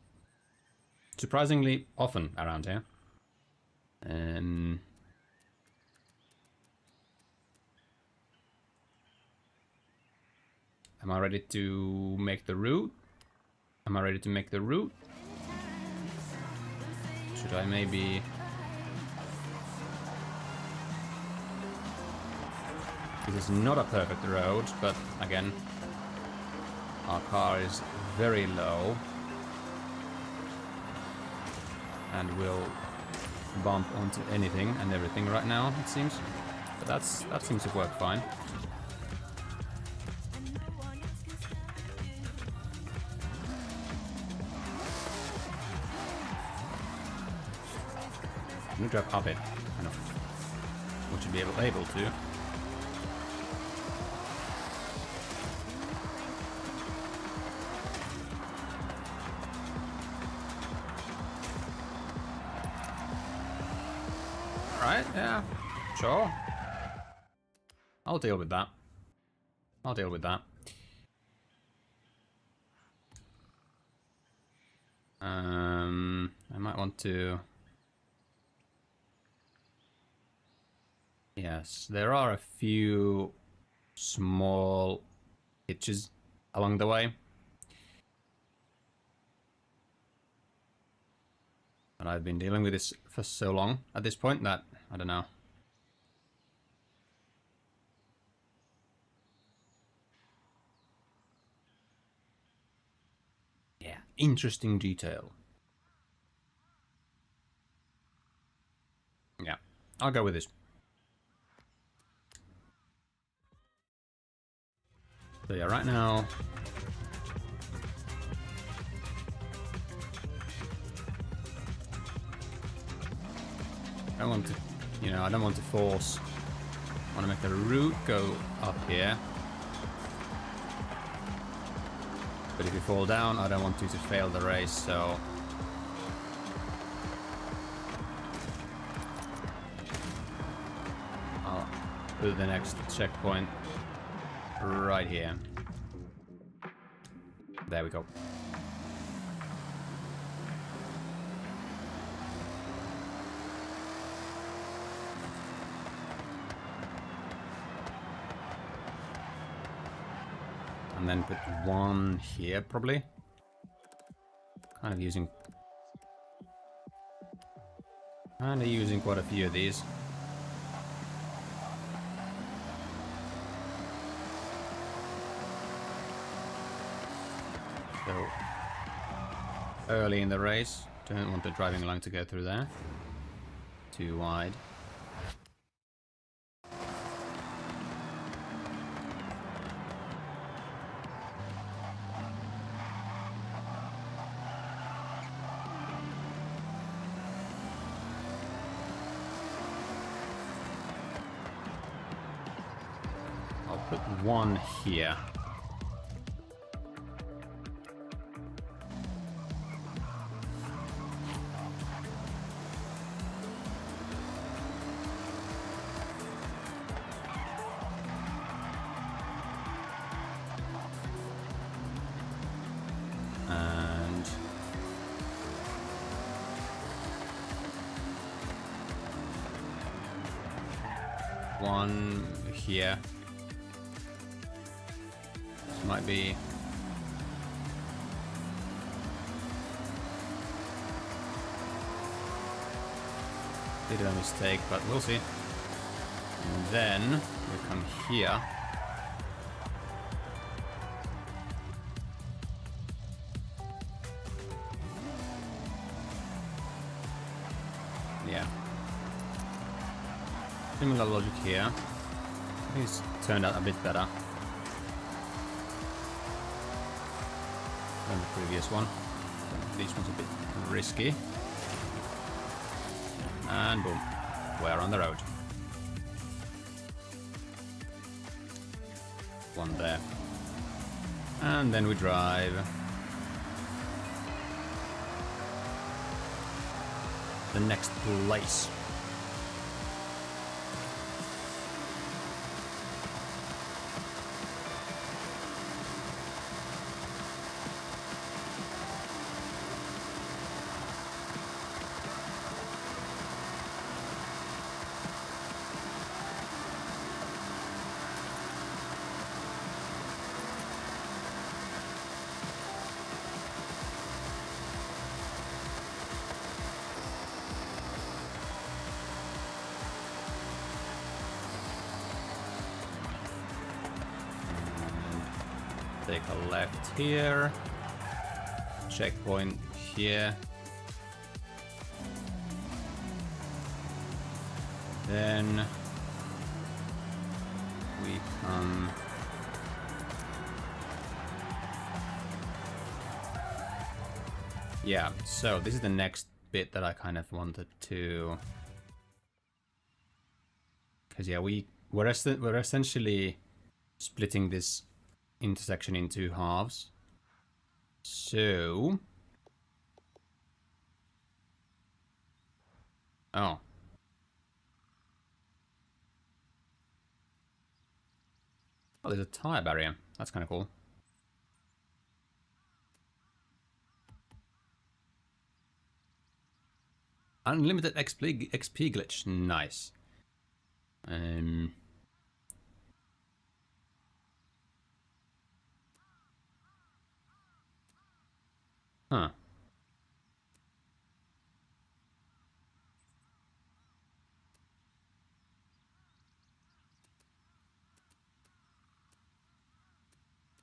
Surprisingly often around here. Am I ready to make the route? Am I ready to make the route? Should I maybe... This is not a perfect road, but again, our car is very low and will bump onto anything and everything right now, it seems. But that seems to work fine. I'm gonna drive up it, kind of. We should be able to. Alright, yeah, sure. I'll deal with that. I might want to... Yes, there are a few small hitches along the way. But I've been dealing with this for so long at this point that, I don't know. Yeah, interesting detail. Yeah, I'll go with this. So yeah, right now... I don't want to, you know, I don't want to force. I want to make the route go up here. But if you fall down, I don't want you to fail the race, so... I'll put the next checkpoint right here. There we go. And then put one here, probably. Kind of using quite a few of these. So early in the race, don't want the driving line to go through there. Too wide. Put one here. And one here. Might be a bit of a mistake, but we'll see. And then we come here. Yeah. Similar logic here. I think it's turned out a bit better than the previous one. This one's a bit risky. And boom, we're on the road. one there. And then we drive. The next place. Take a left here. Checkpoint here. Then we come yeah, so this is the next bit that I kind of wanted to, because yeah, we're essentially splitting this intersection in two halves. So oh, there's a tire barrier. That's kind of cool. Unlimited XP glitch. Nice. Huh.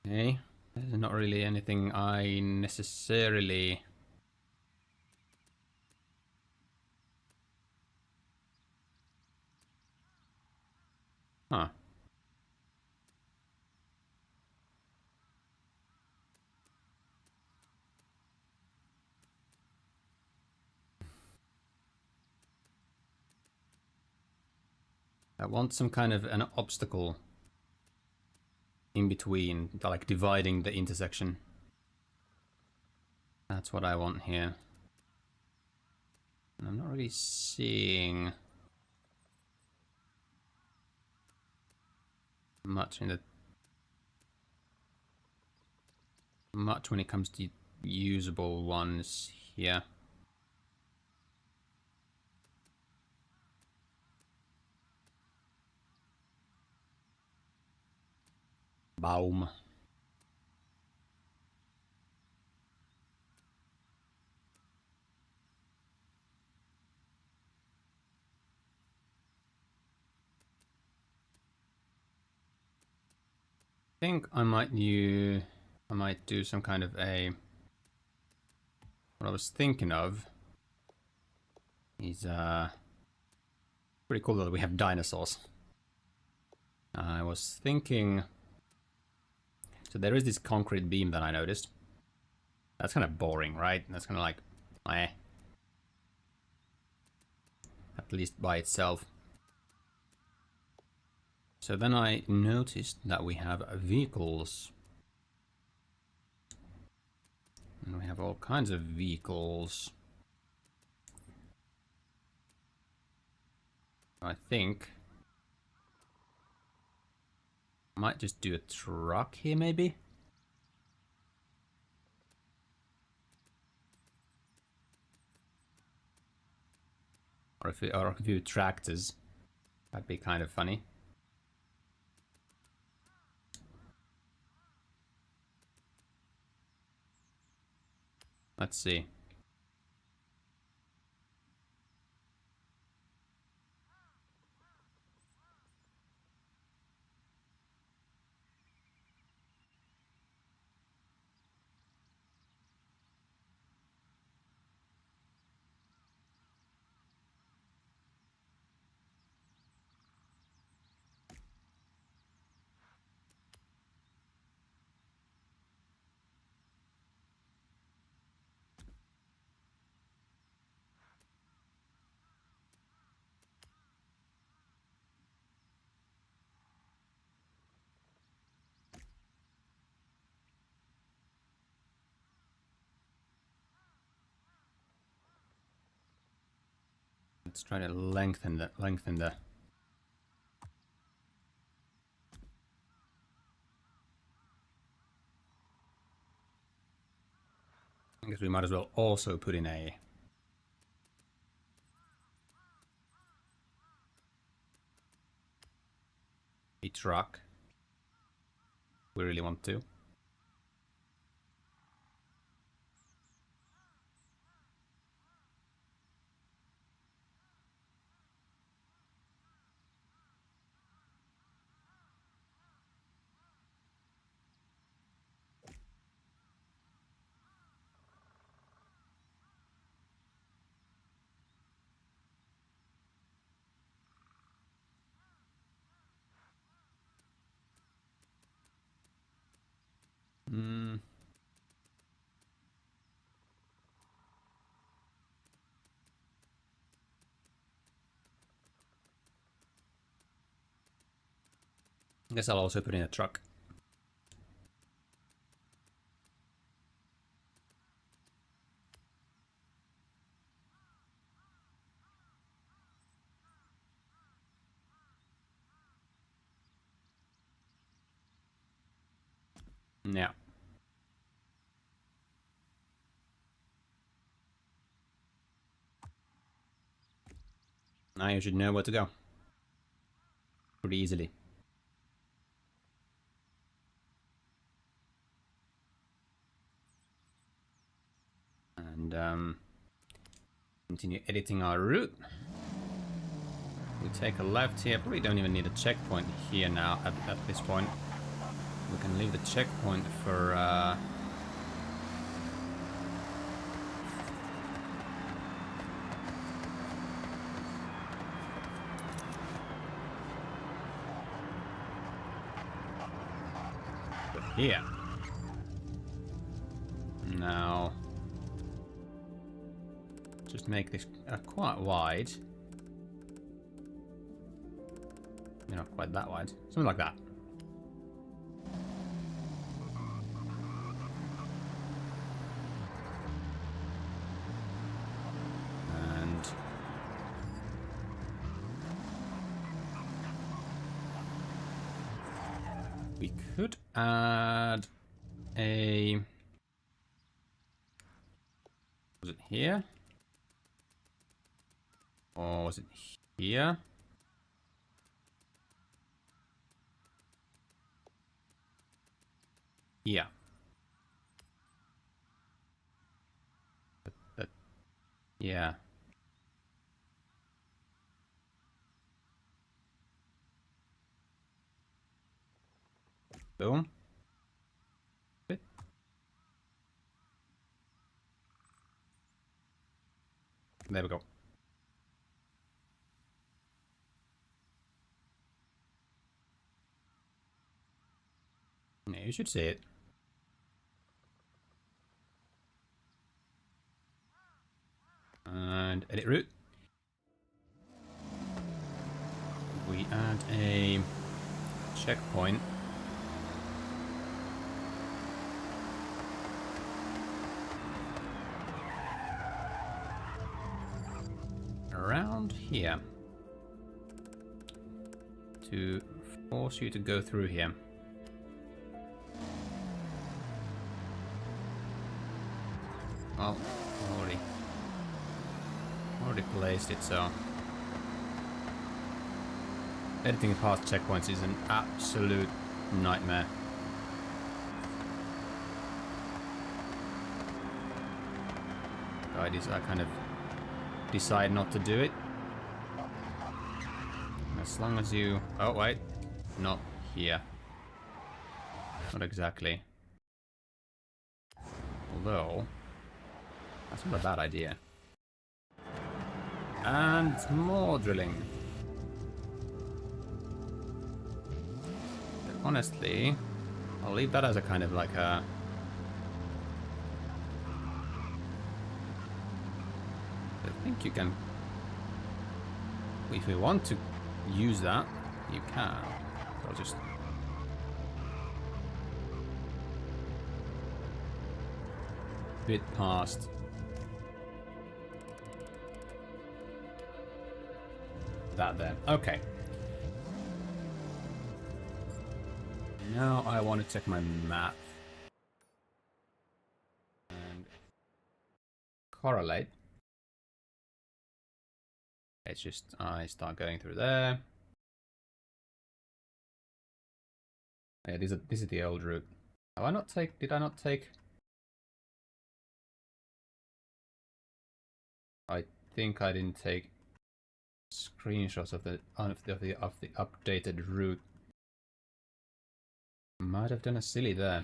Okay. There's not really anything I necessarily... Huh. I want some kind of an obstacle in between, like dividing the intersection. That's what I want here. And I'm not really seeing much in the when it comes to usable ones here. Baum. I think I might do some kind of a... What I was thinking of is pretty cool that we have dinosaurs. I was thinking, so there is this concrete beam that I noticed. That's kind of boring, right? That's kind of like, eh. At least by itself. So then I noticed that we have vehicles. And we have all kinds of vehicles. I think I might just do a truck here, maybe. Or a few tractors. That'd be kind of funny. Let's see. Let's try to lengthen the I guess we might as well also put in a truck. We really want to. I guess I'll also put in a truck. Yeah. Now you should know where to go. Pretty easily. And continue editing our route. We take a left here. Probably don't even need a checkpoint here now at this point. We can leave the checkpoint for here. Now, just make this quite wide. Not quite that wide. Something like that. And we could add a... Was it here? Or was it here? Yeah. Yeah. Boom. Good. There we go. Yeah, you should see it. And edit route. We add a checkpoint. Around here. To force you to go through here. Well, already placed it, so editing past checkpoints is an absolute nightmare. I kind of decide not to do it. As long as you... Oh, wait. Not here. Not exactly. Although... That's not a bad idea. And more drilling. But honestly, I'll leave that as a kind of like a... I think you can... If you want to use that, you can. I'll just... Bit past... that there. Okay. Now I want to check my map. And correlate. It's just, I start going through there. Yeah, this is the old route. Have I not take, did I not take? I think I didn't take screenshots of the updated route. Might have done a silly there.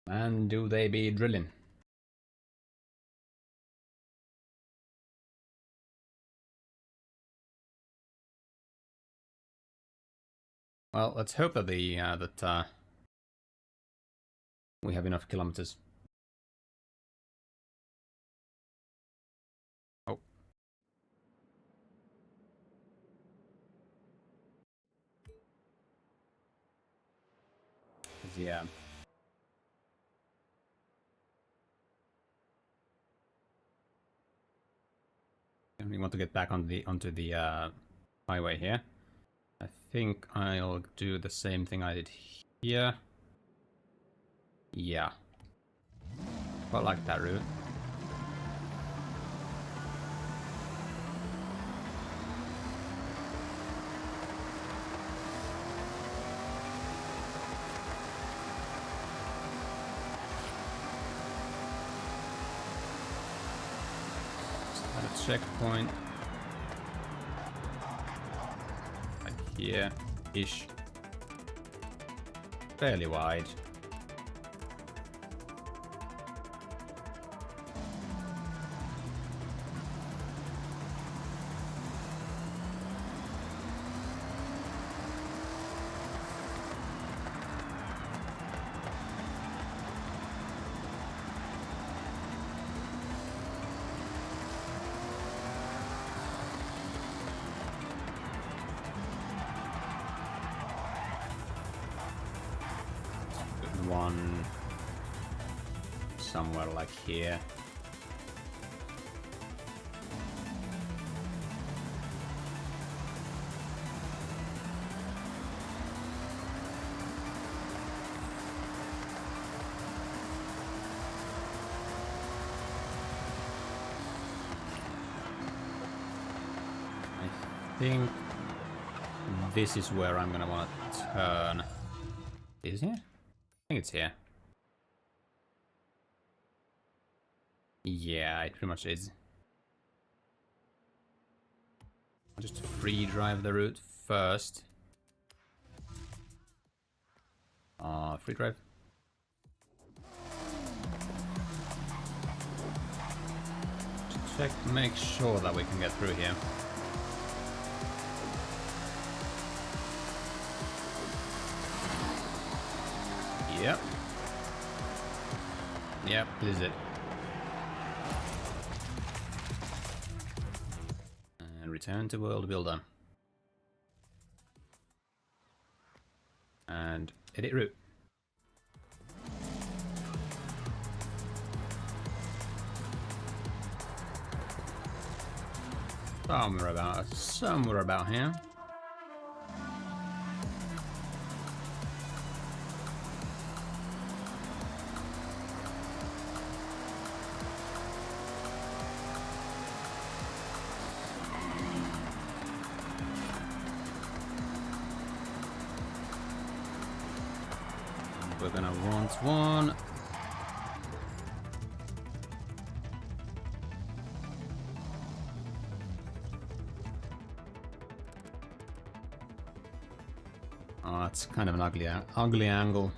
And do they be drilling? Well, let's hope that we have enough kilometers. Oh. Yeah. We want to get back on onto the highway here. I think I'll do the same thing I did here. Yeah. Quite like that route. Checkpoint like here-ish, fairly wide. One somewhere like here. I think this is where I'm gonna want to turn. Is it? I think it's here. Yeah, it pretty much is. I'll just free drive the route first. Free drive. Just check, make sure that we can get through here. Yep. Yep, this is it. And return to World Builder. And edit route. Somewhere about here. We're gonna want one. Oh, it's kind of an ugly angle.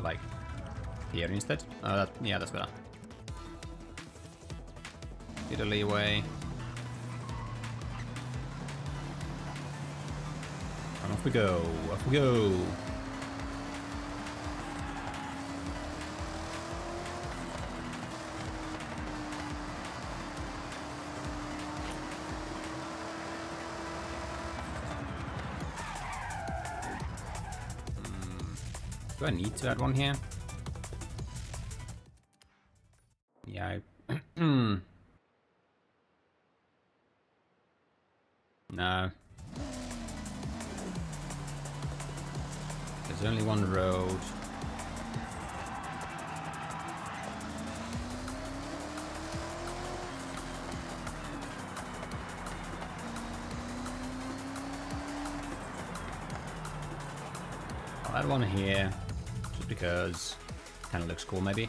Like here instead. Yeah, that's better. Bit of leeway. And off we go. Off we go. Do I need to add one here? Yeah, no. There's only one road. I'll add one here, just because it kind of looks cool maybe.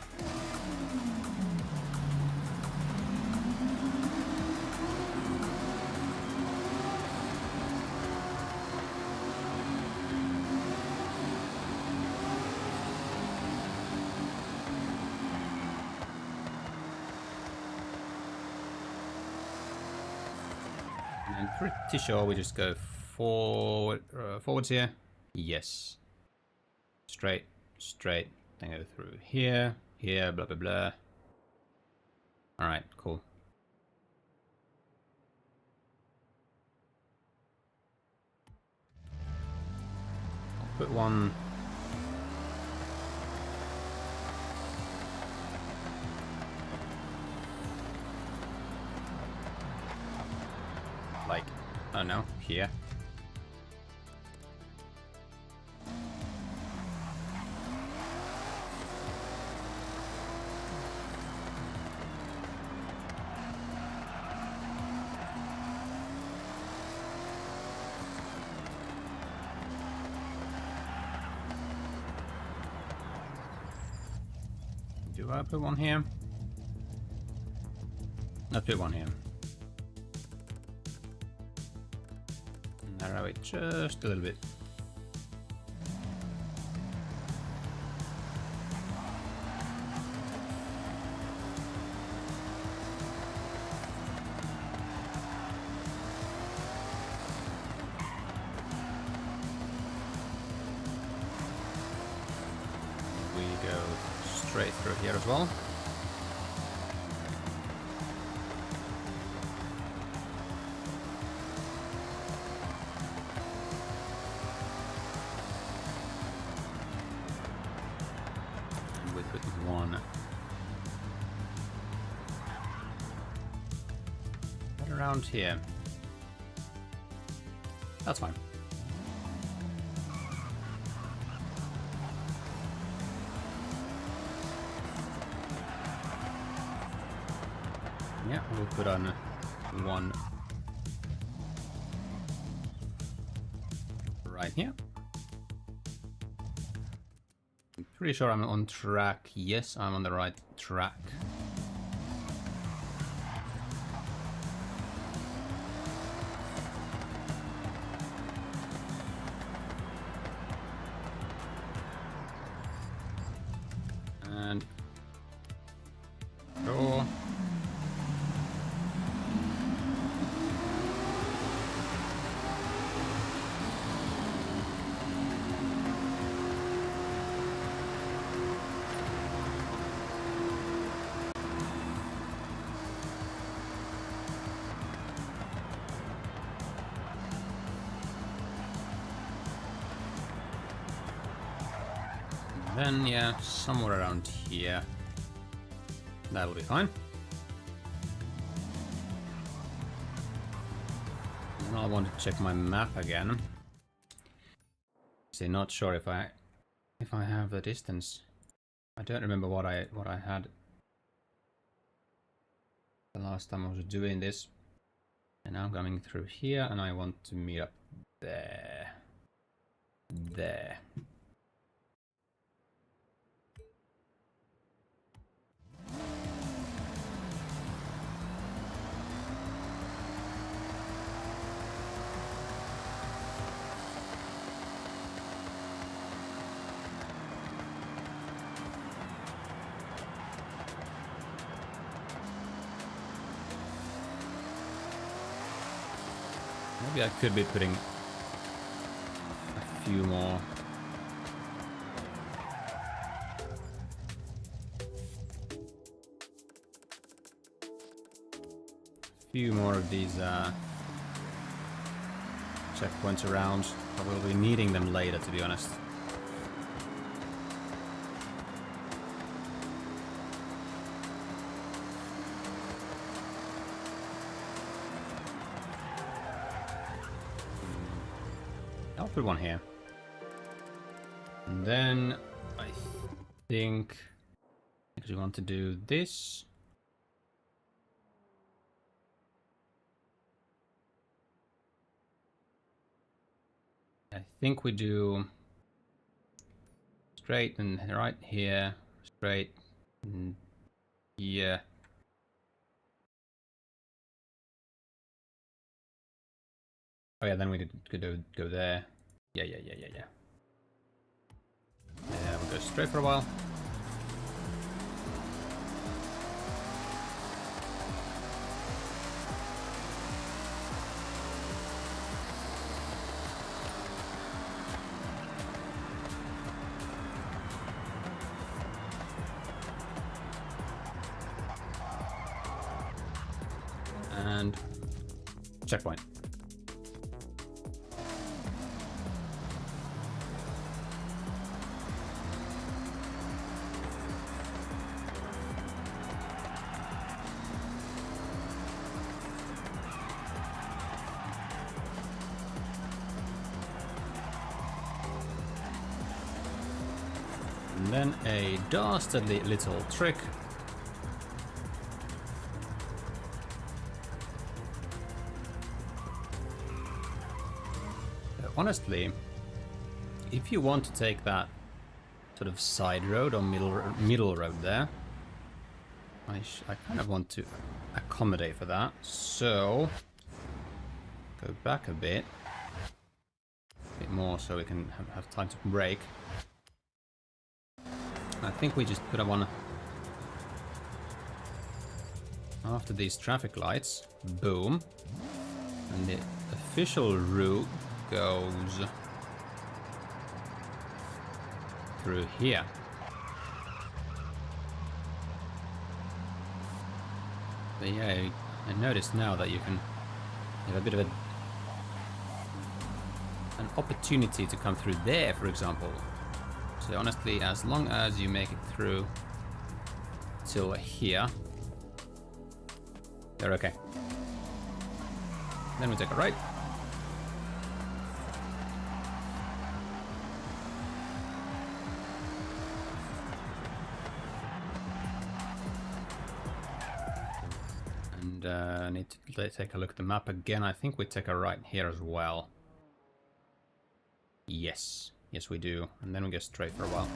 I'm pretty sure we just go forwards here. Yes. Straight, straight. Then go through here, here, blah blah blah. Alright, cool. I'll put one. Like, I don't know, here. Do I put one here? I'll put one here. Narrow it just a little bit. We go straight through here as well. We put one right around here. That's fine. Yeah, we'll put on one right here. I'm pretty sure I'm on track. Yes, I'm on the right track. And go. Then, yeah, somewhere around here. That'll be fine. And I want to check my map again. See, not sure if I have the distance. I don't remember what I had the last time I was doing this. And now I'm coming through here, and I want to meet up there. There. Maybe I could be putting a few more. Of these checkpoints around. I will be needing them later, to be honest. put one here. And then I think we want to do this. I think we do straight and right here, straight, and yeah. Oh yeah, then we could go there. Yeah. Yeah, we'll go straight for a while. And checkpoint. And then a dastardly little trick. Honestly, if you want to take that sort of side road or middle road there, I kind of want to accommodate for that. So go back a bit more so we can have time to brake. I think we just put a one after these traffic lights. Boom. And the official route goes through here. But yeah, I noticed now that you have a bit of an opportunity to come through there, for example. So honestly, as long as you make it through till here, they're okay. Then we take a right. And I need to take a look at the map again. I think we take a right here as well. Yes. Yes, we do. And then we go straight for a while.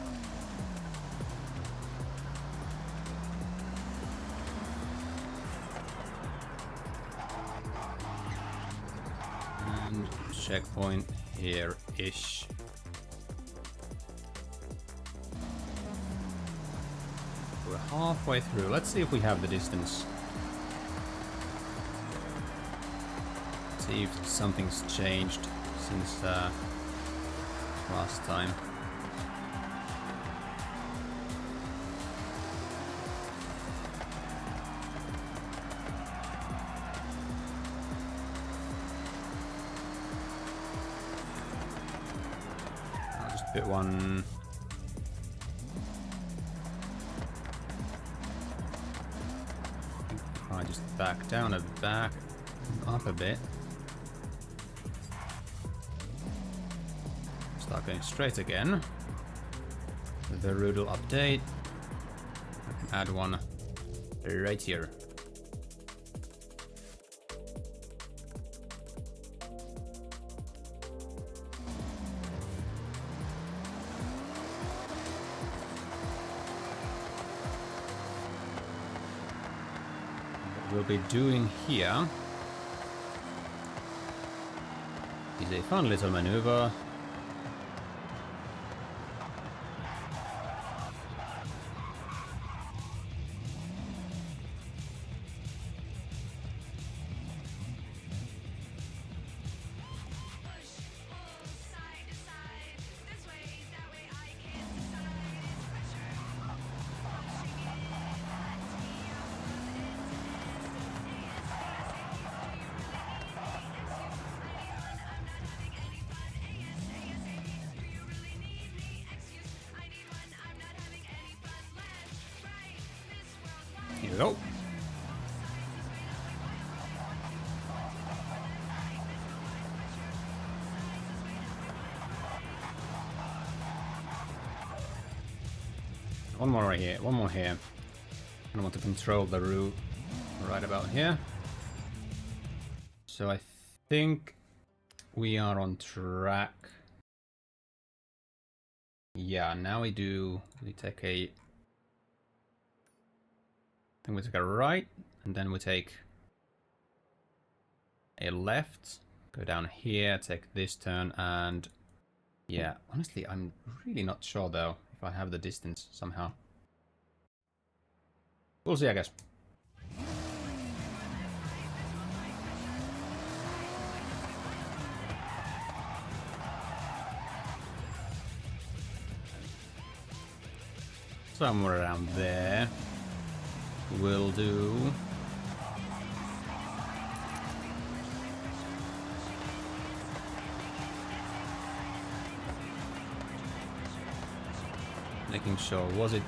And checkpoint here-ish. We're halfway through. Let's see if we have the distance. See if something's changed since last time. I'll just put one. I just back down a back up a bit. Start going straight again. The route will update. I can add one right here. What we'll be doing here is a fun little maneuver. Here we go. One more right here. One more here. I want to control the route right about here. So I think we are on track. Yeah, now we take a... I think we take a right, and then we take a left, go down here, take this turn, and yeah, honestly, I'm really not sure though if I have the distance somehow. We'll see, I guess. Somewhere around there will do. Making sure, was it?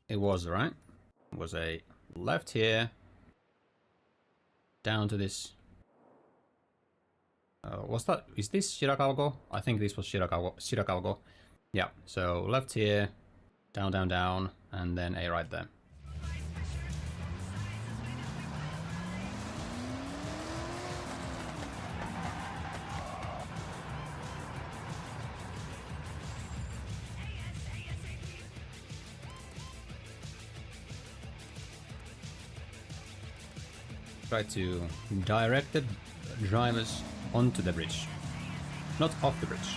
It was, right? It was a left here, down to this. Was that? Is this Shirakawa-go? I think this was Shirakawa-go. Yeah, so left here, down, down, down, and then a right there. Try to direct the drivers onto the bridge, not off the bridge.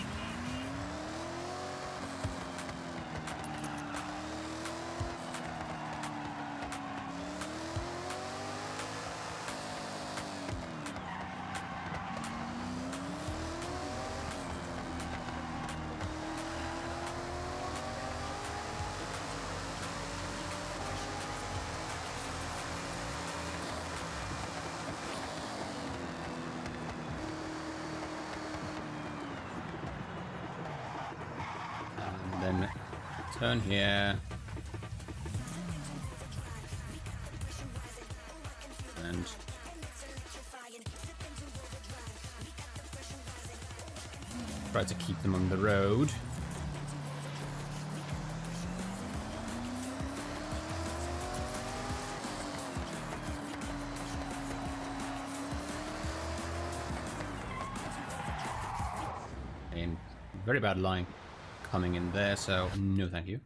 Then turn here. And try to keep them on the road. And very bad line coming in there, so no thank you.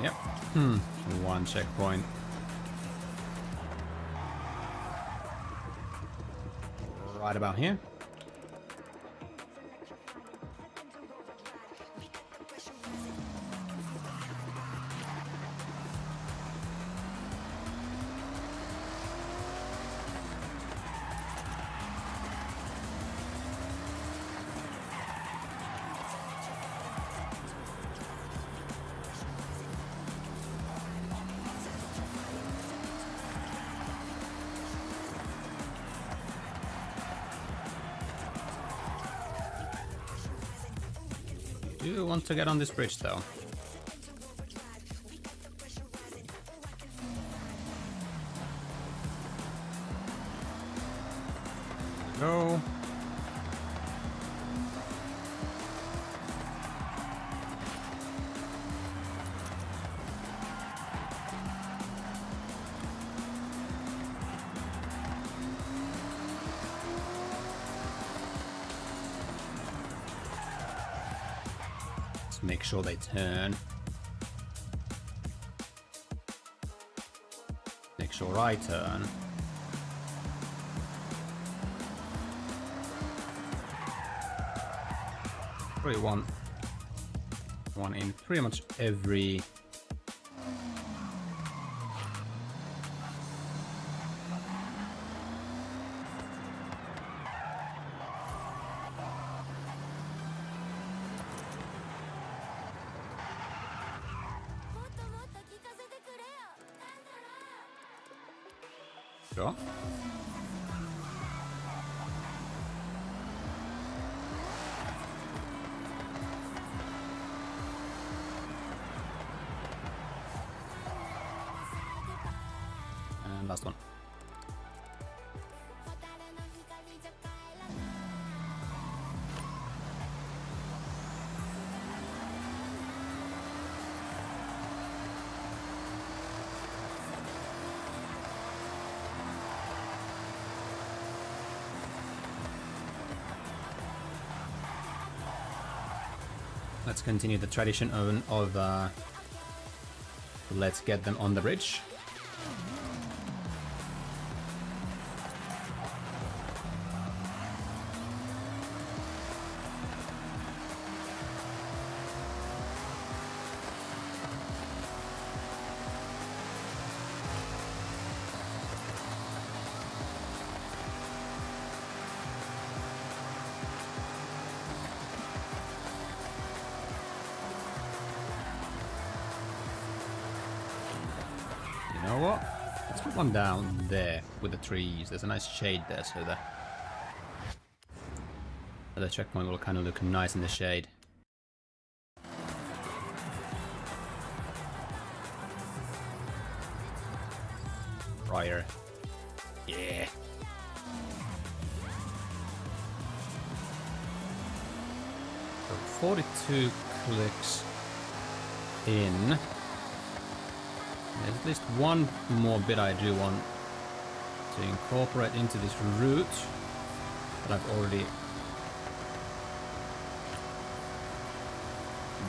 Yep. One checkpoint. Right about here. Do want to get on this bridge though. Go. Make sure they turn. Make sure I turn. Probably one in pretty much every Sure. And last one. Let's continue the tradition of let's get them on the bridge. You know what? Let's put one down there with the trees. There's a nice shade there, so the checkpoint will kind of look nice in the shade. Prior. Yeah. So 42 clicks in. There's at least one more bit I do want to incorporate into this route that I've already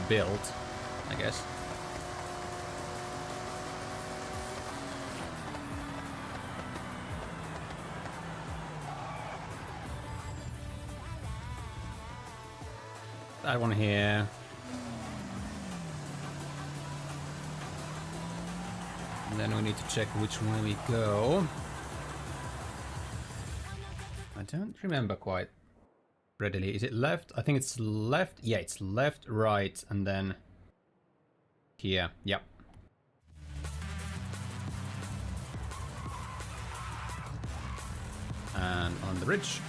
built, I guess. That one here. And then we need to check which way we go. I don't remember quite readily. Is it left? I think it's left. Yeah, it's left, right, and then here. Yep. And on the bridge.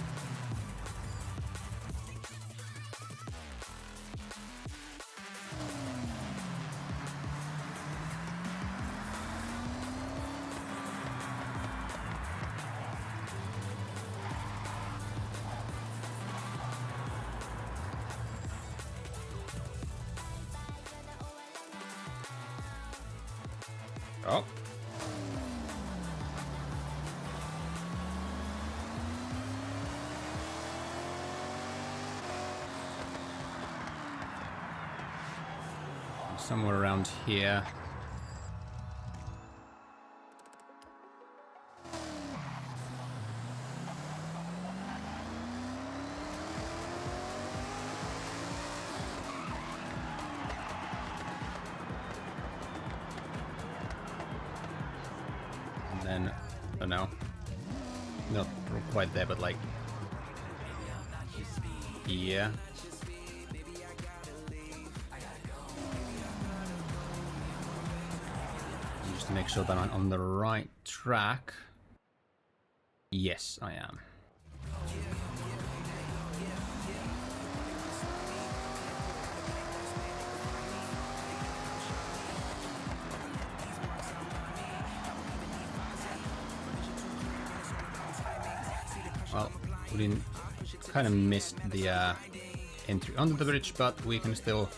Oh. Somewhere around here. And then, oh no, not quite there, but like here. Just to make sure that I'm on the right track. Yes, I am. Well, we didn't kind of missed the entry onto the bridge, but we can still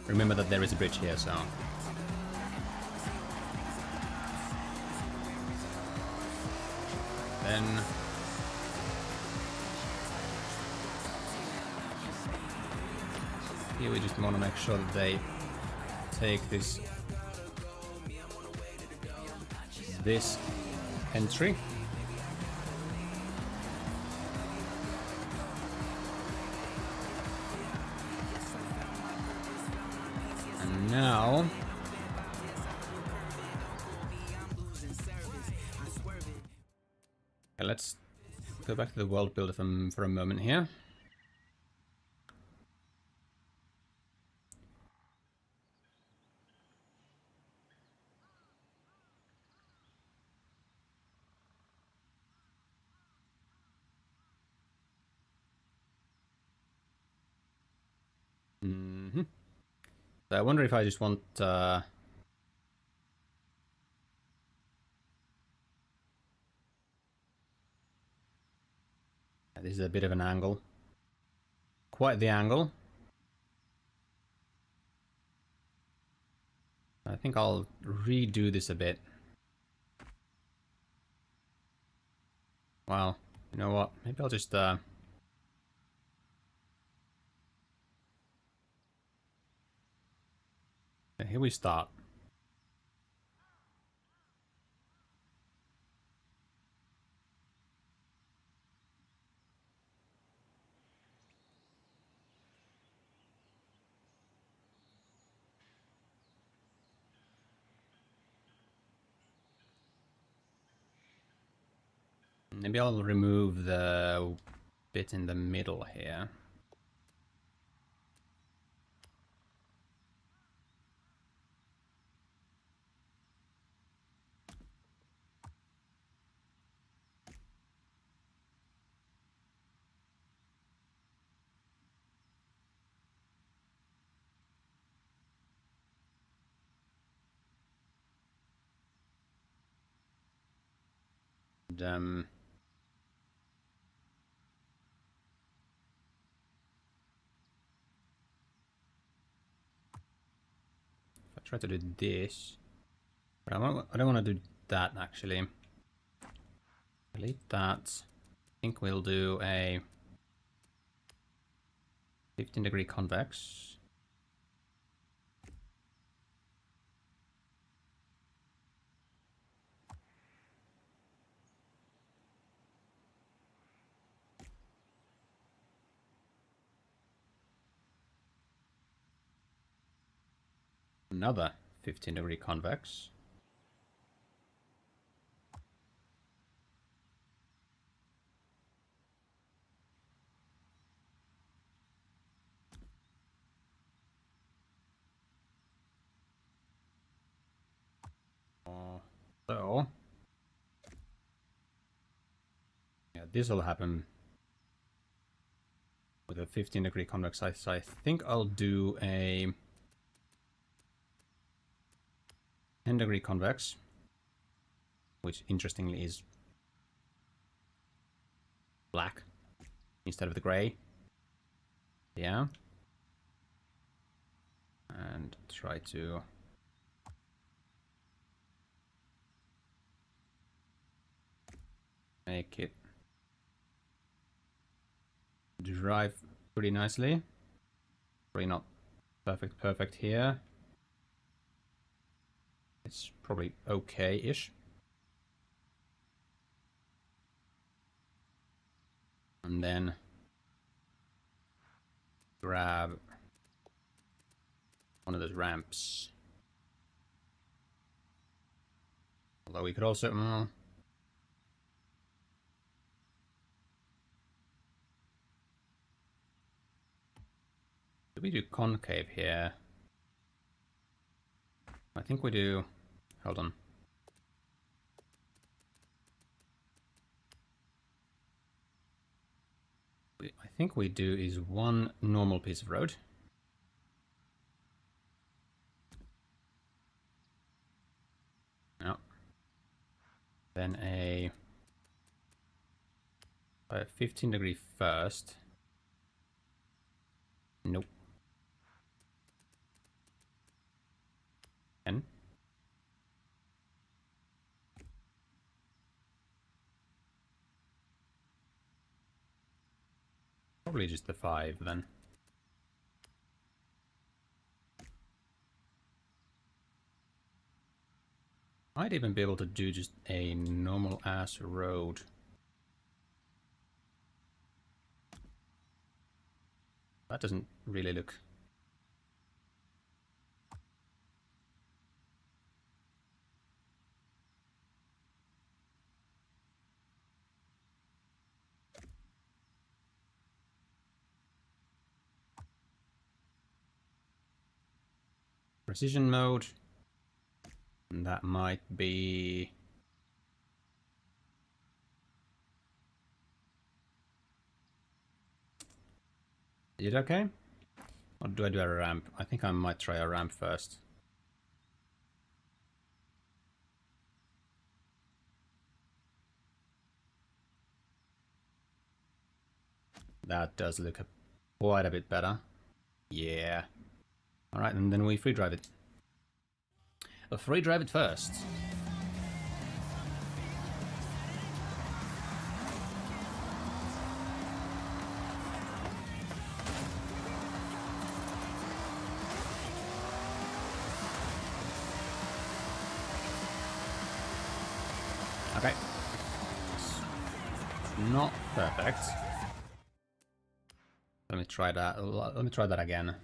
remember that there is a bridge here, so. Then here we just want to make sure that they take this entry. And now let's go back to the world builder for a moment here. Mm-hmm. So I wonder if I just want... This is a bit of an angle. Quite the angle. I think I'll redo this a bit. Well, you know what? Maybe I'll just... Here we start. Maybe I'll remove the bit in the middle here. And, if I try to do this, but I don't want to do that actually. Delete that. I think we'll do a 15-degree convex. Another 15-degree convex. So, yeah, this will happen with a 15-degree convex. So I think I'll do a 10-degree convex, which interestingly is black instead of the gray. Yeah. And try to make it drive pretty nicely. Probably not perfect here. It's probably okay-ish. And then grab one of those ramps. Although we could also... do we do concave here? I think we do... Hold on. I think we do is one normal piece of road. No. Then a 15-degree first. Nope. 10. Probably just the 5 then. Might even be able to do just a normal ass road. That doesn't really look... Precision mode. And that might be... Is it okay? Or do I do a ramp? I think I might try a ramp first. That does look quite a bit better. Yeah. Alright, and then we free drive it. Free drive it first. Okay. Not perfect. Let me try that. Let me try that again.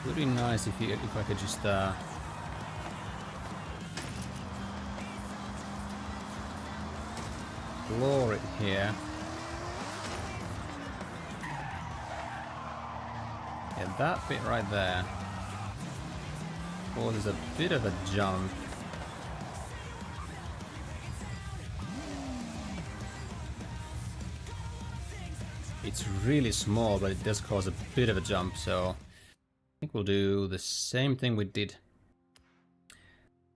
Would be nice if I could just floor it here. Yeah, that bit right there. Oh, there's a bit of a jump. It's really small, but it does cause a bit of a jump, so I think we'll do the same thing we did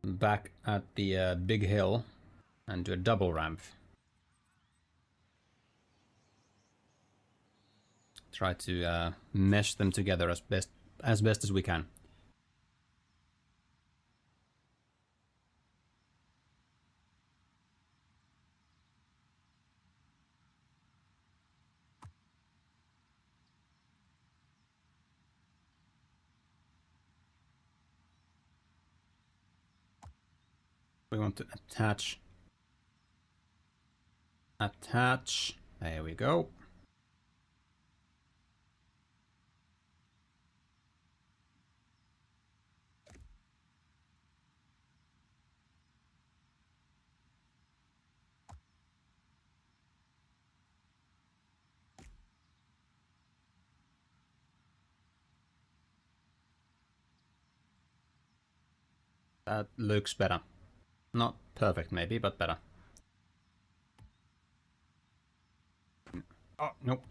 back at the big hill and do a double ramp. Try to mesh them together as best as we can. We want to attach. There we go. That looks better. Not perfect maybe, but better. Oh, nope.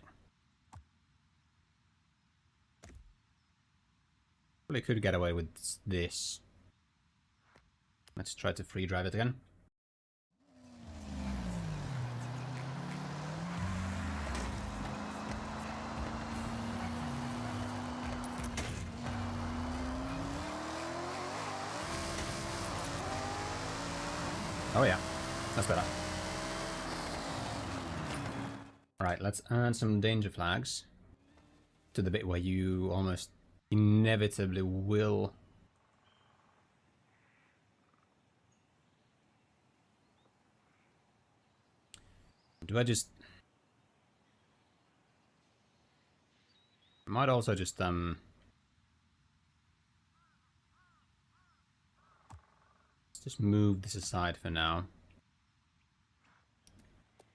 Probably could get away with this. Let's try to free drive it again. Oh yeah, that's better. Alright, let's add some danger flags to the bit where you almost inevitably will. Do I just... I might also just let's just move this aside for now.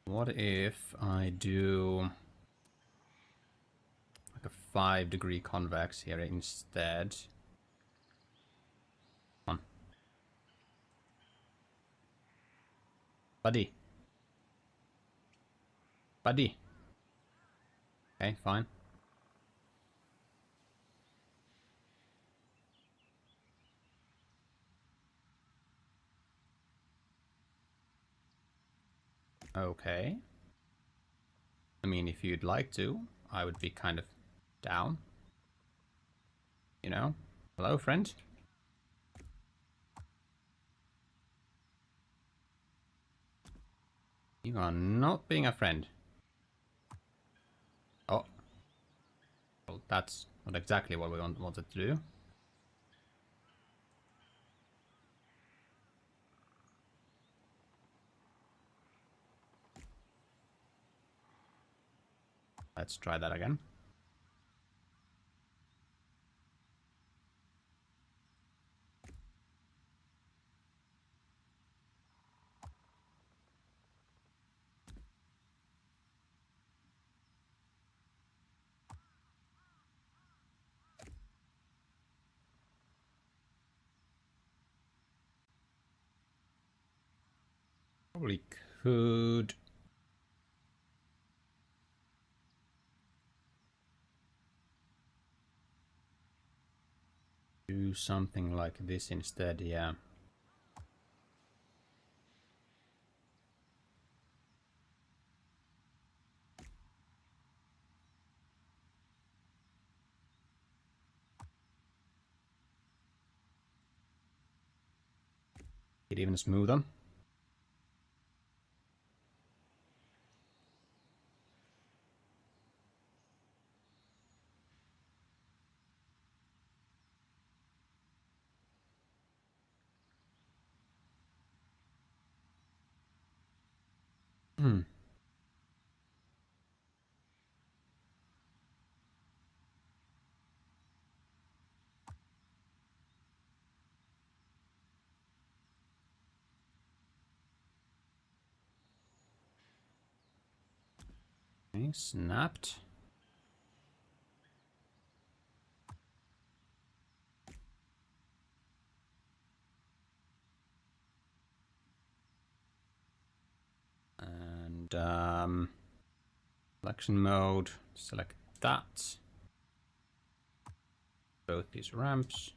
What if I do like a 5-degree convex here instead? Come on. Buddy. Buddy. Okay, fine. Okay. I mean, if you'd like to, I would be kind of down. You know? Hello, friend? You are not being a friend. Oh. Well, that's not exactly what we wanted to do. Let's try that again. Probably could do something like this instead, yeah. Get even smoother. Hmm. Okay, snapped. And selection mode, select that. Both these ramps.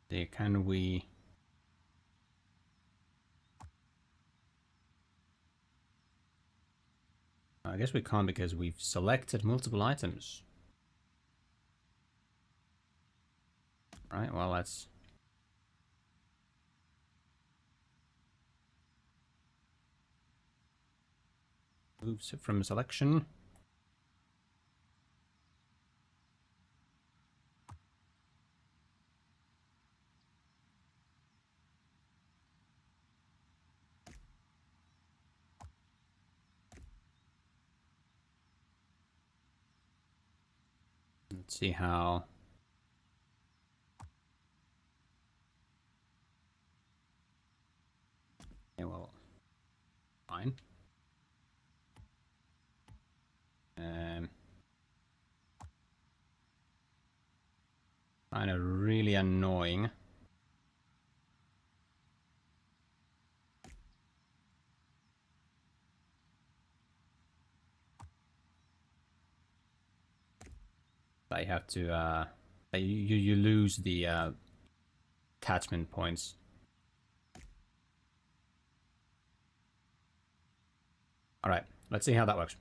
There, can we? I guess we can't because we've selected multiple items. Right, well, let's move from selection. Let's see how. Yeah, well, fine. Kind of really annoying. That you have to, you lose the attachment points. All right, let's see how that works.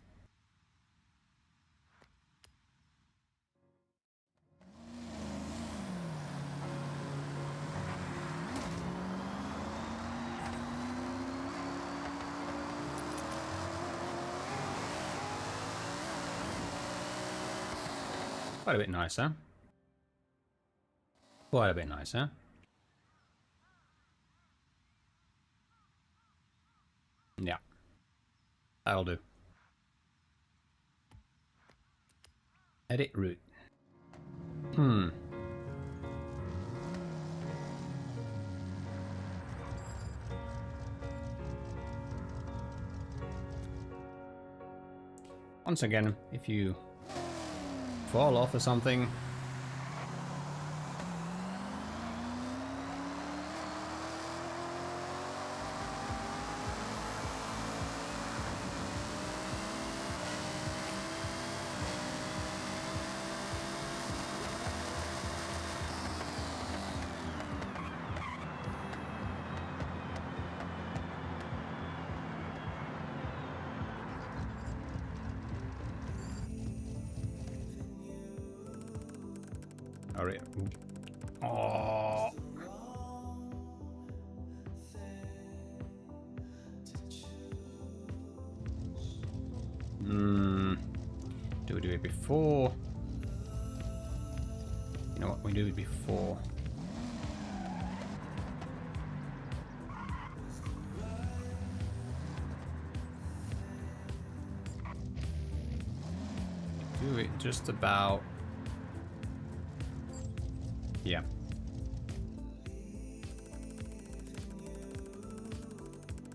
Quite a bit nicer. Quite a bit nicer. Yeah. That'll do. Edit route. Once again, if you fall off or something, oh. Do we do it before? You know what? We do it before. Do it just about. Yeah.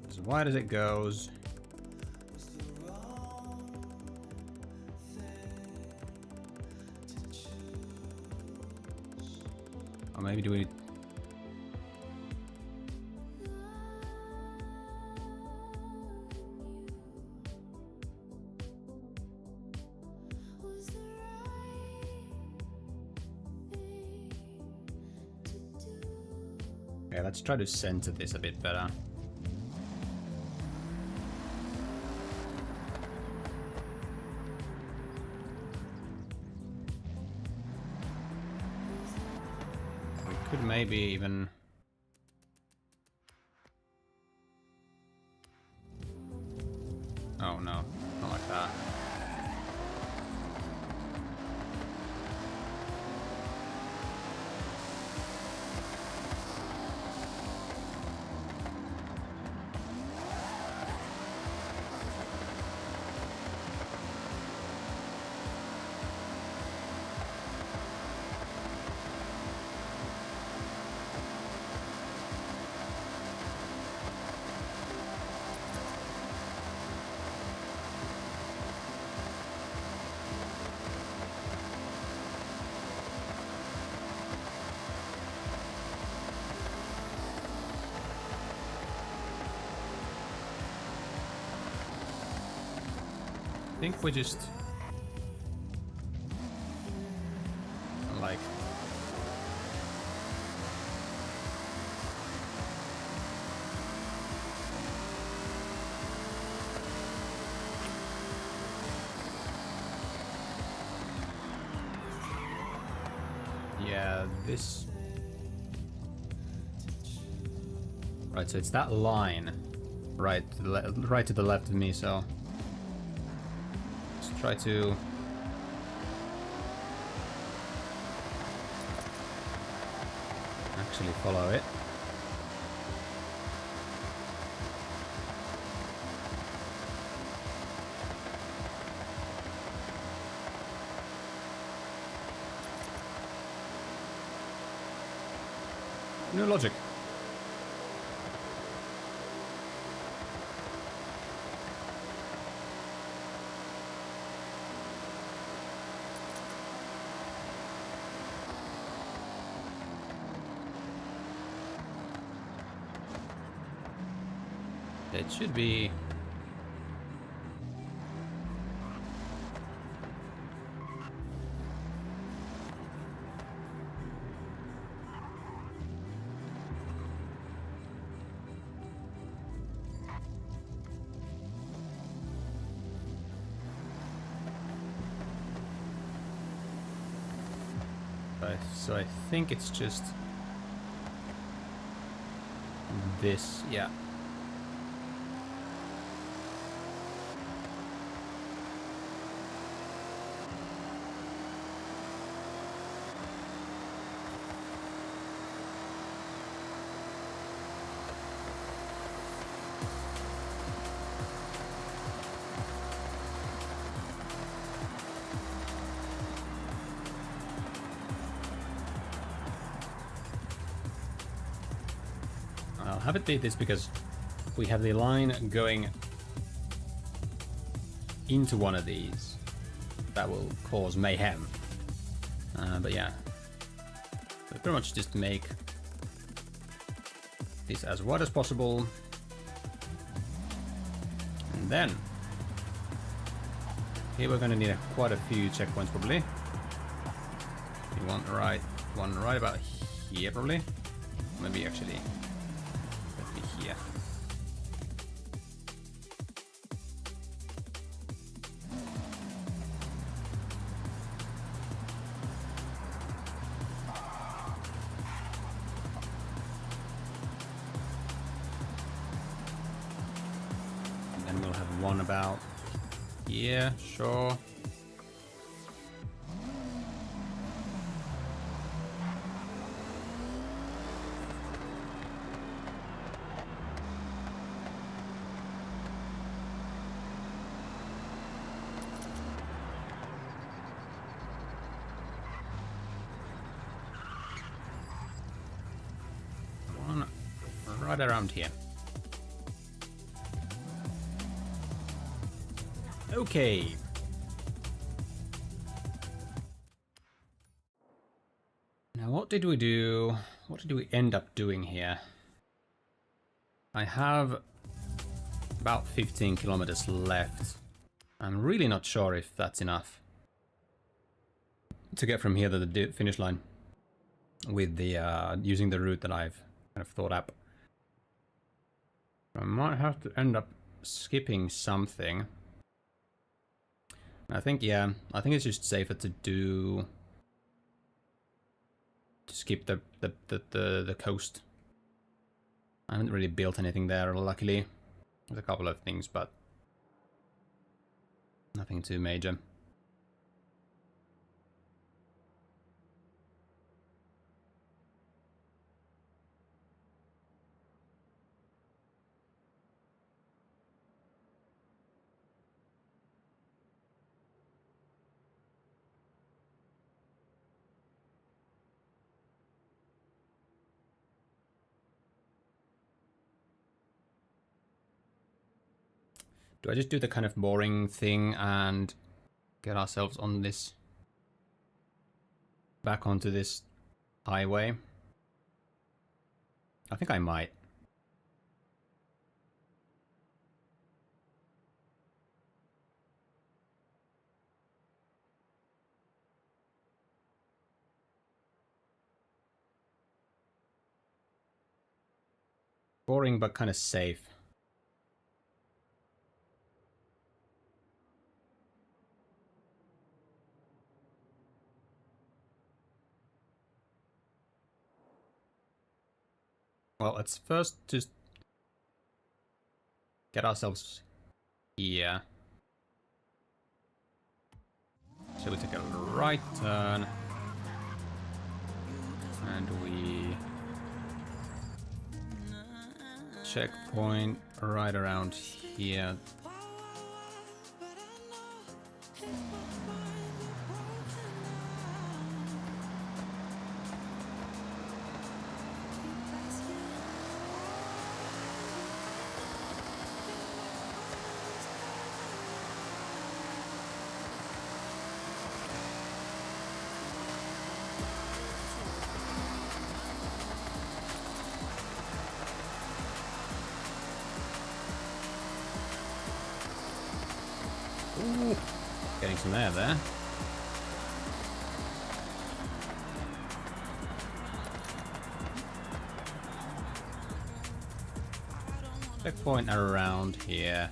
As wide as it goes. maybe do we... Okay, let's try to center this a bit better. We could maybe even... Oh no, not like that. I think we just like yeah, this right, so it's that line right to the left of me, so try to actually follow it. No logic. It should be... So I think it's just this, yeah. I'll have it be this because we have the line going into one of these that will cause mayhem. But yeah, we pretty much just make this as wide as possible, and then here we're going to need quite a few checkpoints probably. We want one right about here probably, maybe actually. Here. And then we'll have one about here, sure. Right around here. Okay. Now what did we do? What did we end up doing here? I have about 15 kilometers left. I'm really not sure if that's enough to get from here to the finish line with the using the route that I've kind of thought up. I might have to end up skipping something. I think, yeah, I think it's just safer to skip the coast. I haven't really built anything there, luckily. There's a couple of things, but nothing too major. Do I just do the kind of boring thing and get ourselves on this, back onto this highway? I think I might. Boring but kind of safe. Well, let's first just get ourselves here. So we take a right turn. And we checkpoint right around here. Ooh, getting some air there. Checkpoint around here.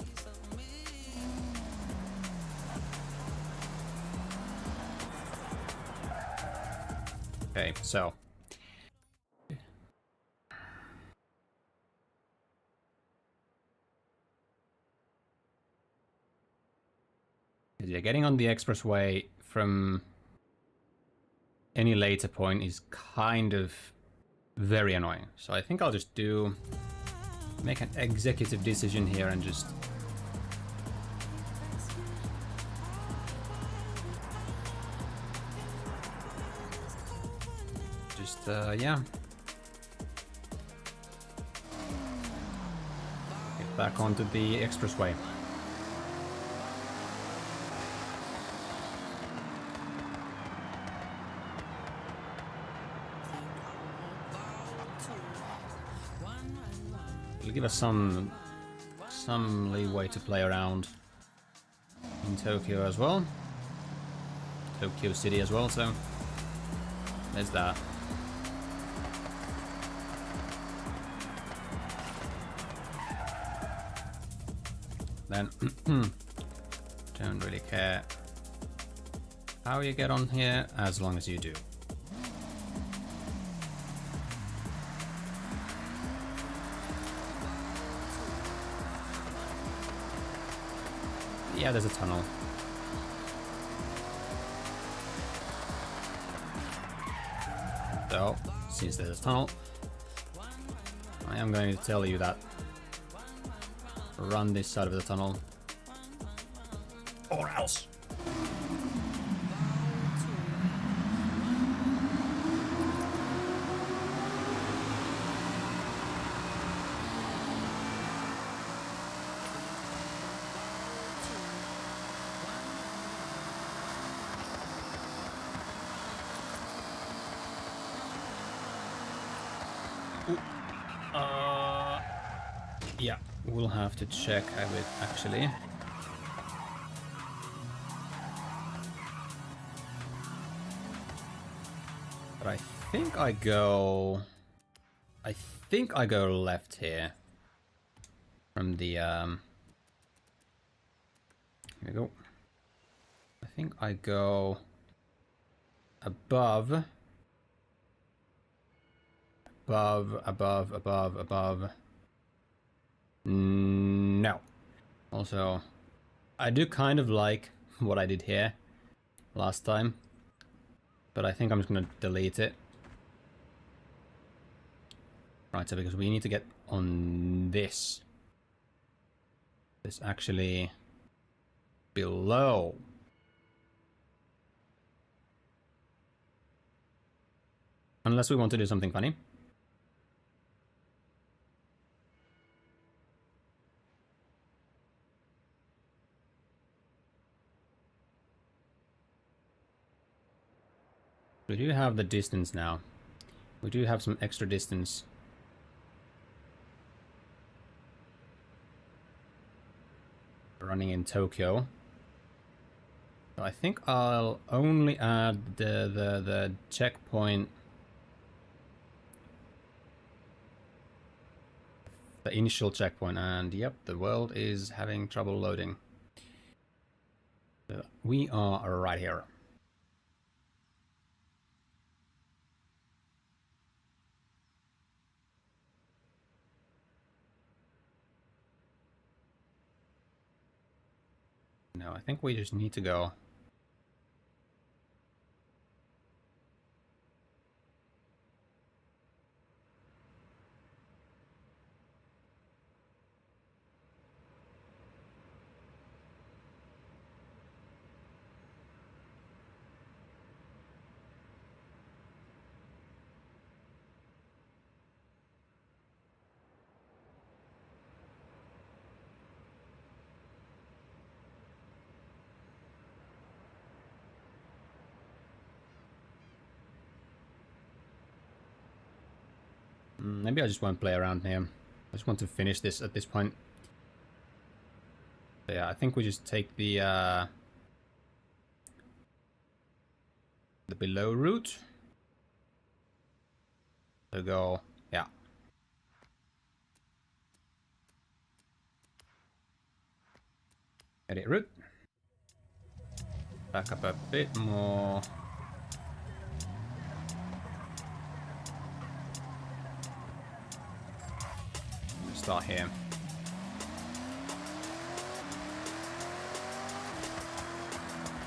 Okay, so yeah, getting on the expressway from any later point is kind of very annoying. So I think I'll just make an executive decision here and just yeah, get back onto the expressway. It'll give us some leeway to play around in Tokyo as well. Tokyo City as well, so there's that. Then don't really care how you get on here as long as you do. Yeah, there's a tunnel. So, since there's a tunnel, I am going to tell you that run this side of the tunnel, or else. we'll have to check a bit actually. But I think I go left here. From the here we go. I think I go above. No. Also, I do kind of like what I did here last time, but I think I'm just gonna delete it. Right, so because we need to get on this. This actually below. Unless we want to do something funny. We do have the distance now. We do have some extra distance. Running in Tokyo. So I think I'll only add the checkpoint. The initial checkpoint, and yep, the world is having trouble loading. We are right here. No, I think we just need to go. Maybe I just won't play around here. I just want to finish this at this point. So yeah, I think we just take the below route. So go, yeah. Edit route. Back up a bit more. Start here.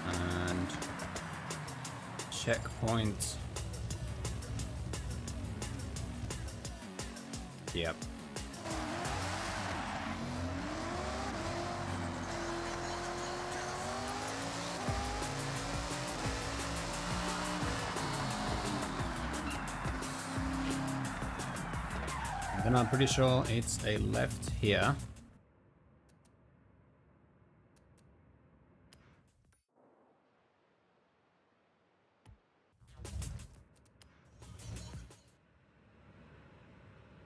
And checkpoint. Yep. Then I'm pretty sure it's a left here.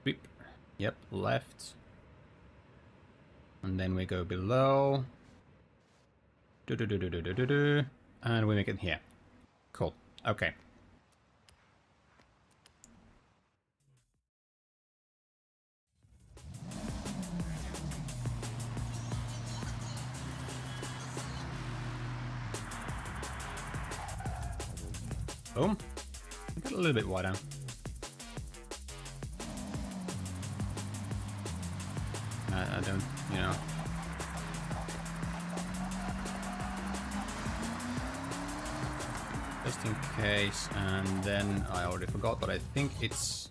Beep. Yep, left. And then we go below. And we make it here. Cool. Okay. Boom. Get a little bit wider. I don't, you know. Just in case, and then I already forgot, but I think it's...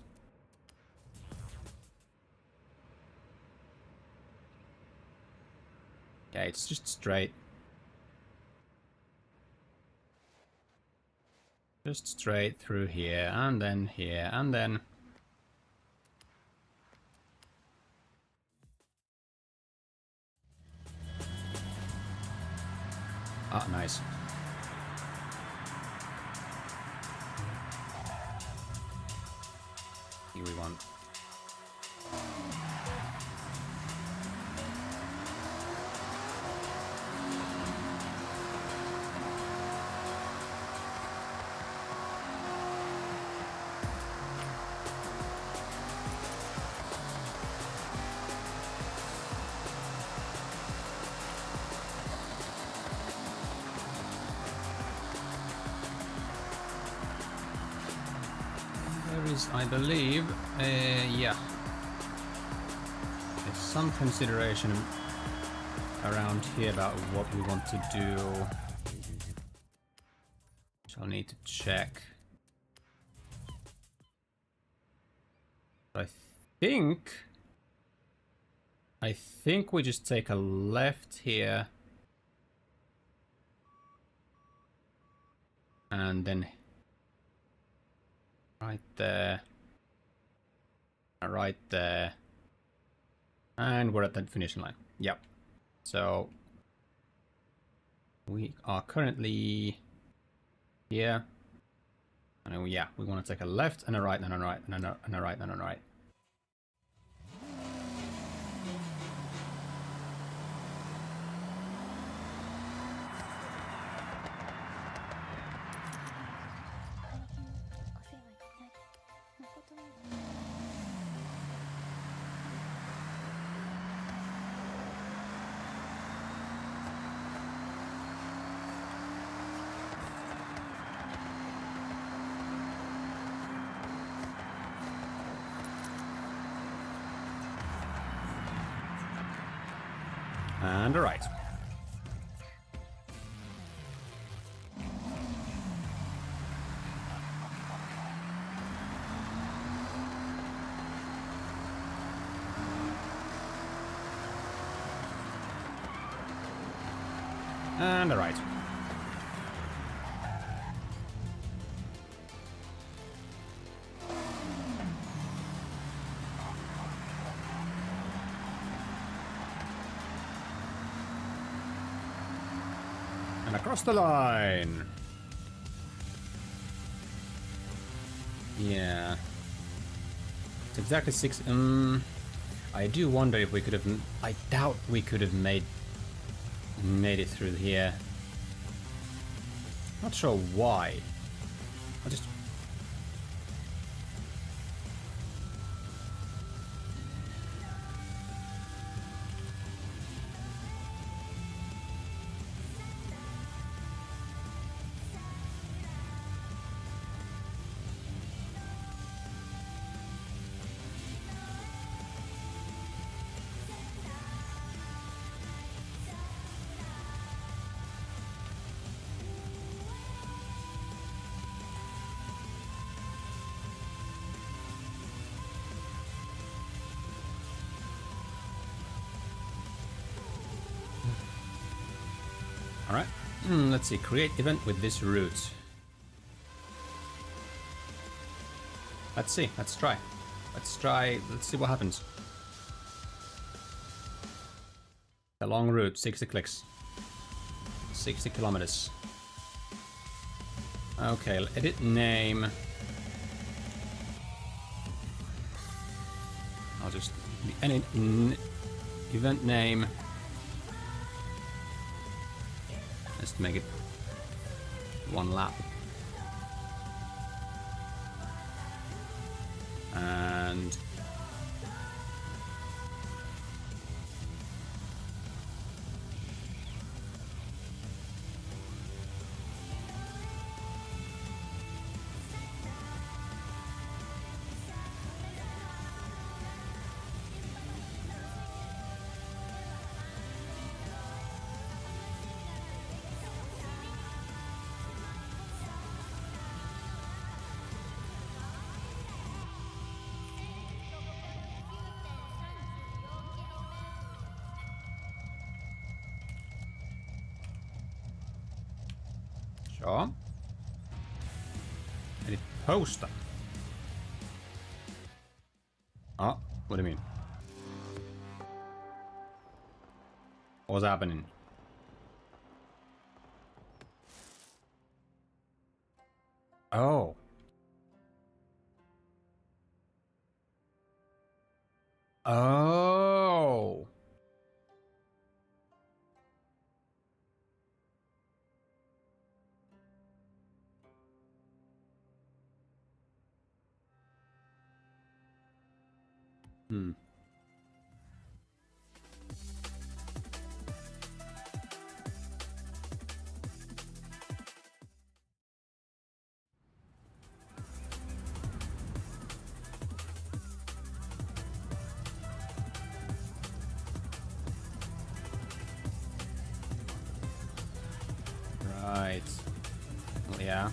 Yeah, it's just straight. Just straight through here, and then here, and then... Ah, nice. Here we want. is, I believe, yeah. There's some consideration around here about what we want to do. So I'll need to check. I think we just take a left here. And then right there. Right there. And we're at the finishing line. Yep. So we are currently here. And yeah, we want to take a left and a right and a right and a right and a right. And a right. And a right. And across the line. Yeah. It's exactly 6. I do wonder if we could have. I doubt we could have made it through here. Not sure why. I just. Alright, let's see, create event with this route. Let's see, let's try, let's see what happens. A long route, 60 clicks. 60 kilometers. Okay, edit name. I'll just, any event name. Let's make it 1 lap. And sure. Edit poster. Oh, what do you mean? What's happening? Oh. Oh. Hmm. Right. Well, yeah.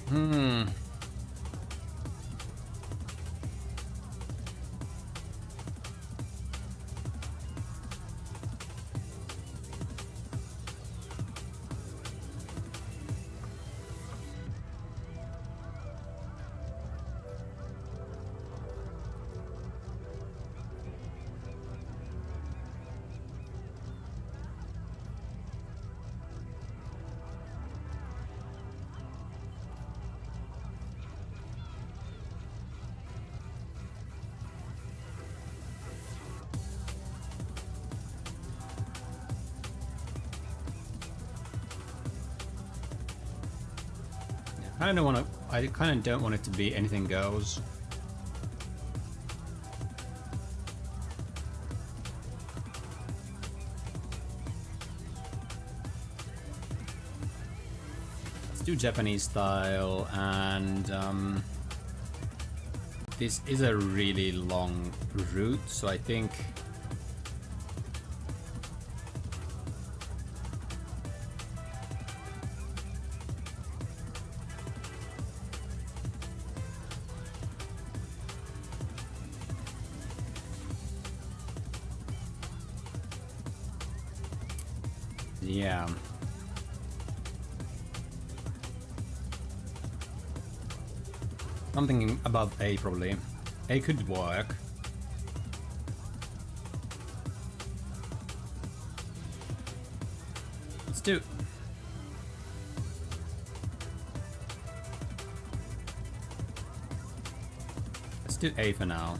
Hmm. I kind of don't want it to be anything goes. Let's do Japanese style, and this is a really long route, so I think yeah. Something above A probably. A could work. Let's do. Let's do A for now.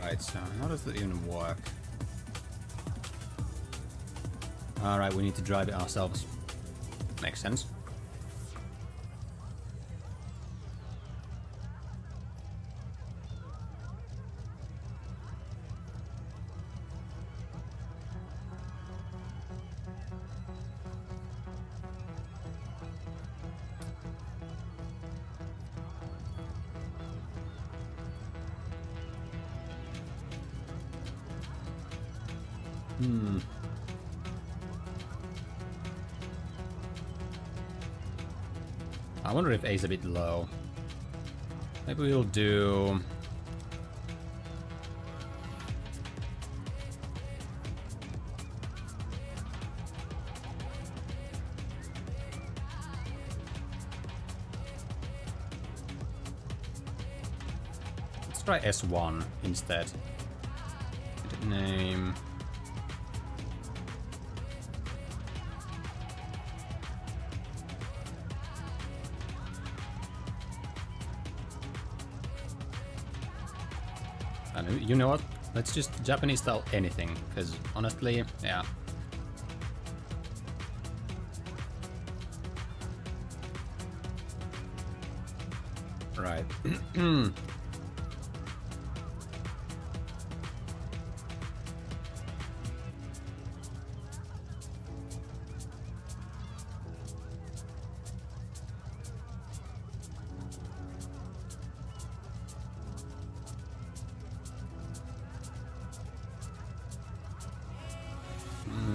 Right, so how does that even work? Alright, we need to drive it ourselves. Makes sense. I wonder if A's a bit low. Maybe we'll do... Let's try S1 instead. Name... You know what? Let's just Japanese style anything, because honestly, yeah. Right.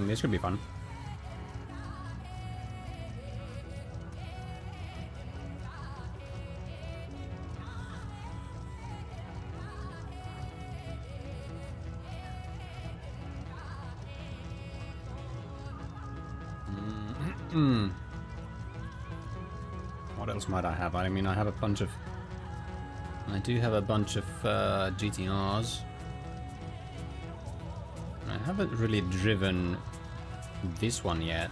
This could be fun. What else might I have? I mean, I have a bunch of... I do have a bunch of GTRs. I haven't really driven this one yet.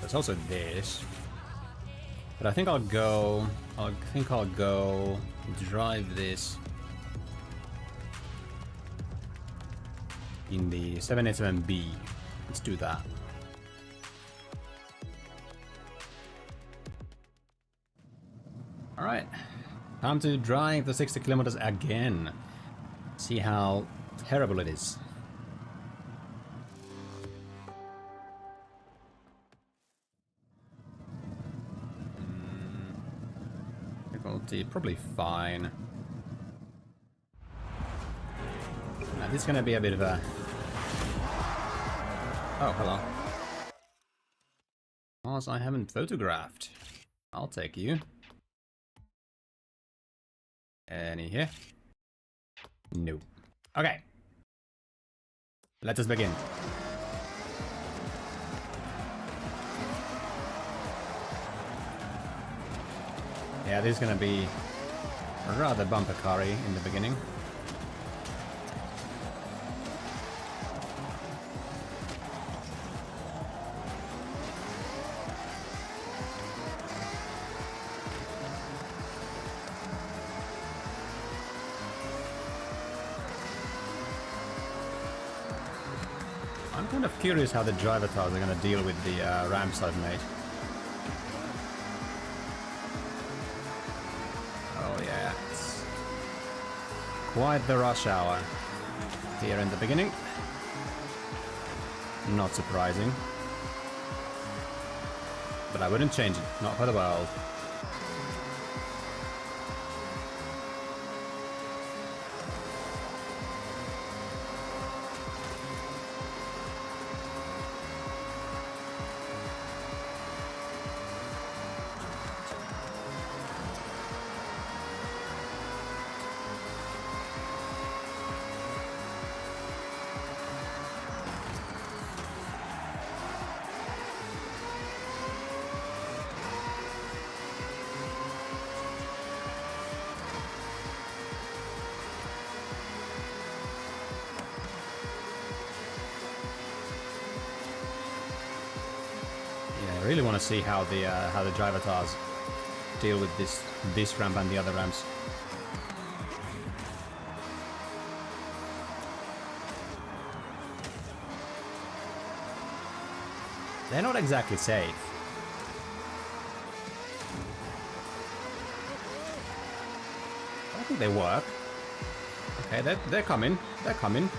There's also this. But I think I'll go drive this in the 787B. Let's do that. Alright. Time to drive the 60 kilometers again. See how terrible it is. Difficulty probably fine. Now this is gonna be a bit of a... Oh, hello. Cars I haven't photographed. I'll take you. Any here? No. Okay. Let us begin. Yeah, this is gonna be rather bumper car-y in the beginning. I'm kind of curious how the driver cars are going to deal with the ramps I've made. Oh yeah, it's quite the rush hour here in the beginning. Not surprising. But I wouldn't change it, not for the world. I really want to see how the driver cars deal with this ramp and the other ramps. They're not exactly safe. I think they work. Okay, they're coming. They're coming.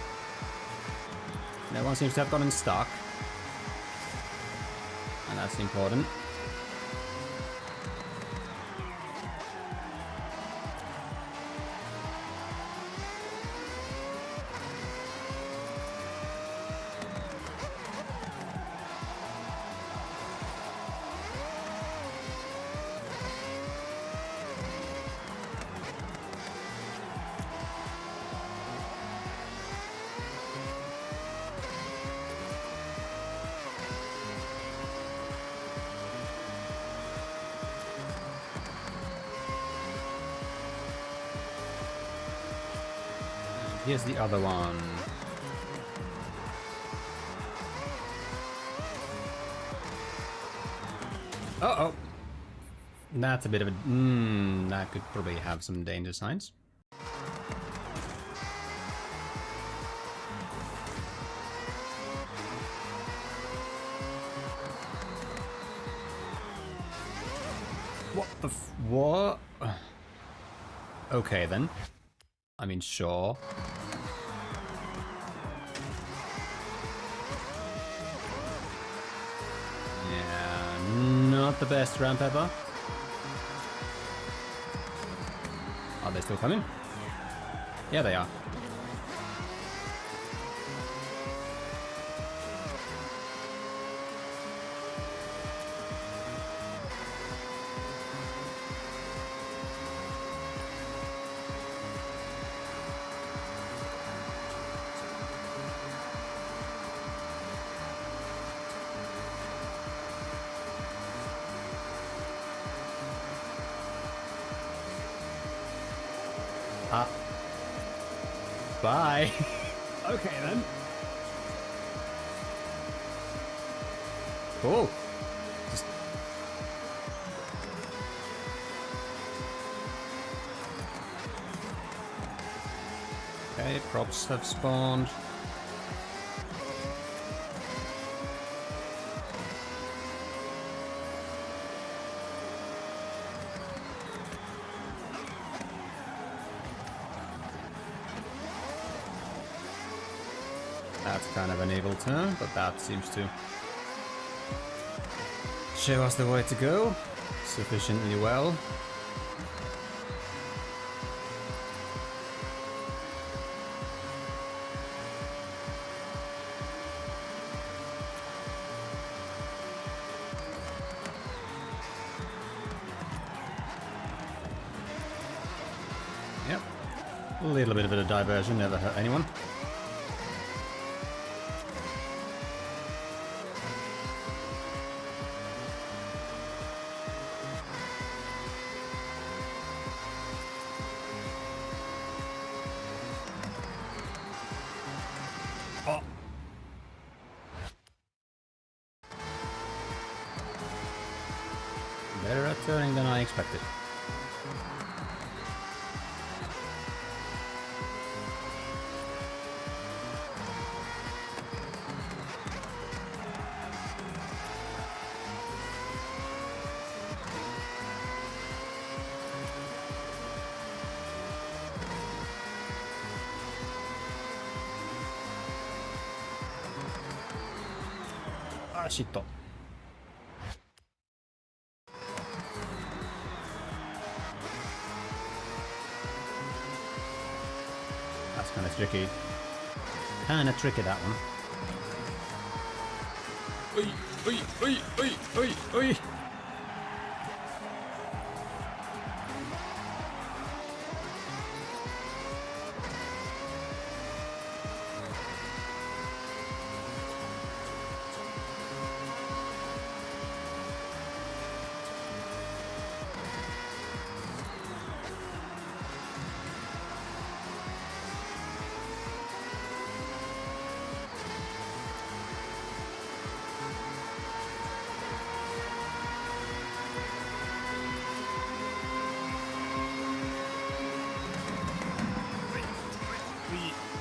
No one seems to have gotten stuck. And that's important. Here's the other one. Uh-oh. That's a bit of a... that could probably have some danger signs. What the what? Okay then. I mean, sure. Yeah, not the best ramp ever. Are they still coming? Yeah, they are. Bye. Okay then. Cool. Just... Okay, props have spawned. That's kind of an evil turn, but that seems to show us the way to go sufficiently well. Yep. A little bit of a diversion, never hurt anyone. Oh. Better at turning than I expected. Ah, shit. That's kind of tricky. Kind of tricky, that one. Oi, oi, oi, oi, oi, oi.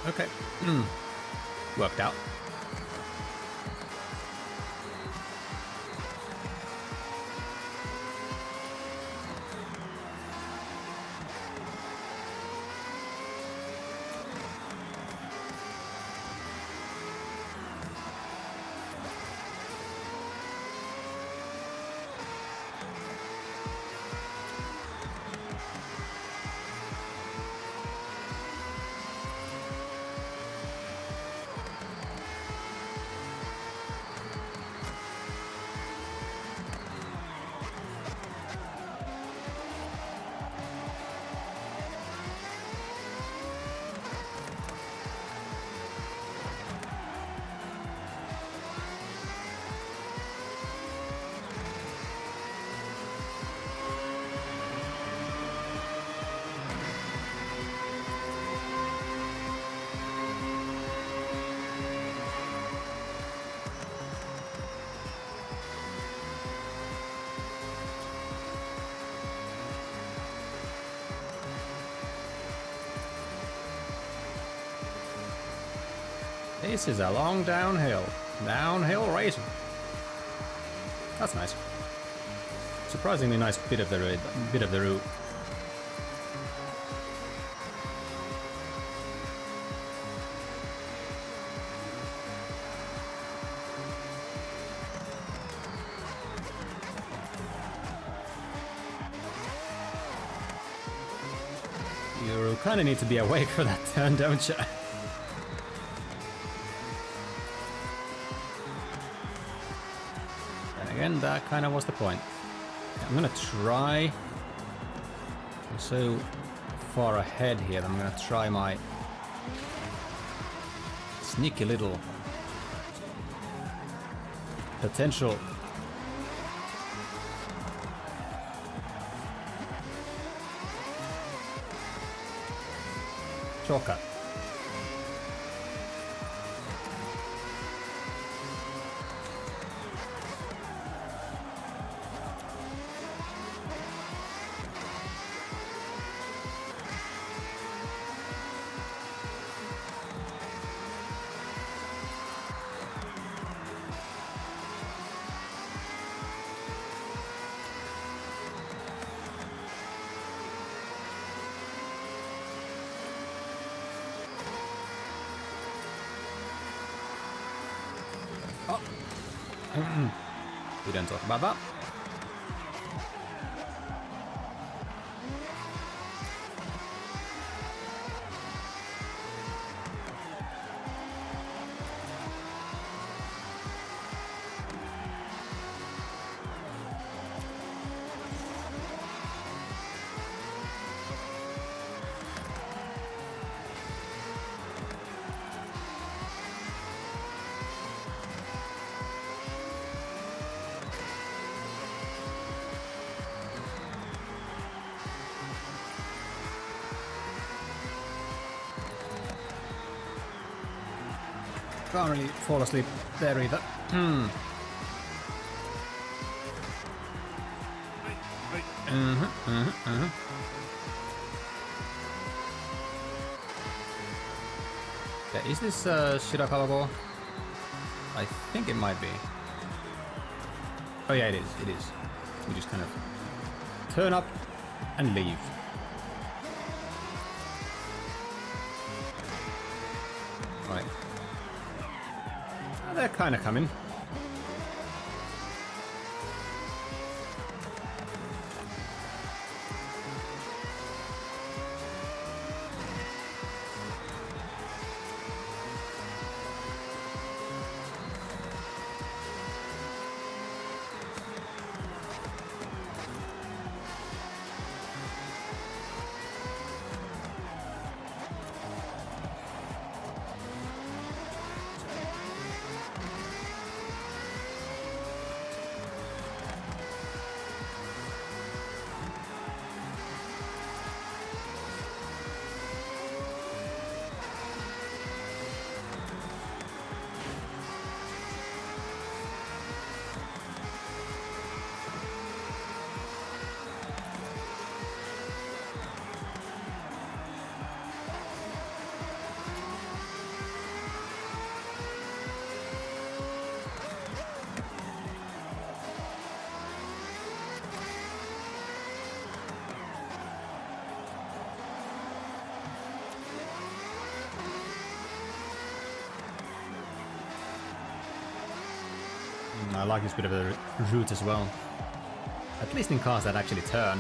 Okay. Worked out. This is a long downhill racing. That's nice. Surprisingly nice bit of the route. You kind of need to be awake for that turn, don't you? Again, that kind of was the point. I'm gonna try. I'm so far ahead here that I'm gonna try my sneaky little potential shortcut. We don't talk about that. Can't really fall asleep there either. Okay, is this Shirakawa? I think it might be. Oh yeah, it is. It is. We just kind of turn up and leave. Right. They're kind of coming. I like this bit of a route as well. At least in cars that actually turn.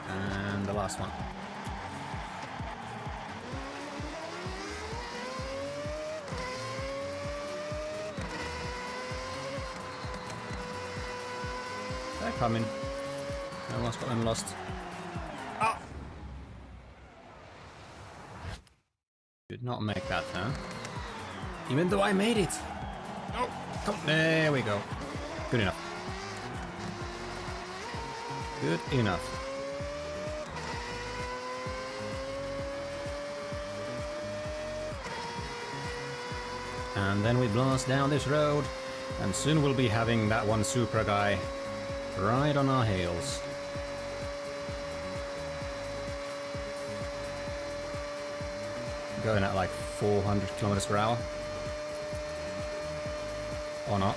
And the last one. They're coming. No one's got them lost. Ah! Did not make that turn. Even though I made it. Oh, come. There we go. Good enough. Good enough. And then we blast down this road, and soon we'll be having that one Supra guy right on our heels. Going at like 400 kilometers per hour. Or not.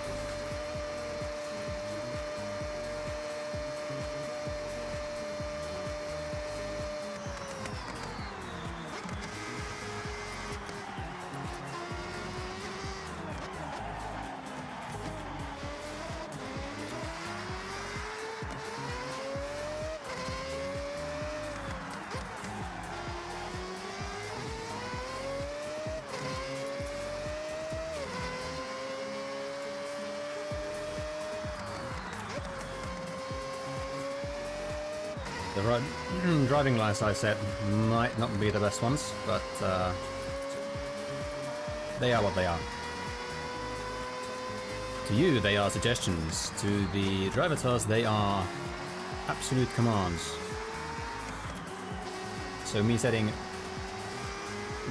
The driving lines I set might not be the best ones, but they are what they are. To you, they are suggestions. To the drivatars, they are absolute commands. So me setting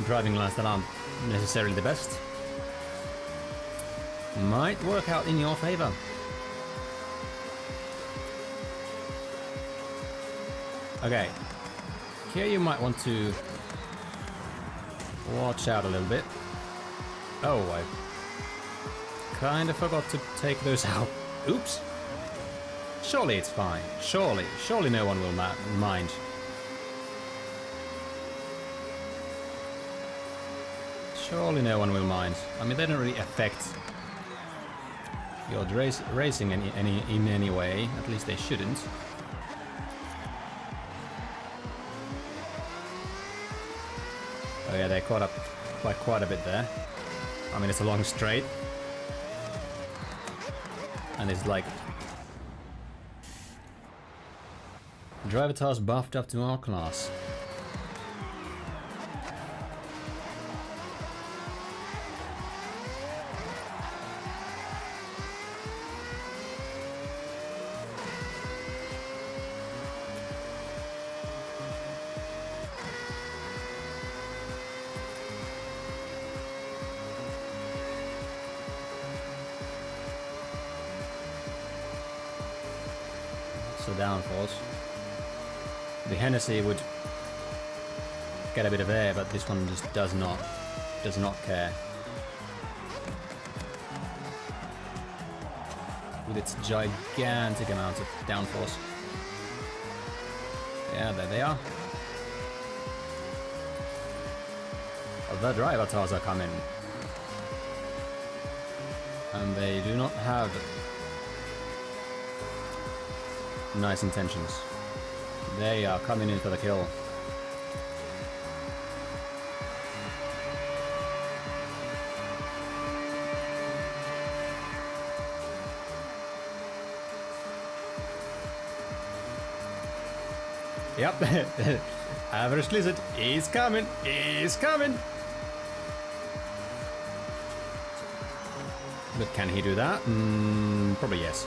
driving lines that aren't necessarily the best might work out in your favor. Okay, here you might want to watch out a little bit. Oh, I kind of forgot to take those out. Oops. Surely it's fine. Surely no one will mind. Surely no one will mind. I mean, they don't really affect your racing in any way. At least they shouldn't. Oh yeah, they caught up by quite a bit there. I mean, it's a long straight. And it's like... Driver task buffed up to our class. So downforce. The Hennessy would get a bit of air, but this one just does not care. With its gigantic amount of downforce. Yeah, there they are. The driver tires are coming. And they do not have nice intentions. They are coming in for the kill. Yep. Average Lizard is coming. Is coming. But can he do that? Probably yes.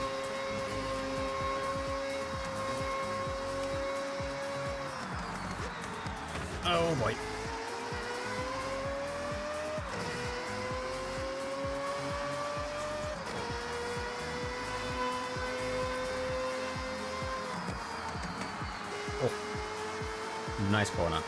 Oh boy. Oh. Nice corner.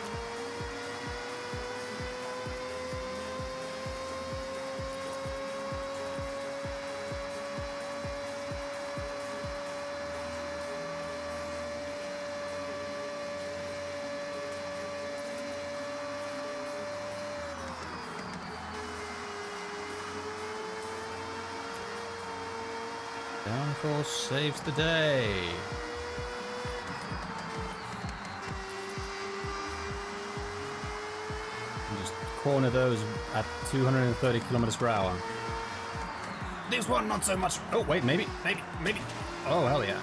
Downforce saves the day. And just corner those at 230 kilometers per hour. This one not so much. Oh wait, maybe. Oh hell yeah.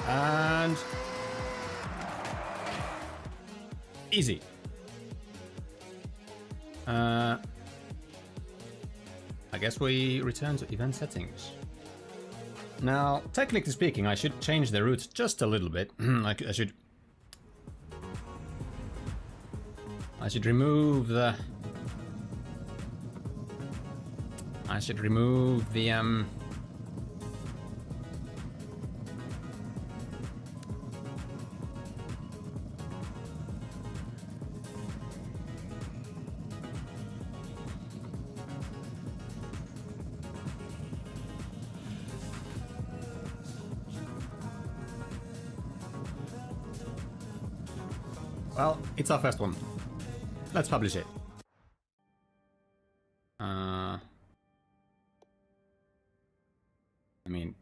And easy. I guess we return to event settings. Now, technically speaking, I should change the route just a little bit. I should remove the... Well, it's our first one. Let's publish it. I mean...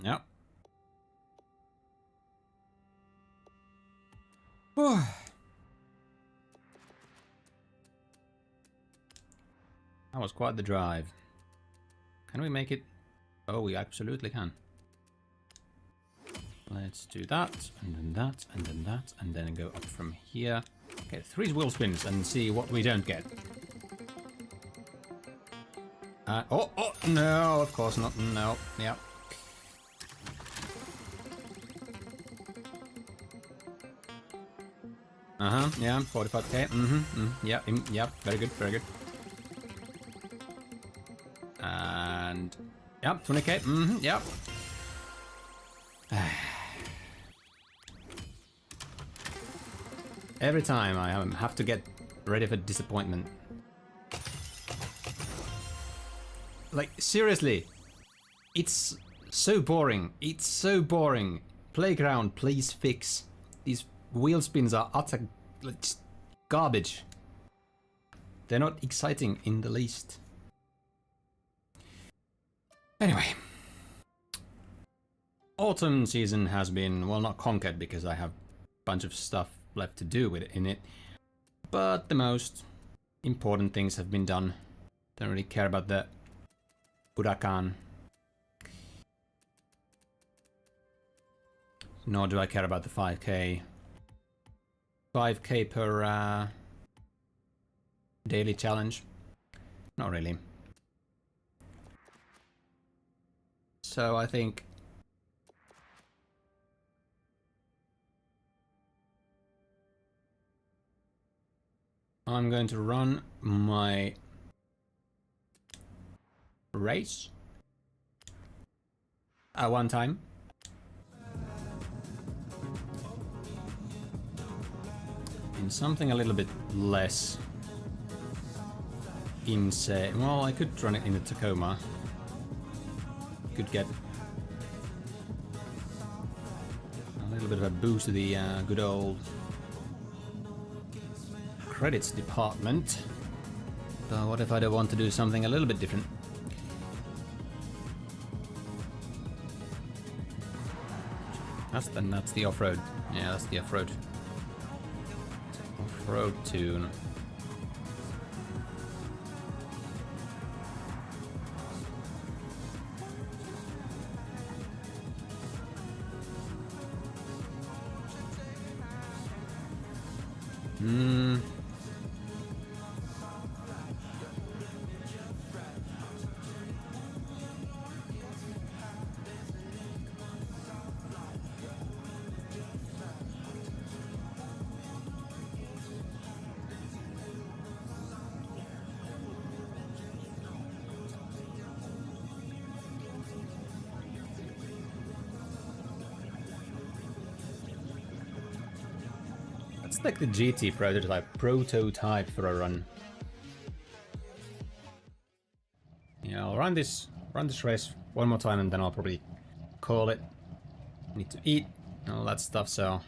Yep. That was quite the drive. Can we make it? Oh, we absolutely can. Let's do that, and then that, and then that, and then go up from here. Get 3 wheel spins and see what we don't get. Oh, no, of course not. No, yeah. Yeah, 45k. Yeah, very good, very good. And yep, 20k. Yep. Every time I have to get ready for disappointment. Like seriously, it's So boring. It's so boring. Playground, please fix. These wheel spins are utter just garbage. They're not exciting in the least. Anyway. Autumn season has been, well, not conquered because I have a bunch of stuff left to do with it in it. But the most important things have been done. Don't really care about the Huracan. Nor do I care about the 5k. 5k per daily challenge. Not really. So I think I'm going to run my race at one time. In something a little bit less insane. Well, I could run it in the Tacoma. Could get a little bit of a boost to the good old credits department. But what if I don't want to do something a little bit different? That's the off-road. Yeah, that's the off-road. Off-road tune. It's like the GT prototype for a run. Yeah, I'll run this race one more time and then I'll probably call it. Need to eat and all that stuff, so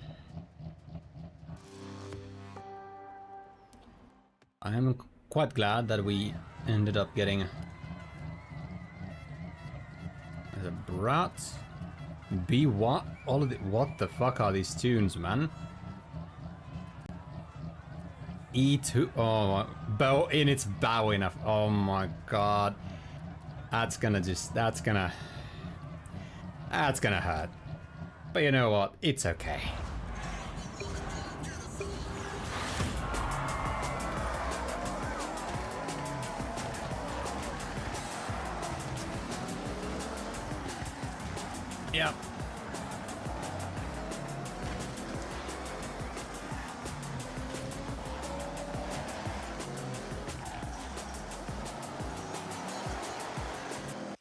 I am quite glad that we ended up getting the brat. Be what? All of the what the fuck are these tunes, man? E2. Oh, bow in its bow enough. Oh my god. That's gonna hurt. But you know what? It's okay. Yep.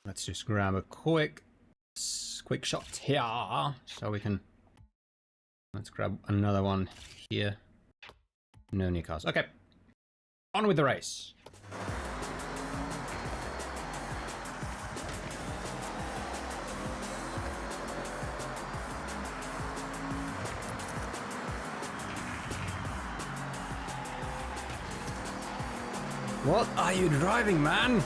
Let's just grab a quick shot here, so we can. Let's grab another one here. No new cars. Okay, on with the race. What are you driving, man?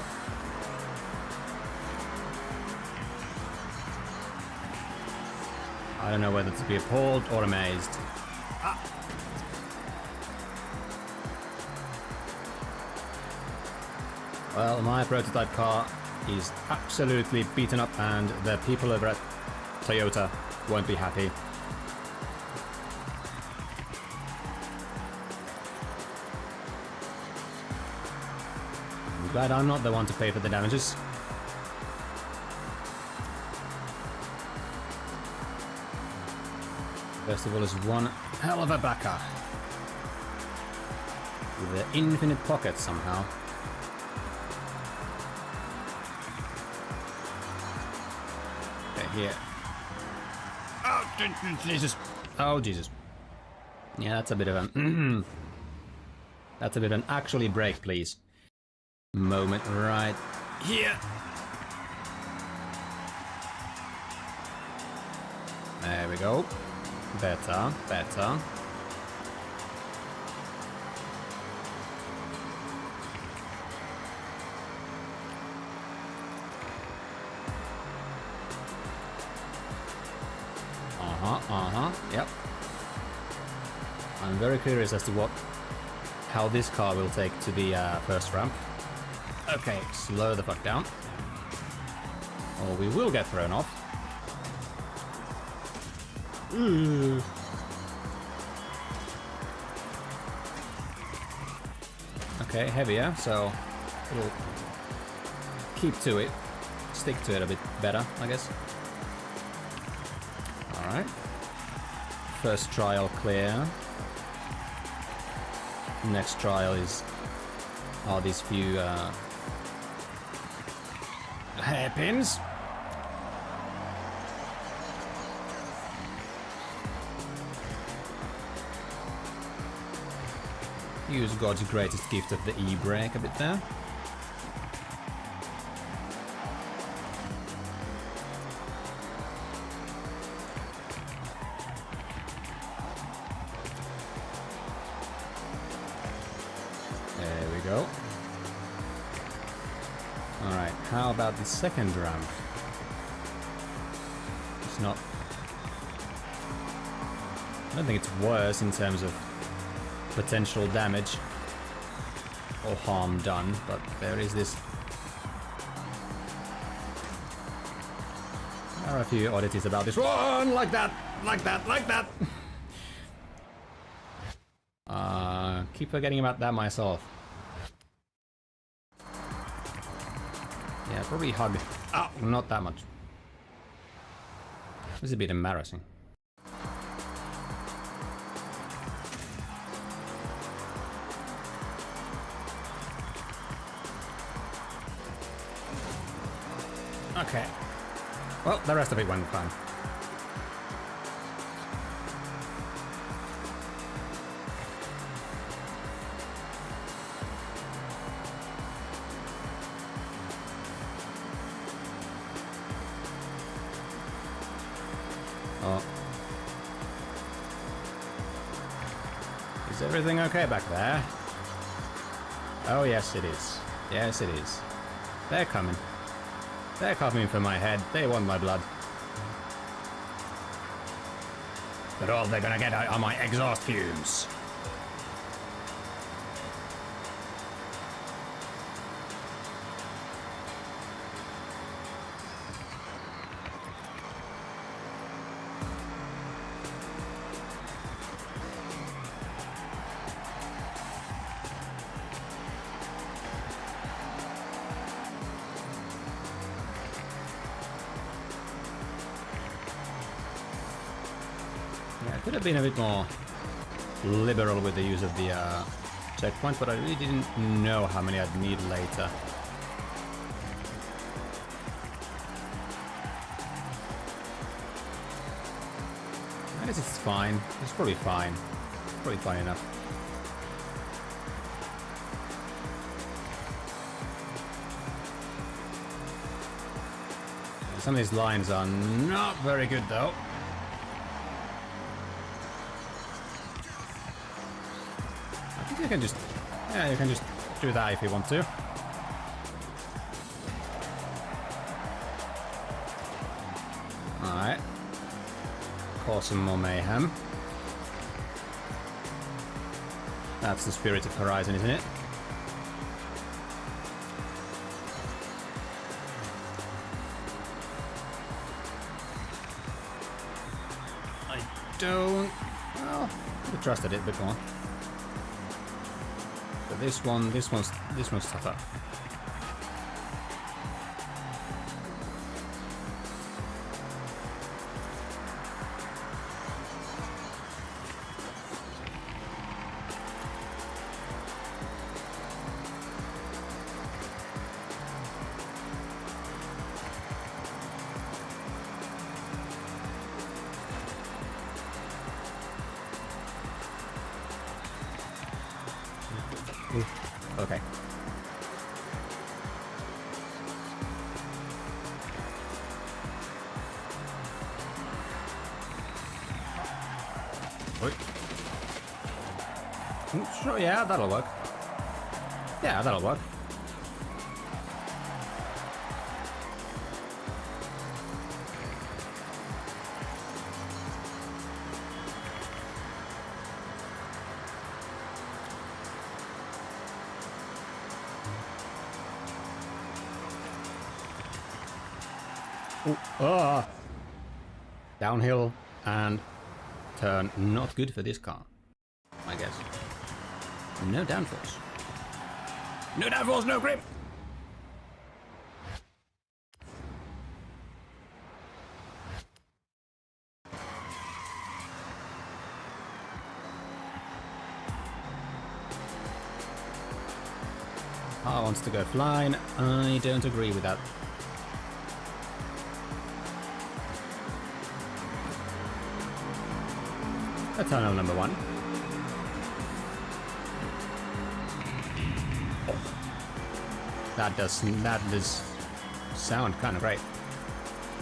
I don't know whether to be appalled or amazed. Ah. Well, my prototype car is absolutely beaten up and the people over at Toyota won't be happy. I'm glad I'm not the one to pay for the damages. First of all, is one hell of a backer. With the infinite pockets somehow. Okay, here. Oh, Jesus. Oh, Jesus. Yeah, that's a bit of an... that's a bit of an actually brake, please. Moment right here. There we go. Better, better. Yep. I'm very curious as to how this car will take to the first ramp. Okay, slow the fuck down. Or we will get thrown off. Ooh. Okay, heavier, so we'll keep to it. Stick to it a bit better, I guess. Alright. First trial clear. Next trial are these few hairpins. Use God's greatest gift of the e-brake a bit there. There we go. Alright, how about the second ramp? It's not... I don't think it's worse in terms of potential damage or harm done, but there is this... There are a few oddities about this one, like that, like that, like that. Keep forgetting about that myself. Yeah, probably hug. Oh, not that much. This is a bit embarrassing. Okay. Well, the rest of it went fine. Oh. Is everything okay back there? Oh, yes, it is. Yes, it is. They're coming. They're coming for my head. They want my blood. But all they're gonna get are my exhaust fumes. Could have been a bit more liberal with the use of the checkpoint, but I really didn't know how many I'd need later. I guess it's fine. It's probably fine. Probably fine enough. Some of these lines are not very good though. You can just, yeah, you can just do that if you want to. Alright. Cause some more mayhem. That's the spirit of Horizon, isn't it? I don't... Well, I trusted it a bit more. But this one's tougher. Okay. Sure, yeah, that'll work. Yeah, that'll work. Downhill and turn, not good for this car, I guess. No downforce. No downforce, no grip! Car wants to go flying. I don't agree with that. Tunnel number 1. That does sound kind of great.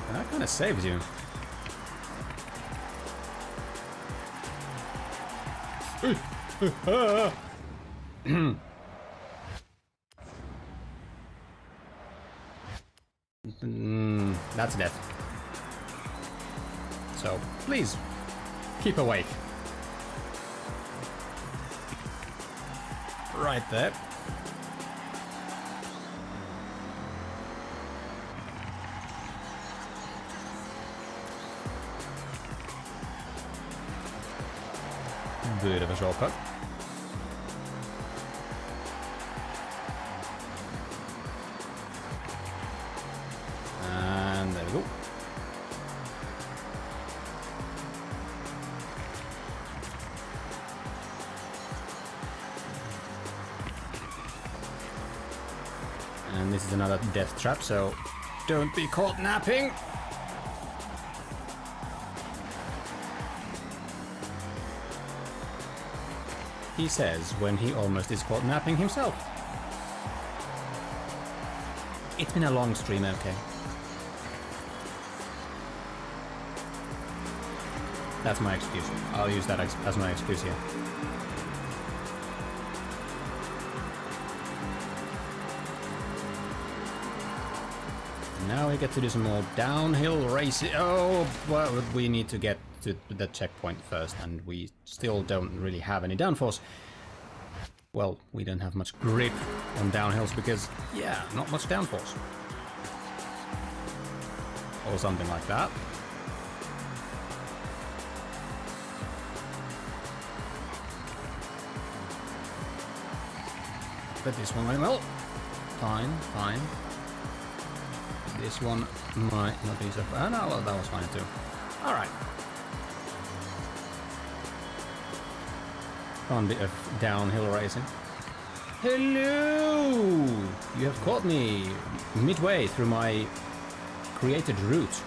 And that kind of saves you. That's death. So please keep awake. Right there. Bit of a shortcut. And there we go. And this is another death trap, so don't be caught napping. He says when he almost is caught napping himself. It's been a long stream, okay? That's my excuse. I'll use that as my excuse here. Now we get to do some more downhill racing. Oh, well, we need to get to the checkpoint first, and we still don't really have any downforce. Well, we don't have much grip on downhills because, yeah, not much downforce. Or something like that. But this one went well. Fine, fine. This one might not be so far. No, well, that was fine too. Alright. Fun bit of downhill racing. Hello! You have caught me midway through my created route.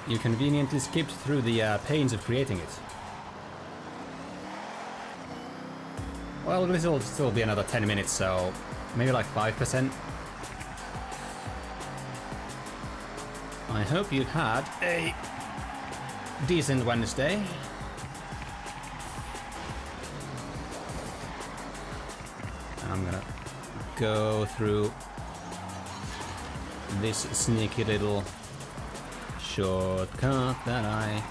You conveniently skipped through the pains of creating it. Well, this will still be another 10 minutes, so maybe like 5%. I hope you had a decent Wednesday. I'm gonna go through this sneaky little shortcut that I...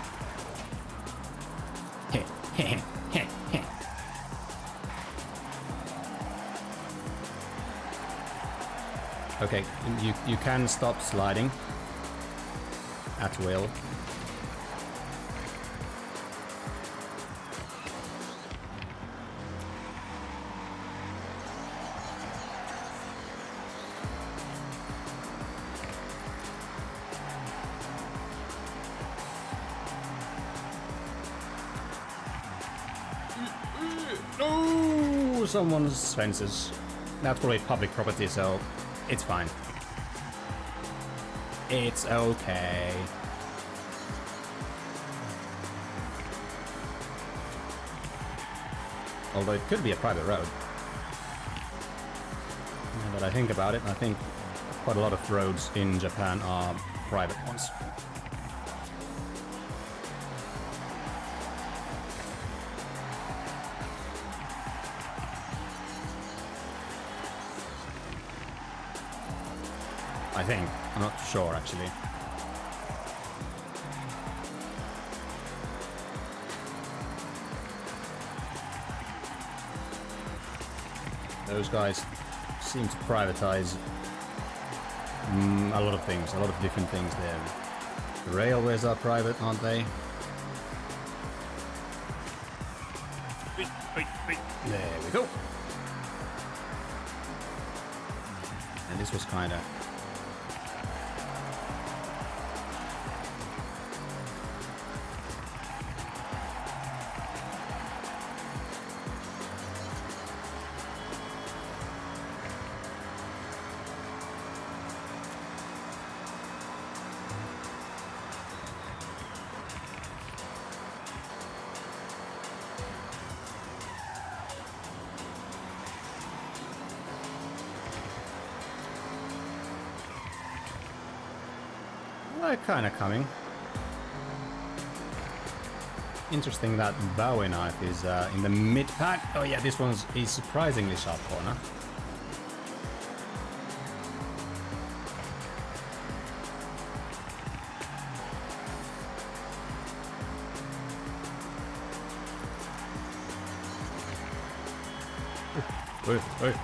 Okay, you can stop sliding at will. Oh, someone's fences. That's probably public property, so it's fine. It's okay. Although it could be a private road. Now that I think about it, I think quite a lot of roads in Japan are private ones. I think. I'm not sure actually. Those guys seem to privatize a lot of things, a lot of different things there. The railways are private, aren't they? There we go. And this was kind of... Well, kind of coming. Interesting that Bowie knife is in the mid pack. Oh yeah, this one's a surprisingly sharp corner. Hey.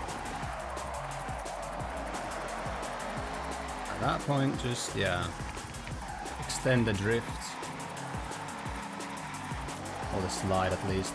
At that point, just, yeah, extend the drift. Or the slide at least.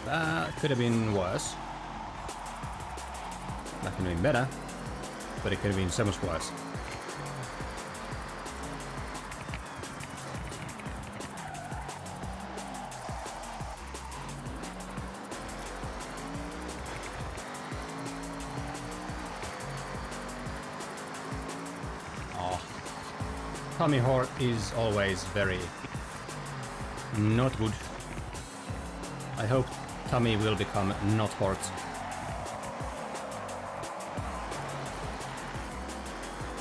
That could have been worse. That could have been better, but it could have been so much worse. Oh. Tommy Hort is always very not good. I hope Tommy will become not Hort.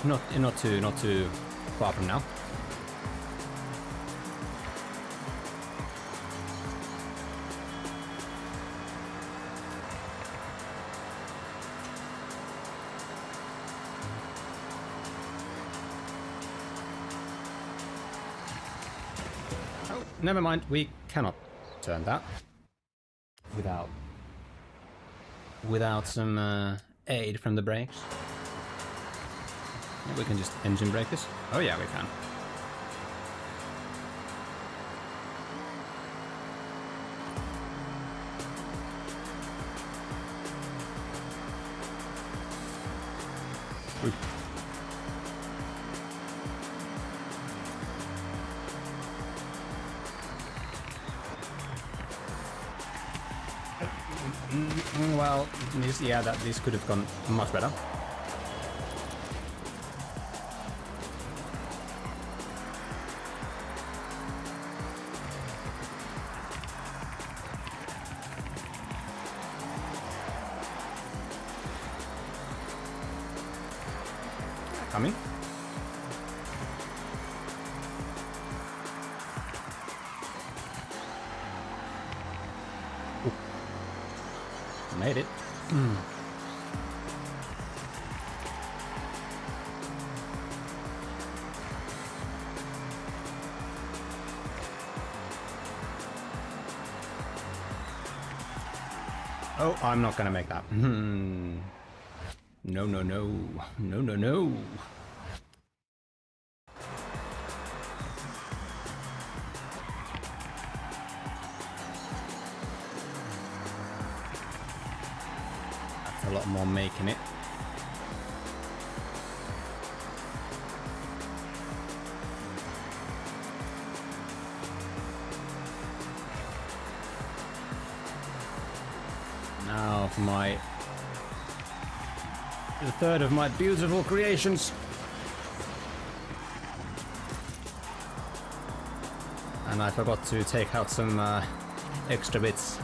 Not too far from now. Oh, never mind, we cannot turn that without some aid from the brakes. Yeah, we can just engine brake this. Oh yeah, we can. Ooh. Well, this could have gone much better. Coming. Ooh. Made it. Oh, I'm not gonna make that. No, no, no. No, no, no. a lot more making it. Now for the third of my beautiful creations. And I forgot to take out some extra bits,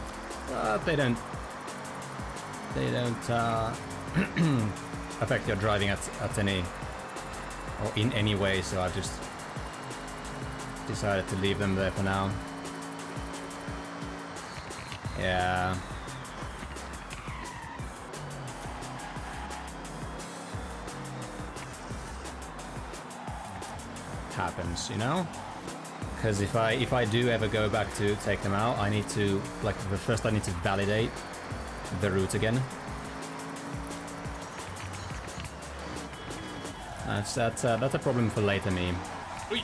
but they don't affect your driving at any or in any way, so I've just decided to leave them there for now. Yeah. Happens, you know? Because if I do ever go back to take them out, I need to, like, first I need to validate the route again. That's a problem for later me. Oi.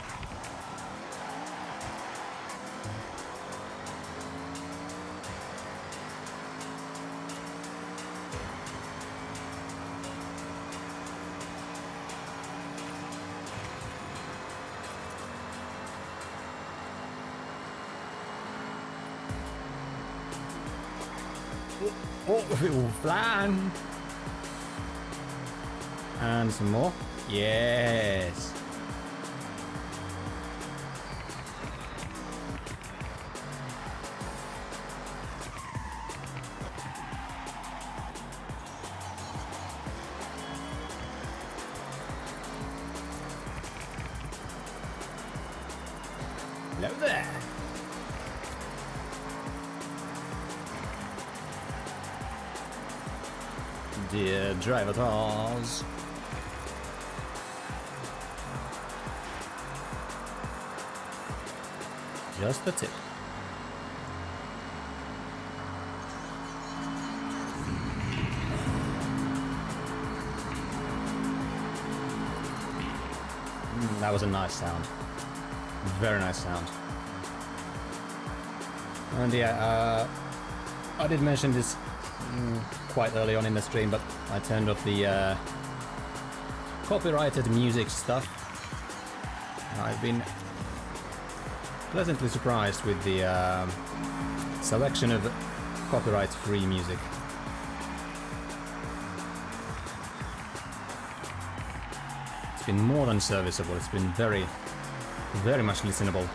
Oh, flan! And some more. Yes! Hello there! Dear drivatars. Just the tip. That was a nice sound. Very nice sound. And yeah, I did mention this quite early on in the stream, but I turned off the copyrighted music stuff. I've been pleasantly surprised with the selection of copyright-free music. It's been more than serviceable. It's been very, very much listenable.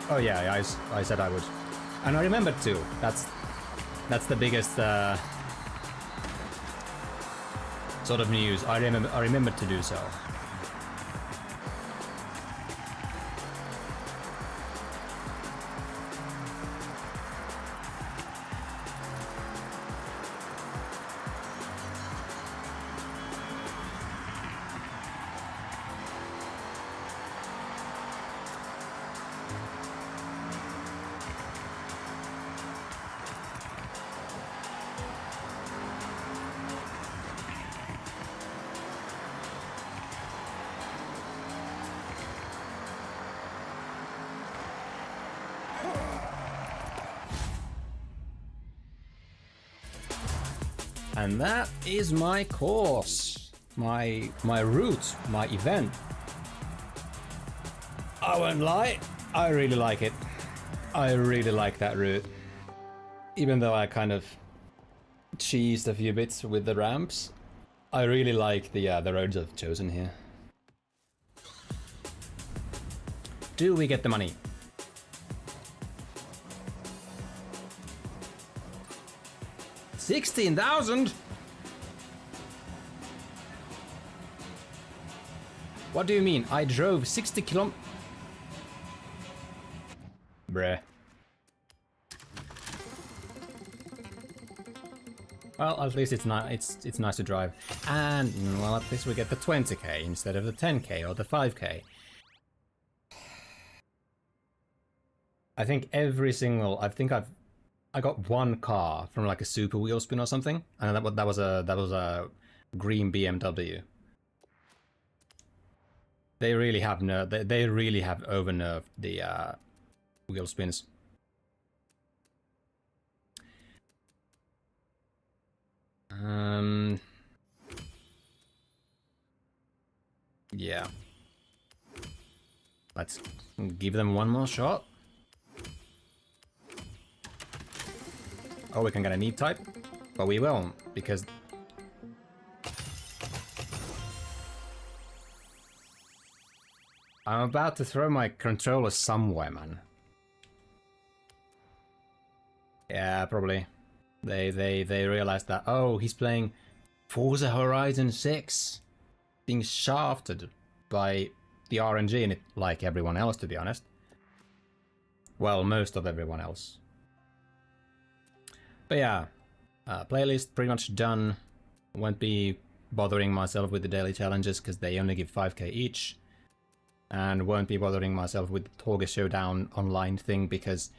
Oh yeah, I said I would, and I remembered too. That's the biggest sort of news. I remembered to do so. And that is my course, my route, my event. I won't lie, I really like it. I really like that route. Even though I kind of cheesed a few bits with the ramps, I really like the roads I've chosen here. Do we get the money? $16,000? What do you mean? I drove 60 kilometers. Bruh. Well, at least it's not. It's nice to drive, and well, at least we get the 20k instead of the 10k or the 5k. I think I got one car from like a super wheel spin or something, and that was a green BMW. They really have they really have over-nerfed the wheel spins. Yeah. Let's give them one more shot. Oh, we can get a need type, but we won't, because I'm about to throw my controller somewhere, man. Yeah, probably. They realized that, oh, he's playing Forza Horizon 6, being shafted by the RNG in it, like everyone else, to be honest. Well, most of everyone else. But yeah, playlist pretty much done. Won't be bothering myself with the daily challenges because they only give 5k each. And won't be bothering myself with the Torga Showdown online thing because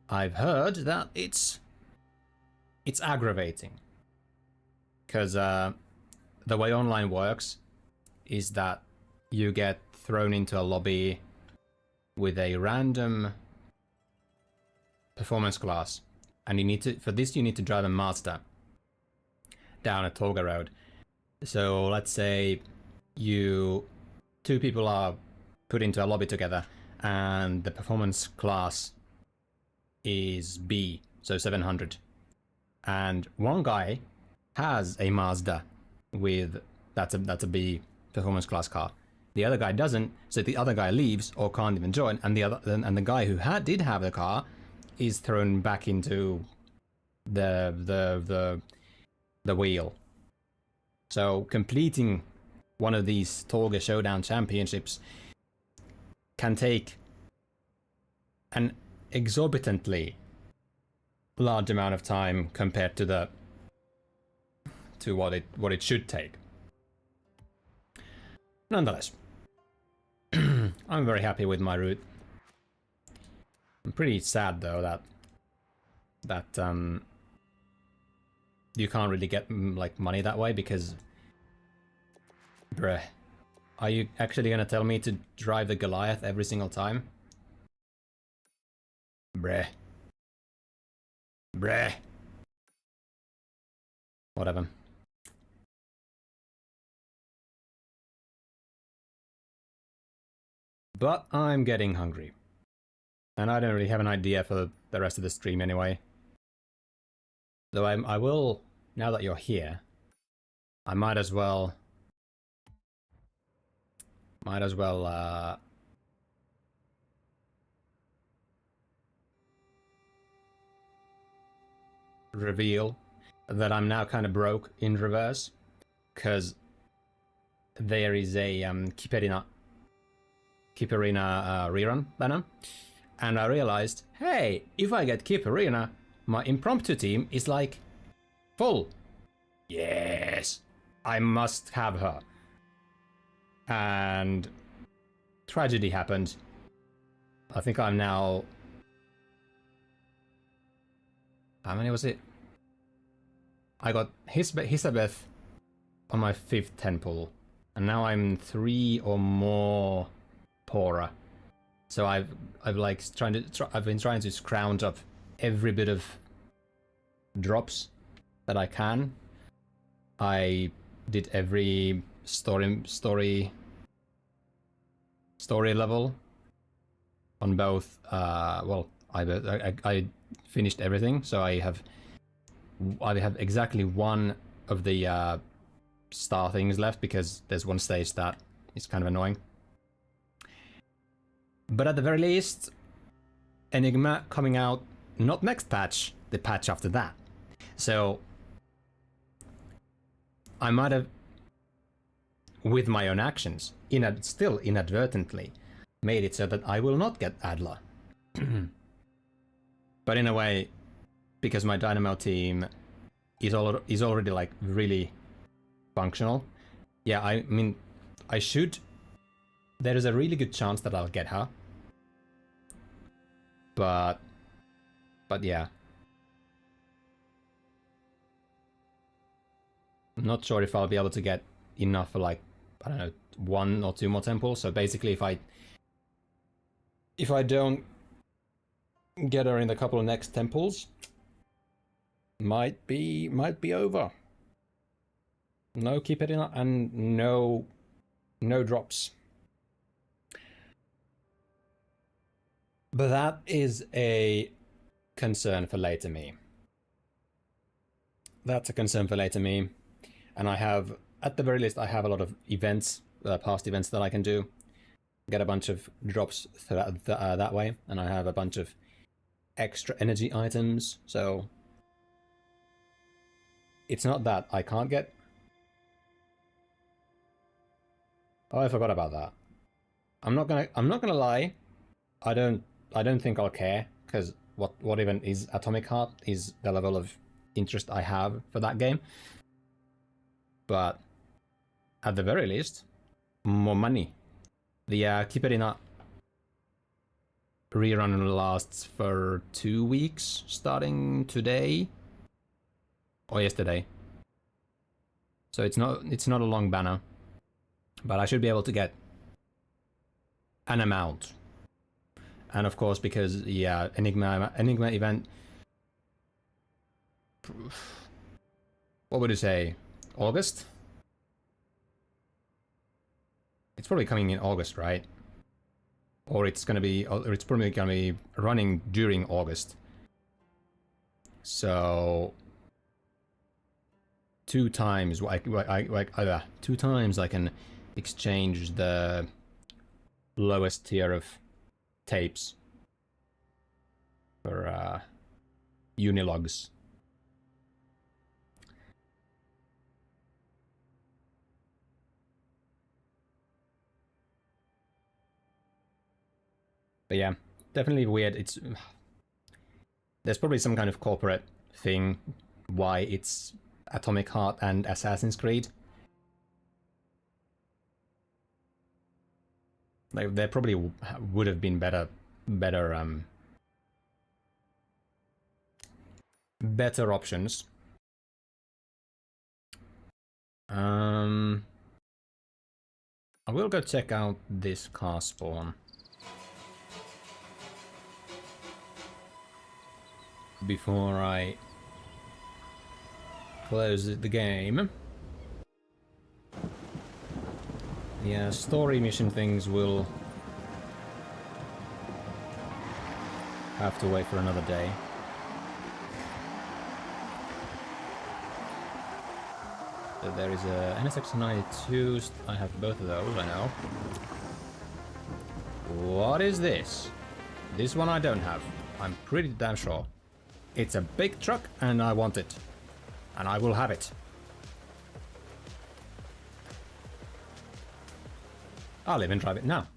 I've heard that it's aggravating. Because the way online works is that you get thrown into a lobby with a random performance class. And you need to, for this you need to drive a Mazda down a Torga road. So let's say two people are put into a lobby together and the performance class is B, so 700. And one guy has a Mazda with that's a B performance class car. The other guy doesn't, so the other guy leaves or can't even join, and the guy who did have the car is thrown back into the wheel. So completing one of these Torga Showdown championships can take an exorbitantly large amount of time compared to what it should take. Nonetheless, I'm very happy with my route. I'm pretty sad though that you can't really get like money that way because, bruh, are you actually gonna tell me to drive the Goliath every single time? Bruh. Whatever. But I'm getting hungry. And I don't really have an idea for the rest of the stream anyway. Though I will, now that you're here, I might as well reveal that I'm now kind of broke in reverse, because there is a Keep Arena rerun banner, and I realized, hey, if I get Keep Arena, my impromptu team is like full. Yes, I must have her. And tragedy happened. I think I'm now... How many was it? I got Hisabeth on my 5th 10 pool, and now I'm 3 or more poorer. So I've been trying to scrounge up every bit of drops that I can. I did every story level on both. Well, I finished everything, so I have exactly one of the star things left because there's one stage that is kind of annoying. But at the very least, Enigma coming out not next patch, the patch after that. So I might have, with my own actions, still inadvertently, made it so that I will not get Adler. But in a way, because my Dynamo team is already like really functional. Yeah, I mean, I should. There is a really good chance that I'll get her. But yeah. I'm not sure if I'll be able to get enough for like, I don't know, 1 or 2 more temples. So basically if I don't get her in the couple of next temples, might be over. No keep it in and no drops. But that is a concern for later me. That's a concern for later me. And I have, at the very least, I have a lot of events, past events that I can do. Get a bunch of drops that way. And I have a bunch of extra energy items. So it's not that I can't get. Oh, I forgot about that. I'm not gonna lie. I don't think I'll care, because what even is Atomic Heart is the level of interest I have for that game. But at the very least, more money. The Kiperina rerun lasts for 2 weeks, starting today or yesterday. So it's not a long banner, but I should be able to get an amount. And of course, because yeah, Enigma event. What would you say? August? It's probably coming in August, right? Or it's probably gonna be running during August. So 2 times I 2 times I can exchange the lowest tier of tapes for unilogs. But yeah, definitely weird. There's probably some kind of corporate thing why it's Atomic Heart and Assassin's Creed. Like, there probably would have been better options. I will go check out this car spawn before I close the game. Yeah, story mission things will have to wait for another day. So there is a NSX92. I have both of those, I know. What is this? This one I don't have. I'm pretty damn sure. It's a big truck and I want it. And I will have it. I'll even drive it now.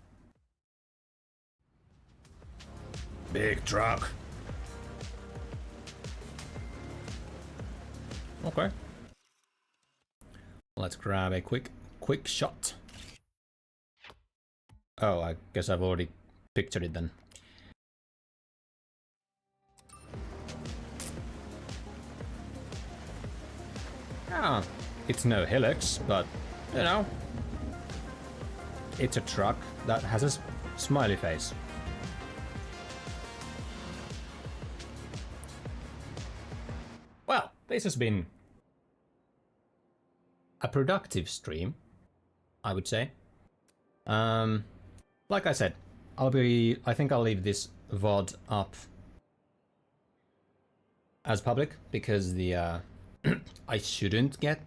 Big truck. Okay. Let's grab a quick shot. Oh, I guess I've already pictured it then. Ah, it's no Hilux, but you know, it's a truck that has a smiley face. Well, this has been a productive stream, I would say. Like I said, I think I'll leave this VOD up as public because the I shouldn't get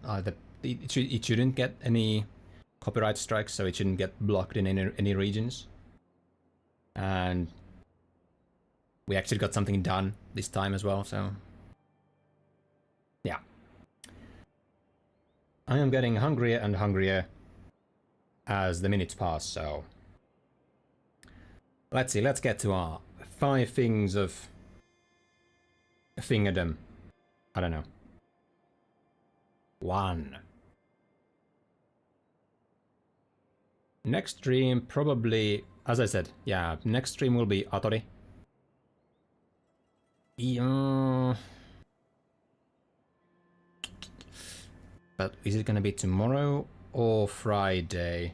it shouldn't get any copyright strikes, so it shouldn't get blocked in any regions. And we actually got something done this time as well, so yeah. I am getting hungrier and hungrier as the minutes pass, so let's see, let's get to our 5 things of fingerdom. I don't know. 1. Next stream probably, as I said, yeah, next stream will be Atori. Yeah. But is it gonna be tomorrow or Friday?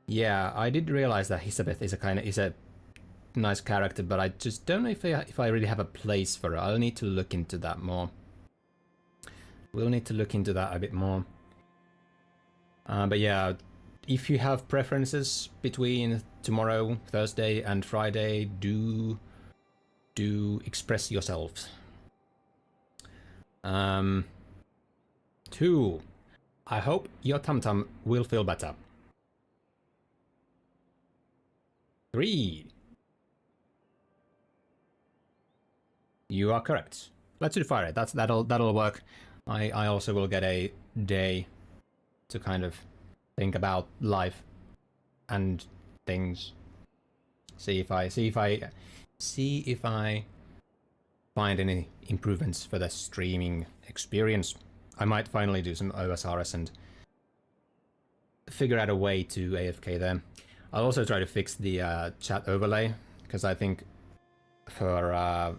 Yeah, I did realize that Elizabeth is a nice character, but I just don't know if I really have a place for her. I'll need to look into that more. We'll need to look into that a bit more. But yeah, if you have preferences between tomorrow, Thursday, and Friday, do express yourselves. 2. I hope your tum-tum will feel better. 3. You are correct. Let's do fire rate. That'll work. I also will get a day to kind of think about life and things. See if I find any improvements for the streaming experience. I might finally do some OSRS and figure out a way to AFK there. I'll also try to fix the chat overlay, because I think for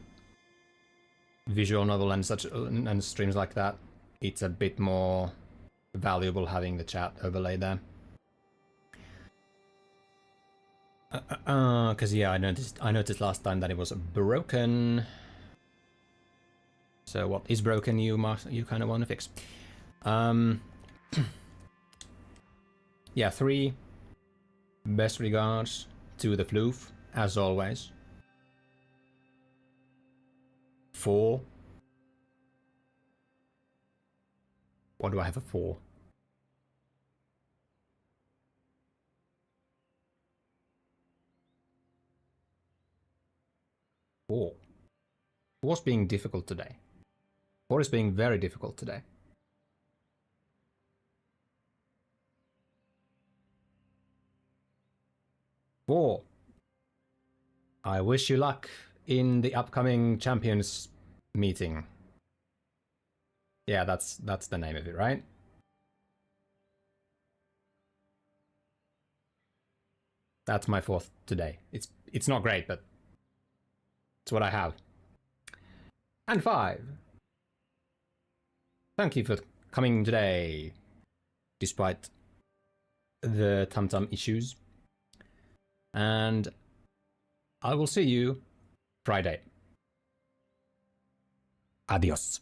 visual novel and such and streams like that, it's a bit more valuable having the chat overlay there. Because yeah, I noticed last time that it was broken. So what is broken, you kind of want to fix. Yeah, 3. Best regards to the floof, as always. 4. What do I have a 4? 4. What's being difficult today? 4 is being very difficult today. 4. I wish you luck in the upcoming champions meeting. Yeah, that's the name of it, right? That's my 4th today. It's not great, but it's what I have. And 5. Thank you for coming today, despite the tum-tum issues. And I will see you Friday. Adios.